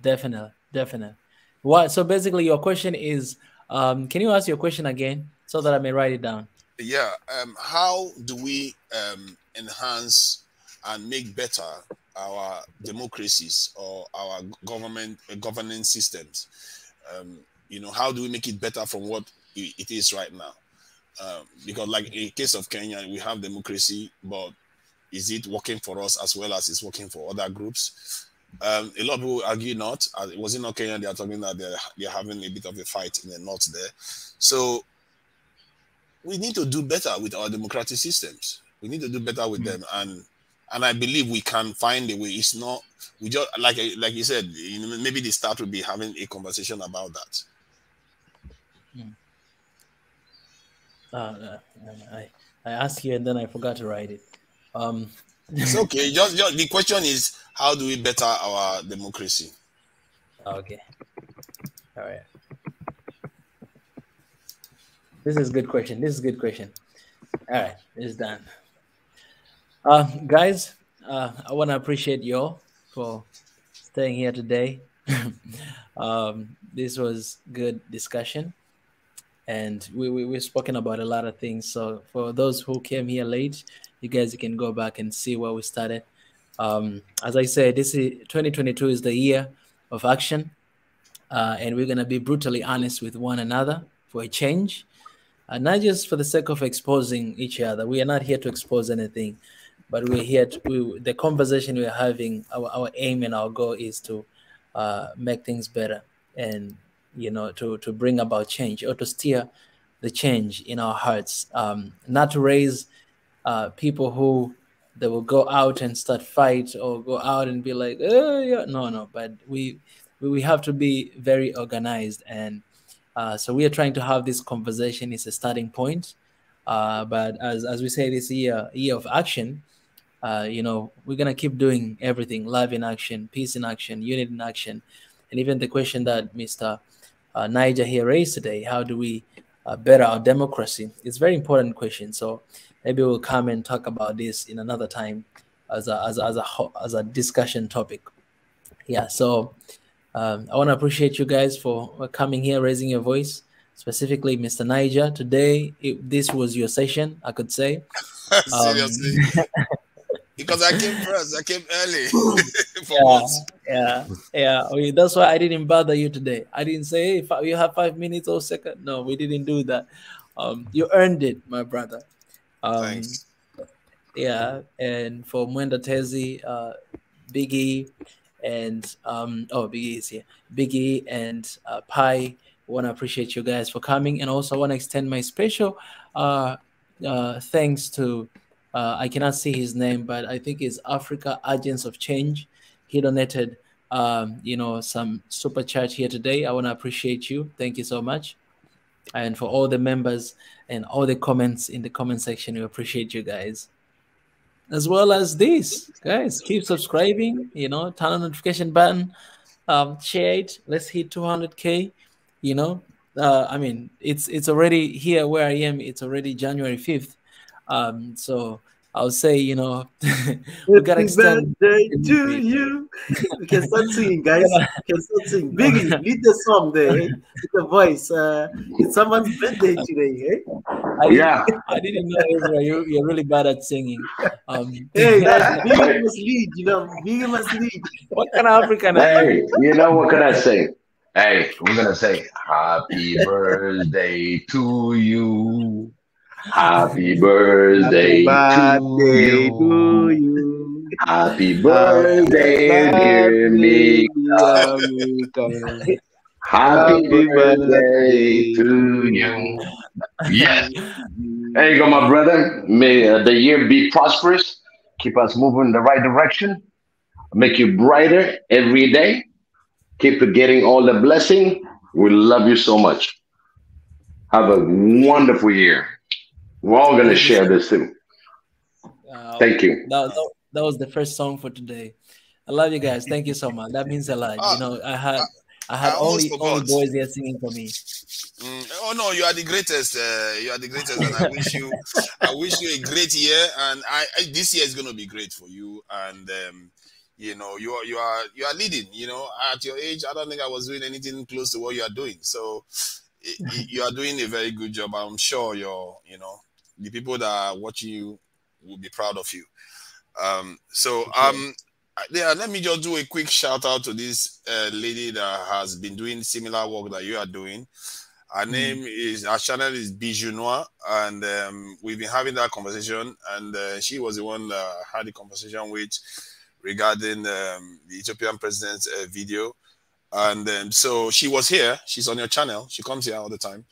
Definitely. What? So basically, your question is, can you ask your question again so that I may write it down? Yeah. How do we enhance and make better our democracies or our governing systems? You know, how do we make it better from what it is right now? Because like in the case of Kenya, we have democracy, but is it working for us as well as it's working for other groups? A lot of people argue not. Was it not Kenya? They are talking that they're having a bit of a fight in the north there. So we need to do better with our democratic systems. We need to do better with them, and I believe we can find a way. It's not we just like you said. You know, maybe the start will be having a conversation about that. I asked you and then I forgot to write it. It's okay. Just the question is, how do we better our democracy? Okay. All right. This is a good question. All right, it's done. Guys, I want to appreciate you all for staying here today. This was good discussion. And we've spoken about a lot of things. So for those who came here late, you guys can go back and see where we started. As I said, 2022 is the year of action. And we're going to be brutally honest with one another for a change. Not just for the sake of exposing each other. We are not here to expose anything. But we're here the conversation we're having, our aim and our goal is to make things better. And you know, to bring about change or to steer the change in our hearts, not to raise people who they will go out and start fight or go out and be like, no. But we have to be very organized, and so we are trying to have this conversation. It's a starting point, but as we say, this year of action, you know, we're gonna keep doing everything: love in action, peace in action, unity in action, and even the question that Mr. Niger here raised today, how do we better our democracy? It's a very important question. So maybe we'll come and talk about this in another time as a discussion topic. Yeah. So I want to appreciate you guys for coming here, raising your voice, specifically Mr. Niger. Today, this was your session, I could say. Seriously. Because I came first. I came early. Once. Yeah. That's why I didn't bother you today. I didn't say, hey, you have 5 minutes or second. No, we didn't do that. You earned it, my brother. Thanks. Yeah, and for Mwenda Tezi, Biggie, and Biggie is here. Biggie and Pi, want to appreciate you guys for coming, and also want to extend my special thanks to. I cannot see his name, but I think it's Africa Agents of Change. He donated, some super chat here today. I want to appreciate you. Thank you so much. And for all the members and all the comments in the comment section, we appreciate you guys. As well as this, guys, keep subscribing, turn on notification button, share it. Let's hit 200K, it's already here where I am. It's already January 5th. So I'll say, we got to extend. Birthday to you. We can start singing, guys. We can start singing. Biggie, lead the song there, eh? With the voice. It's someone's birthday today, eh? I didn't know, Ezra, you're really bad at singing. Hey, Biggie must lead, Biggie must lead. What kind of African? Hey, what can I say? Hey, we're going to say, happy birthday to you. Happy birthday to you. Happy birthday, dear Mika. Happy birthday to you. Yes. There you go, my brother. May the year be prosperous. Keep us moving in the right direction. Make you brighter every day. Keep getting all the blessing. We love you so much. Have a wonderful year. We're all going to Thank you share so this too. much. Thank you. That was the first song for today. I love you guys. Thank you so much. That means a lot. You know, I had almost only forgot. boys here singing for me. Oh no, you are the greatest. You are the greatest, and I wish you a great year. And this year is going to be great for you. And you know, you are leading. You know, at your age, I don't think I was doing anything close to what you are doing. So you are doing a very good job. I'm sure the people that are watching you will be proud of you. Yeah, let me just do a quick shout out to this lady that has been doing similar work that you are doing. Her channel is Bijou Noir, and we've been having that conversation, and she was the one that had the conversation with regarding the Ethiopian president's video. And so she was here. She's on your channel. She comes here all the time.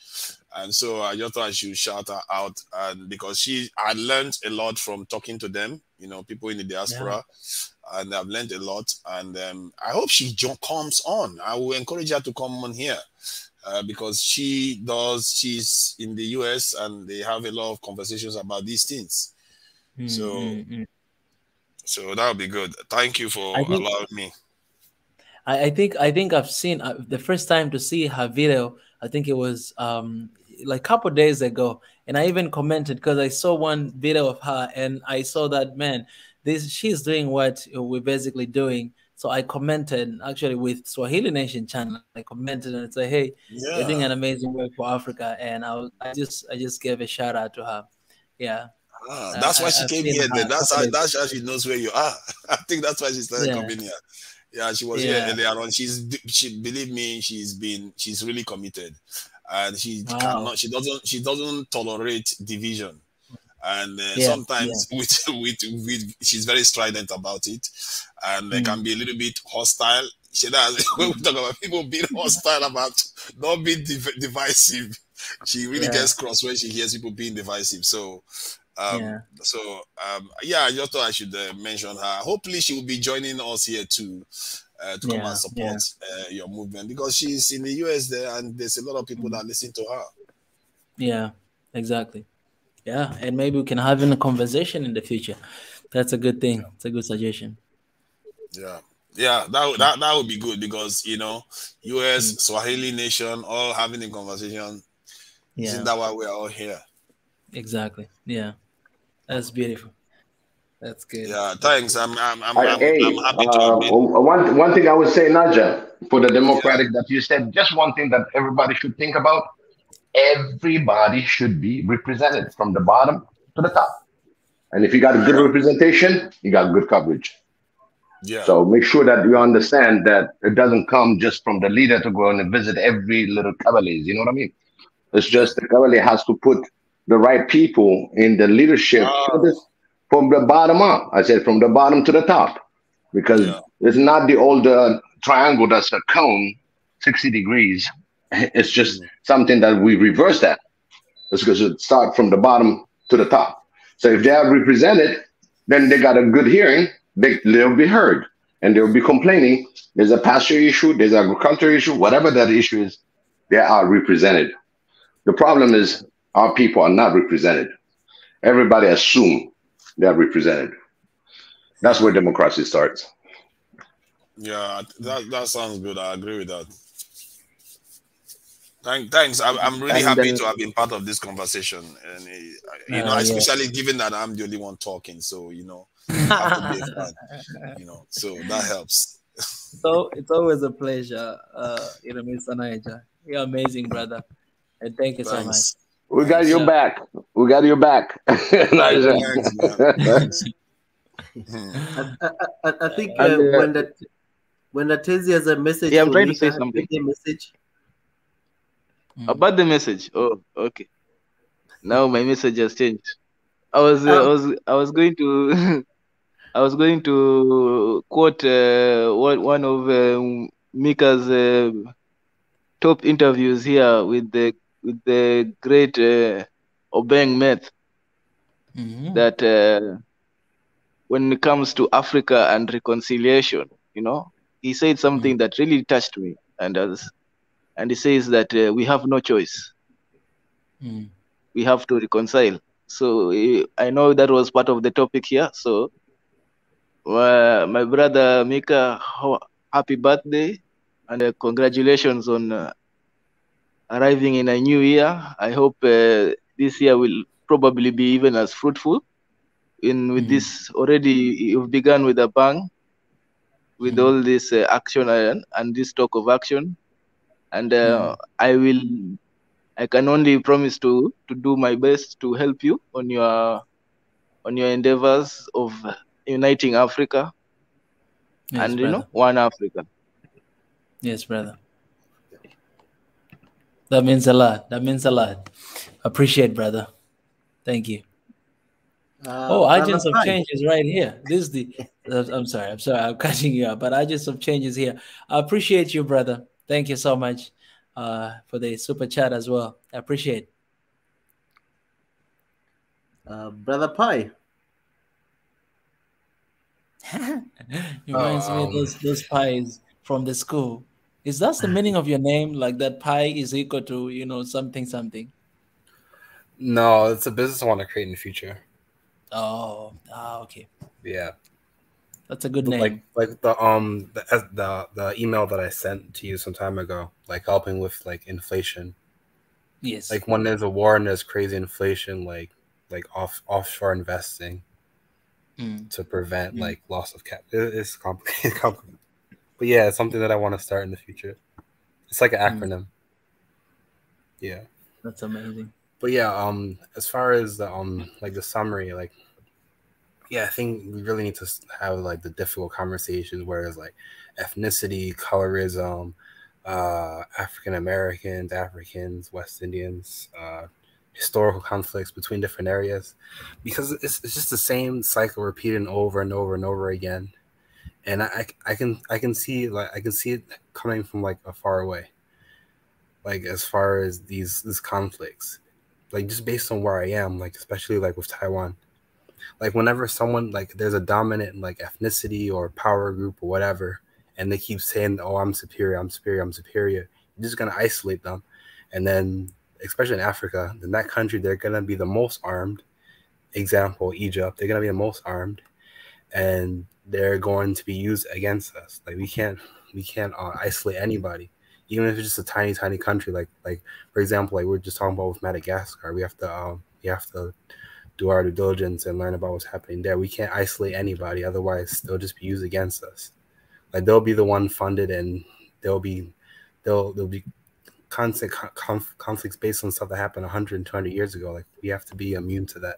And so I just thought I should shout her out, and because I learned a lot from talking to them, people in the diaspora, and I've learned a lot. And I hope she comes on. I will encourage her to come on here because she's in the US, and they have a lot of conversations about these things. So that would be good. Thank you for allowing me. I think I've seen the first time to see her video. I think it was like a couple days ago, and I even commented because I saw one video of her, and I saw that, man, she's doing what we're basically doing. So I commented actually with Swahili Nation channel. I commented and said, "Hey, you're doing an amazing work for Africa," and I just gave a shout out to her. Yeah. That's why she came here. That's how she knows where you are. I think that's why she started coming here. Yeah, she was here earlier on. Believe me, she's really committed, and she doesn't tolerate division, and sometimes with she's very strident about it, and they can be a little bit hostile. When we talk about people being hostile about not being divisive, she really gets cross when she hears people being divisive. So. I just thought I should mention her. Hopefully she will be joining us here too to come and support your movement, because she's in the US there, and there's a lot of people that listen to her. Yeah, exactly. Yeah, and maybe we can have a conversation in the future. That's a good thing. It's a good suggestion. Yeah, that would be good, because US, Swahili Nation, all having a conversation. Isn't that why we're all here? Exactly. Yeah. That's beautiful. That's good. Yeah, thanks. I'm happy to one thing I would say, Naja, for the democratic that you said, just one thing that everybody should think about: everybody should be represented from the bottom to the top. And if you got a good representation, you got good coverage. Yeah. So make sure that you understand that it doesn't come just from the leader to go and visit every little Kabbalies. You know what I mean? It's just the Kabbali has to put the right people in the leadership from the bottom up. I said from the bottom to the top, because it's not the old triangle that's a cone, 60 degrees. It's just something that we reverse that. It's because it starts from the bottom to the top. So if they are represented, then they got a good hearing, they'll be heard, and they'll be complaining. There's a pasture issue, there's an agriculture issue, whatever that issue is, they are represented. The problem is our people are not represented. Everybody assume they're represented. That's where democracy starts. Yeah, that sounds good. I agree with that. Thanks. I'm really happy to have been part of this conversation, and especially given that I'm the only one talking. So have to be a fan. So that helps. So it's always a pleasure, Mr. Naija. You're amazing, brother, and thank you so much. We got your back. We got your back. I think when Atezi has a message, I'm trying to say something. A message. About the message. Oh, okay. Now my message has changed. I was going to I was going to quote one of Mika's top interviews here with the great Obeng Meth Mhm. that when it comes to Africa and reconciliation, he said something that really touched me, and he says that we have no choice. Mm. We have to reconcile. So I know that was part of the topic here. So my brother Mika, happy birthday, and congratulations on arriving in a new year. I hope this year will probably be even as fruitful. With this already, you've begun with a bang, with all this action and this talk of action, and I can only promise to do my best to help you on your endeavors of uniting Africa, Yes, and brother. one Africa. Yes, brother. That means a lot. That means a lot. Appreciate, brother. Thank you. Brother Agents of Pai. Change is right here. This is the. I'm sorry. I'm cutting you up, but Agents of Change is here. I appreciate you, brother. Thank you so much for the super chat as well. I appreciate. Brother Pai. Reminds me of those pies from the school. Is that the meaning of your name? Like that pi is equal to something something? No, it's a business I want to create in the future. Oh, okay. Yeah, that's a good name. Like the email that I sent to you some time ago, like helping with like inflation. Yes. Like when there's a war and there's crazy inflation, like offshore investing to prevent like loss of cap. It's complicated. But yeah, it's something that I want to start in the future. It's like an acronym. Yeah. That's amazing. But yeah, as far as the like the summary, like yeah, I think we really need to have like the difficult conversations where it's like ethnicity, colorism, African Americans, Africans, West Indians, historical conflicts between different areas, because it's just the same cycle repeating over and over and over again. And I can see it coming from like a far away. Like as far as these conflicts, like just based on where I am, like especially like with Taiwan, like whenever someone like there's a dominant like ethnicity or power group or whatever, and they keep saying, "Oh, I'm superior, I'm superior, I'm superior," you're just gonna isolate them, and then especially in Africa, in that country, they're gonna be the most armed. Example, Egypt, they're gonna be the most armed, and they're going to be used against us. Like we can't isolate anybody, even if it's just a tiny country. Like for example, like we're just talking about with Madagascar, we have to do our due diligence and learn about what's happening there. We can't isolate anybody, otherwise they'll just be used against us. Like they'll be the one funded, and there'll be constant conflicts based on stuff that happened 120 years ago. Like we have to be immune to that,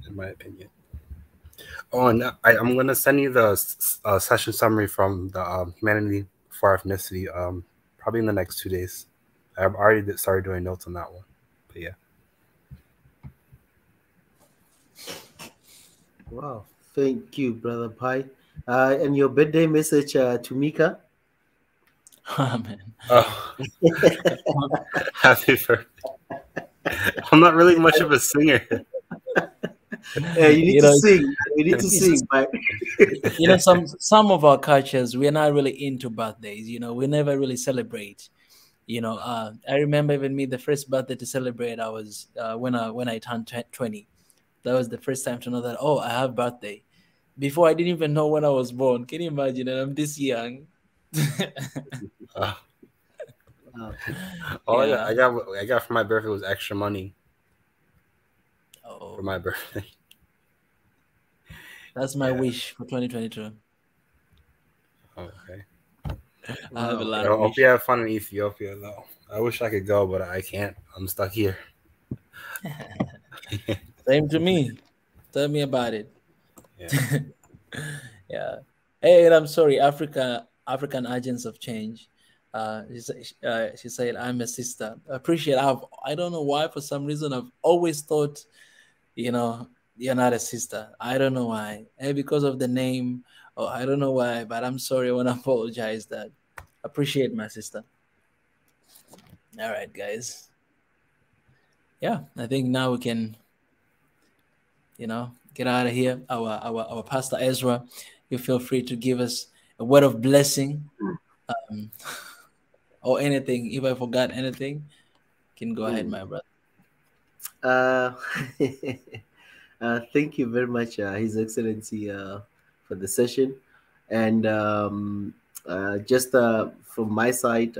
in my opinion. Oh, and I'm going to send you the session summary from the Humanity for Ethnicity probably in the next 2 days. I've already started doing notes on that one. But yeah. Wow. Thank you, Brother Pai. And your birthday message to Mika? Oh, man. Oh. Happy birthday. I'm not really much of a singer. Yeah, you need to sing. You need to sing. Some of our cultures, we're not really into birthdays. We never really celebrate. I remember even me, the first birthday to celebrate, I was when I turned 20. That was the first time to know that, I have birthday. Before, I didn't even know when I was born. Can you imagine? And I'm this young. All I got for my birthday was extra money. For my birthday. That's my wish for 2022. Okay. I have a lot I of hope wish. you have fun in Ethiopia, though. I wish I could go, but I can't. I'm stuck here. Same to me. Tell me about it. Yeah. Yeah. Hey, and I'm sorry, African Agents of Change. She said, "I'm a sister." I appreciate. I don't know why. For some reason, I've always thought, you're not a sister. I don't know why. Hey, because of the name. Oh, I don't know why. But I'm sorry. I want to apologize. That appreciate my sister. All right, guys. yeah, I think now we can, get out of here. Our Pastor Ezra, you feel free to give us a word of blessing, or anything. If I forgot anything, you can go ahead, my brother. Thank you very much, His Excellency, for the session. And just from my side,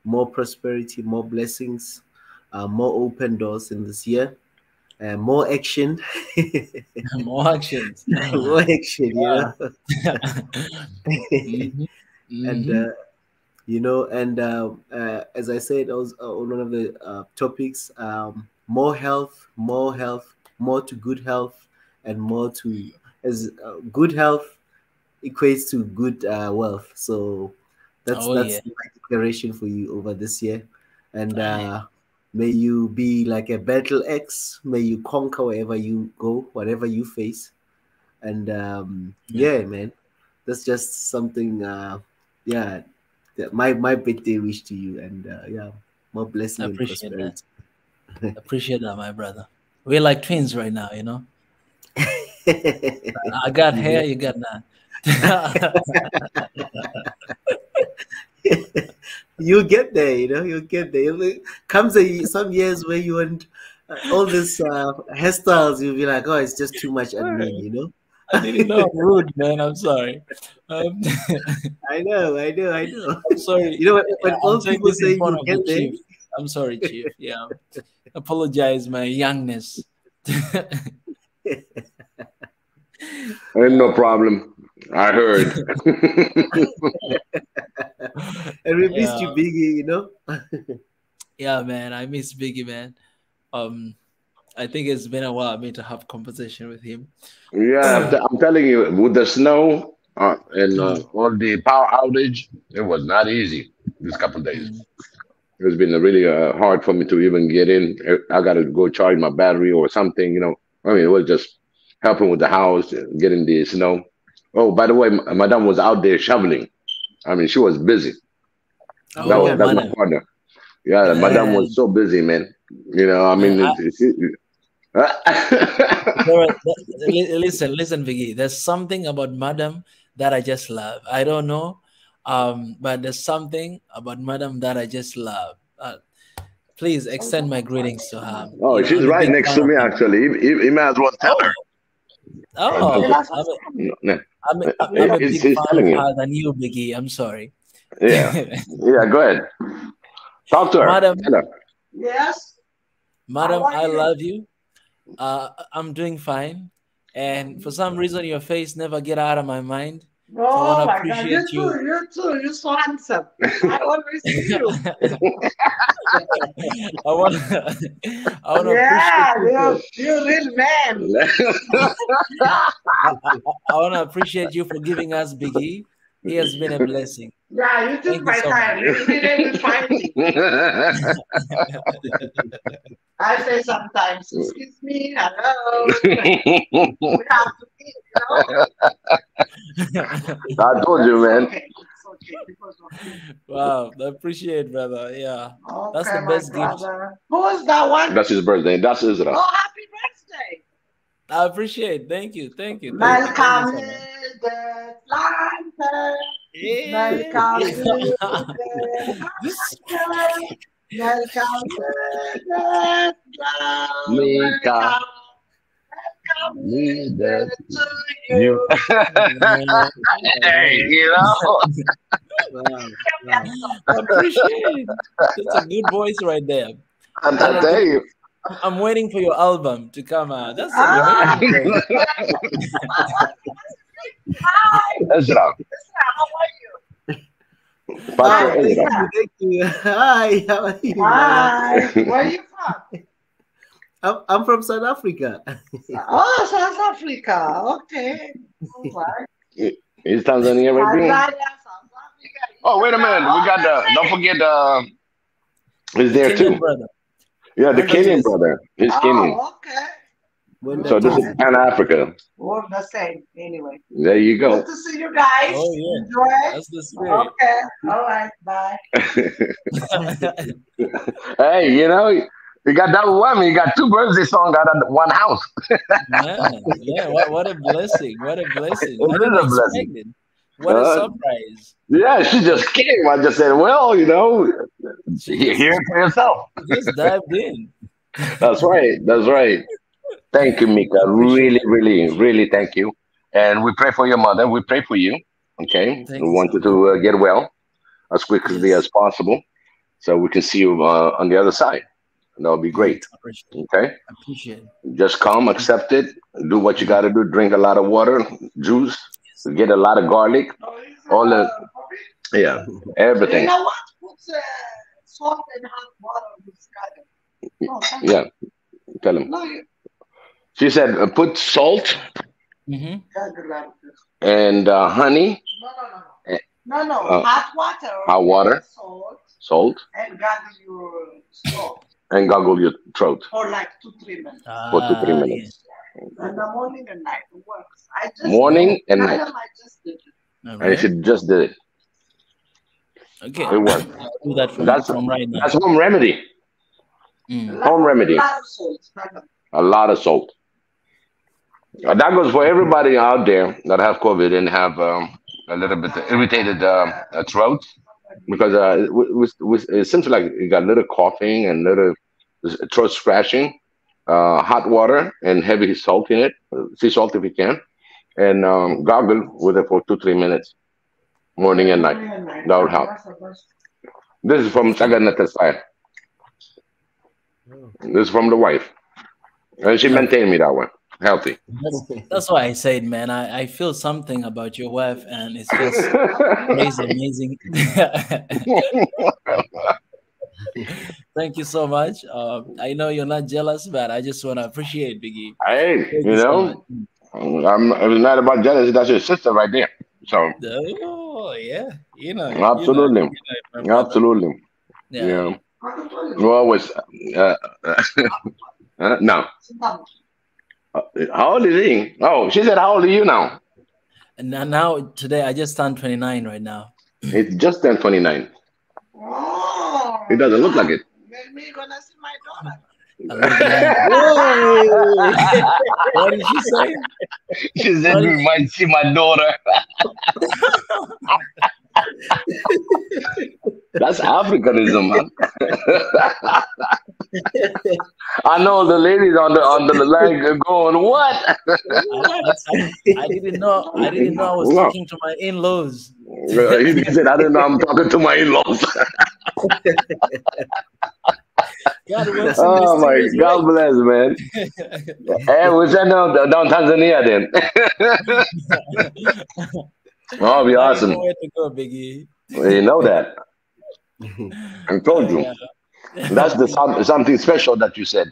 more prosperity, more blessings, more open doors in this year, and more action. More actions. More action, Yeah. And and as I said, also on one of the topics, more health, more to good health, and more to as good health equates to good wealth. So that's Oh, yeah. my declaration for you over this year. And may you be like a battle axe. May you conquer wherever you go, whatever you face. And yeah, man, that's just something. My birthday wish to you, and more blessing and Appreciate that. prosperity. Appreciate that, my brother. We're like twins right now, I got hair, you got none. You'll get there, you'll get there. Comes some years where you want all this hairstyles, you'll be like, oh, it's just too much admin, I didn't know I'm rude, man. I'm sorry. I know. I'm sorry. When I'm old saying people this in say front you of get the there, chief. I'm sorry, chief. Yeah. Apologize my youngness. Ain't no problem. I heard. and we missed you, Biggie, Yeah, man. I miss Biggie, man. I think it's been a while for me to have conversation with him. Yeah, I'm telling you, with the snow and all the power outage, it was not easy this couple of days. It's been really hard for me to even get in. I got to go charge my battery or something, I mean, it was just helping with the house, getting the snow. Oh, by the way, Madame was out there shoveling. I mean, she was busy. That's my Madam. partner. Yeah, Madame was so busy, man. I mean, listen, Vicky. There's something about Madam that I just love. I don't know, but there's something about Madam that I just love. Please extend my greetings to her. Oh, she's right next to me, actually. You might as well tell her. I'm a big fan of her than you, Biggie. I'm sorry. Yeah, go ahead. Talk to her. Madam. Tell her. Yes. Madam, I love you. I'm doing fine, and for some reason, your face never get out of my mind. So I want to appreciate you. You too. You're so handsome. I always see you. I want to appreciate you. You're a real man. I want to appreciate you for giving us Biggie. He has been a blessing. Yeah, you took my time. You didn't find me. I say sometimes, excuse me, hello. We have to eat, I told you, man. It's okay. Wow, I appreciate it, brother. Yeah, Okay, that's the best gift. Who's that one? That's his birthday. That's Israel. Oh, happy birthday. I appreciate it. Thank you. Welcome to the planter. Welcome to the welcome to the welcome to you. Hey, Wow. I appreciate it. That's a good voice right there. I tell you. I'm waiting for your album to come out. That's amazing. Hi. Ezra. How are you? Pastor Ezra. Thank you. Hi, how are you? Hi. Where are you from? I'm from South Africa. Oh, South Africa. Okay. All right. Is Tanzania right there? Oh, wait a minute. We got don't forget is there too. Brother. Yeah, the Kenyan brother. He's Kenyan. Okay. So this is Pan Africa. We're the same anyway. There you go. Good to see you guys. Oh, yeah. Enjoy. That's the spirit. Okay. All right. Bye. Hey, You got double whammy. You got two birthday songs out of one house. Man, yeah, what a blessing. What a blessing. I It didn't is a expect blessing. it. What a Uh, surprise. yeah, she just came. I just said, well, She just hear it for yourself. just dived in. That's right. That's right. Thank you, Mika. I appreciate Really, that. really, really thank you. And we pray for your mother. We pray for you. Okay. Thank We you want so you much. to get well as quickly Yes. as possible so we can see you on the other side. That'll be Yes. great. Okay. Appreciate it. Just come, accept it, do what you Mhm. got to do. Drink a lot of water, juice, Yes. get a lot of garlic, all the, yeah, You everything. know what? Put salt and hot water with garlic. No, thank Yeah. Tell him. No, She said, put salt Mm-hmm. and honey, no. No, no. uh, Hot water, hot water, salt, salt, and gargle your throat and gargle your throat for like 2-3 minutes. for 2-3 Yes. minutes. In the morning and night, it works. I just Morning and night. I just did it. All And she right. just did it. Okay. It worked. I'll do that That's from right now. that's home remedy. Mm. Home remedy. Lot of salt. A lot of salt. That goes for everybody out there that have COVID and have a little bit irritated throat because it seems like you got a little coughing and little throat scratching. Hot water and heavy salt in it. Sea salt if you can, and gargle with it for 2-3 minutes, morning and night. That would help. This is from Saganata side. This is from the wife, and she Yeah. maintained me that way, healthy. That's why I said, man, I feel something about your wife, and it's just crazy, amazing. Thank you so much. I know you're not jealous, but I just want to appreciate Biggie. Hey, Thank you so much. I'm not about jealous. That's your sister right there. So Oh yeah, absolutely, my brother. absolutely, Yeah. yeah. We always no. How old is he? Oh, she said, "How old are you now?" And now today I just turned 29 right now. It's just turned 29. Oh, It doesn't look like it. Make me gonna see my daughter. I look young. Whoa! What did she say? She said, What "You did might see my daughter." That's Africanism, man. I know the ladies on the leg are going, "What?" I didn't know. I didn't know I was No. talking to my in-laws. He said, "I didn't know I'm talking to my in-laws." God works in Oh my mysterious God bless, man. Hey, we said down Tanzania then. Oh, be Not awesome. even where to go, Biggie. You know that. I told you. Yeah. That's something special that you said.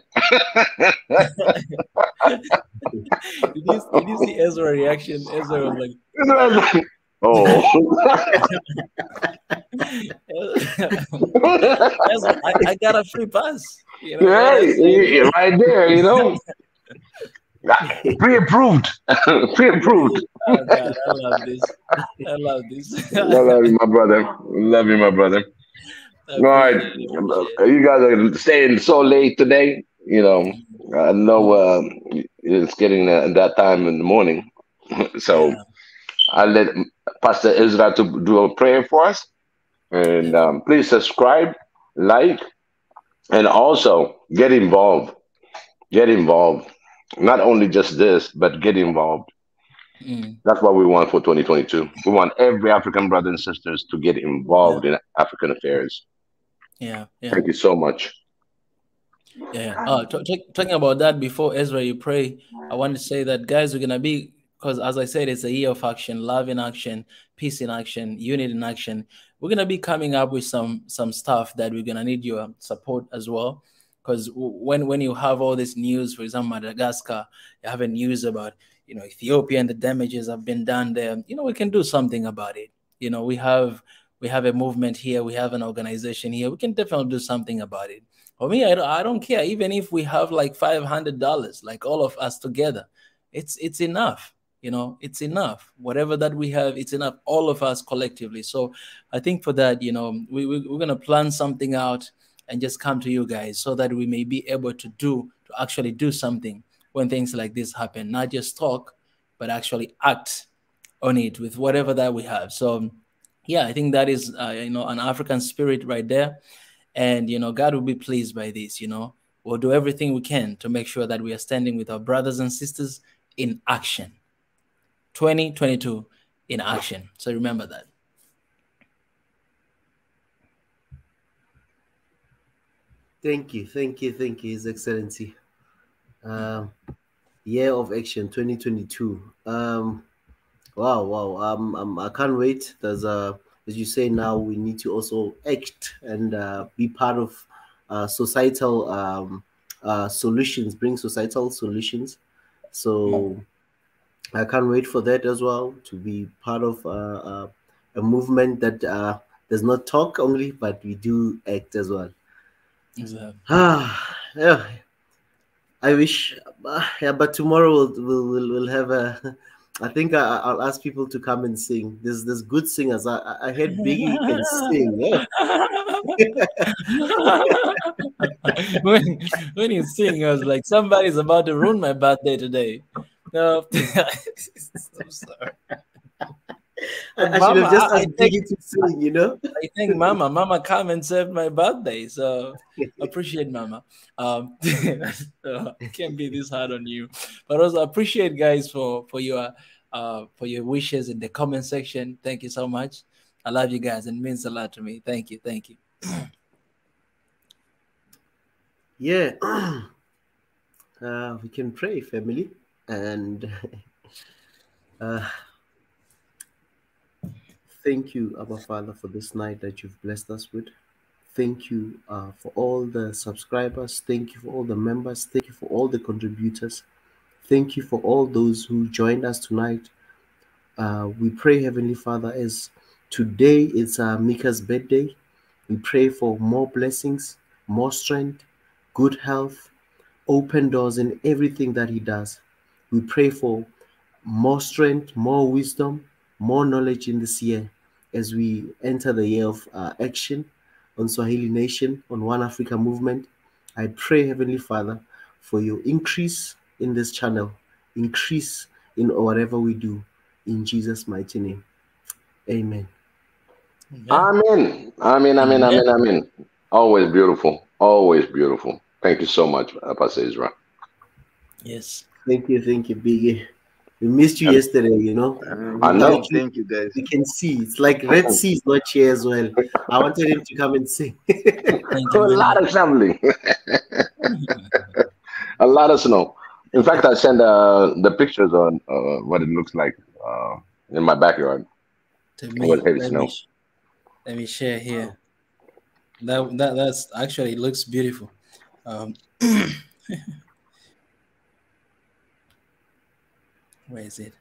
Did you see Ezra's reaction? Ezra was like, Oh. Ezra, I got a free pass. You know what I'm Hey, saying? right there, Pre-approved. Pre-approved. Oh God, I love this. I love this. I love you, my brother. Love you, my brother. I All right. appreciate it. Appreciate it. You guys are staying so late today. I know it's getting that time in the morning. So Yeah, I'll let Pastor Ezra to do a prayer for us. And yeah, please subscribe, like, and also get involved. Get involved. Not only just this, but get involved. mm, That's what we want for 2022. We want every African brother and sisters to get yeah, involved in African affairs. yeah, yeah, Thank you so much. yeah. Talking about that, before Ezra, you pray, I want to say that, guys, we're gonna be, because as I said, it's a year of action, love in action, peace in action, unity in action. We're gonna be coming up with some stuff that we're gonna need your support as well. Because when you have all this news, for example, Madagascar, you have a news about Ethiopia and the damages have been done there. We can do something about it. We have a movement here, we have an organization here. We can definitely do something about it. For me, I don't care. Even if we have like $500, like all of us together, it's enough. It's enough. Whatever that we have, it's enough. All of us collectively. So I think for that, we're gonna plan something out. and just come to you guys so that we may be able to actually do something when things like this happen, not just talk, but actually act on it with whatever that we have. So yeah, I think that is an African spirit right there. And God will be pleased by this. We'll do everything we can to make sure that we are standing with our brothers and sisters in action. 2022 in action. So remember that. Thank you, His Excellency. Year of Action 2022. Wow. I can't wait. There's as you say, now we need to also act and be part of societal solutions, bring societal solutions. So I can't wait for that as well, to be part of a movement that does not talk only, but we do act as well. Exactly. Yeah. I wish, yeah, but tomorrow we'll have a. I think I'll ask people to come and sing. There's good singers. I heard Biggie can sing. Yeah. when you sing, I was like, somebody's about to ruin my birthday today. No, I'm sorry. I should have just asked Biggie to sing, I think Mama come and served my birthday, so appreciate Mama. Can't be this hard on you, but also appreciate guys for your wishes in the comment section. Thank you so much. I love you guys, and it means a lot to me. Thank you. Yeah, we can pray, family, and thank you, Abba Father, for this night that you've blessed us with. Thank you for all the subscribers. Thank you for all the members. Thank you for all the contributors. Thank you for all those who joined us tonight. We pray, Heavenly Father, as today is Mika's birthday, we pray for more blessings, more strength, good health, open doors in everything that he does. We pray for more strength, more wisdom, more knowledge in this year as we enter the year of action on Swahili Nation, on One Africa Movement. I pray, Heavenly Father, for your increase in this channel, increase in whatever we do, in Jesus' mighty name. Amen. Amen. Amen. Always beautiful. Always beautiful. Thank you so much, Pastor Israel. Yes. Thank you, Biggie. We missed you yesterday, I know. Thank you, guys. We can see. It's like Red Sea is not here as well. I wanted him to come and sing. A lot of family. A lot of snow. In fact, I sent the pictures on what it looks like in my backyard. With heavy snow. Let me share here. That's actually looks beautiful. Where is it?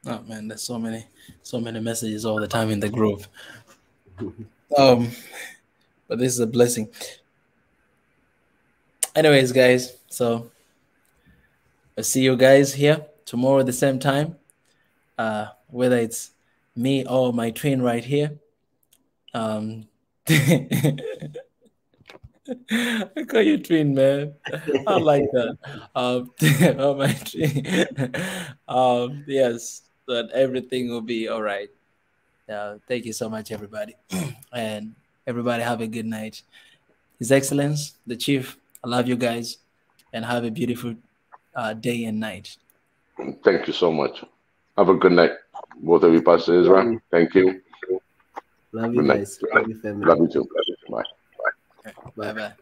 Oh man, there's so many messages all the time in the group. But this is a blessing. Anyways, guys, so I'll see you guys here tomorrow at the same time. Whether it's me or my twin right here. I call you twin, man. I like that. Oh, my twin. Yes, that everything will be all right. Thank you so much, everybody. And everybody have a good night. His Excellence, the Chief, I love you guys. And have a beautiful day and night. Thank you so much. Have a good night. Both of you, Pastor Israel. Thank you. Love you guys. Love you, family. Love you too. Bye. Bye-bye.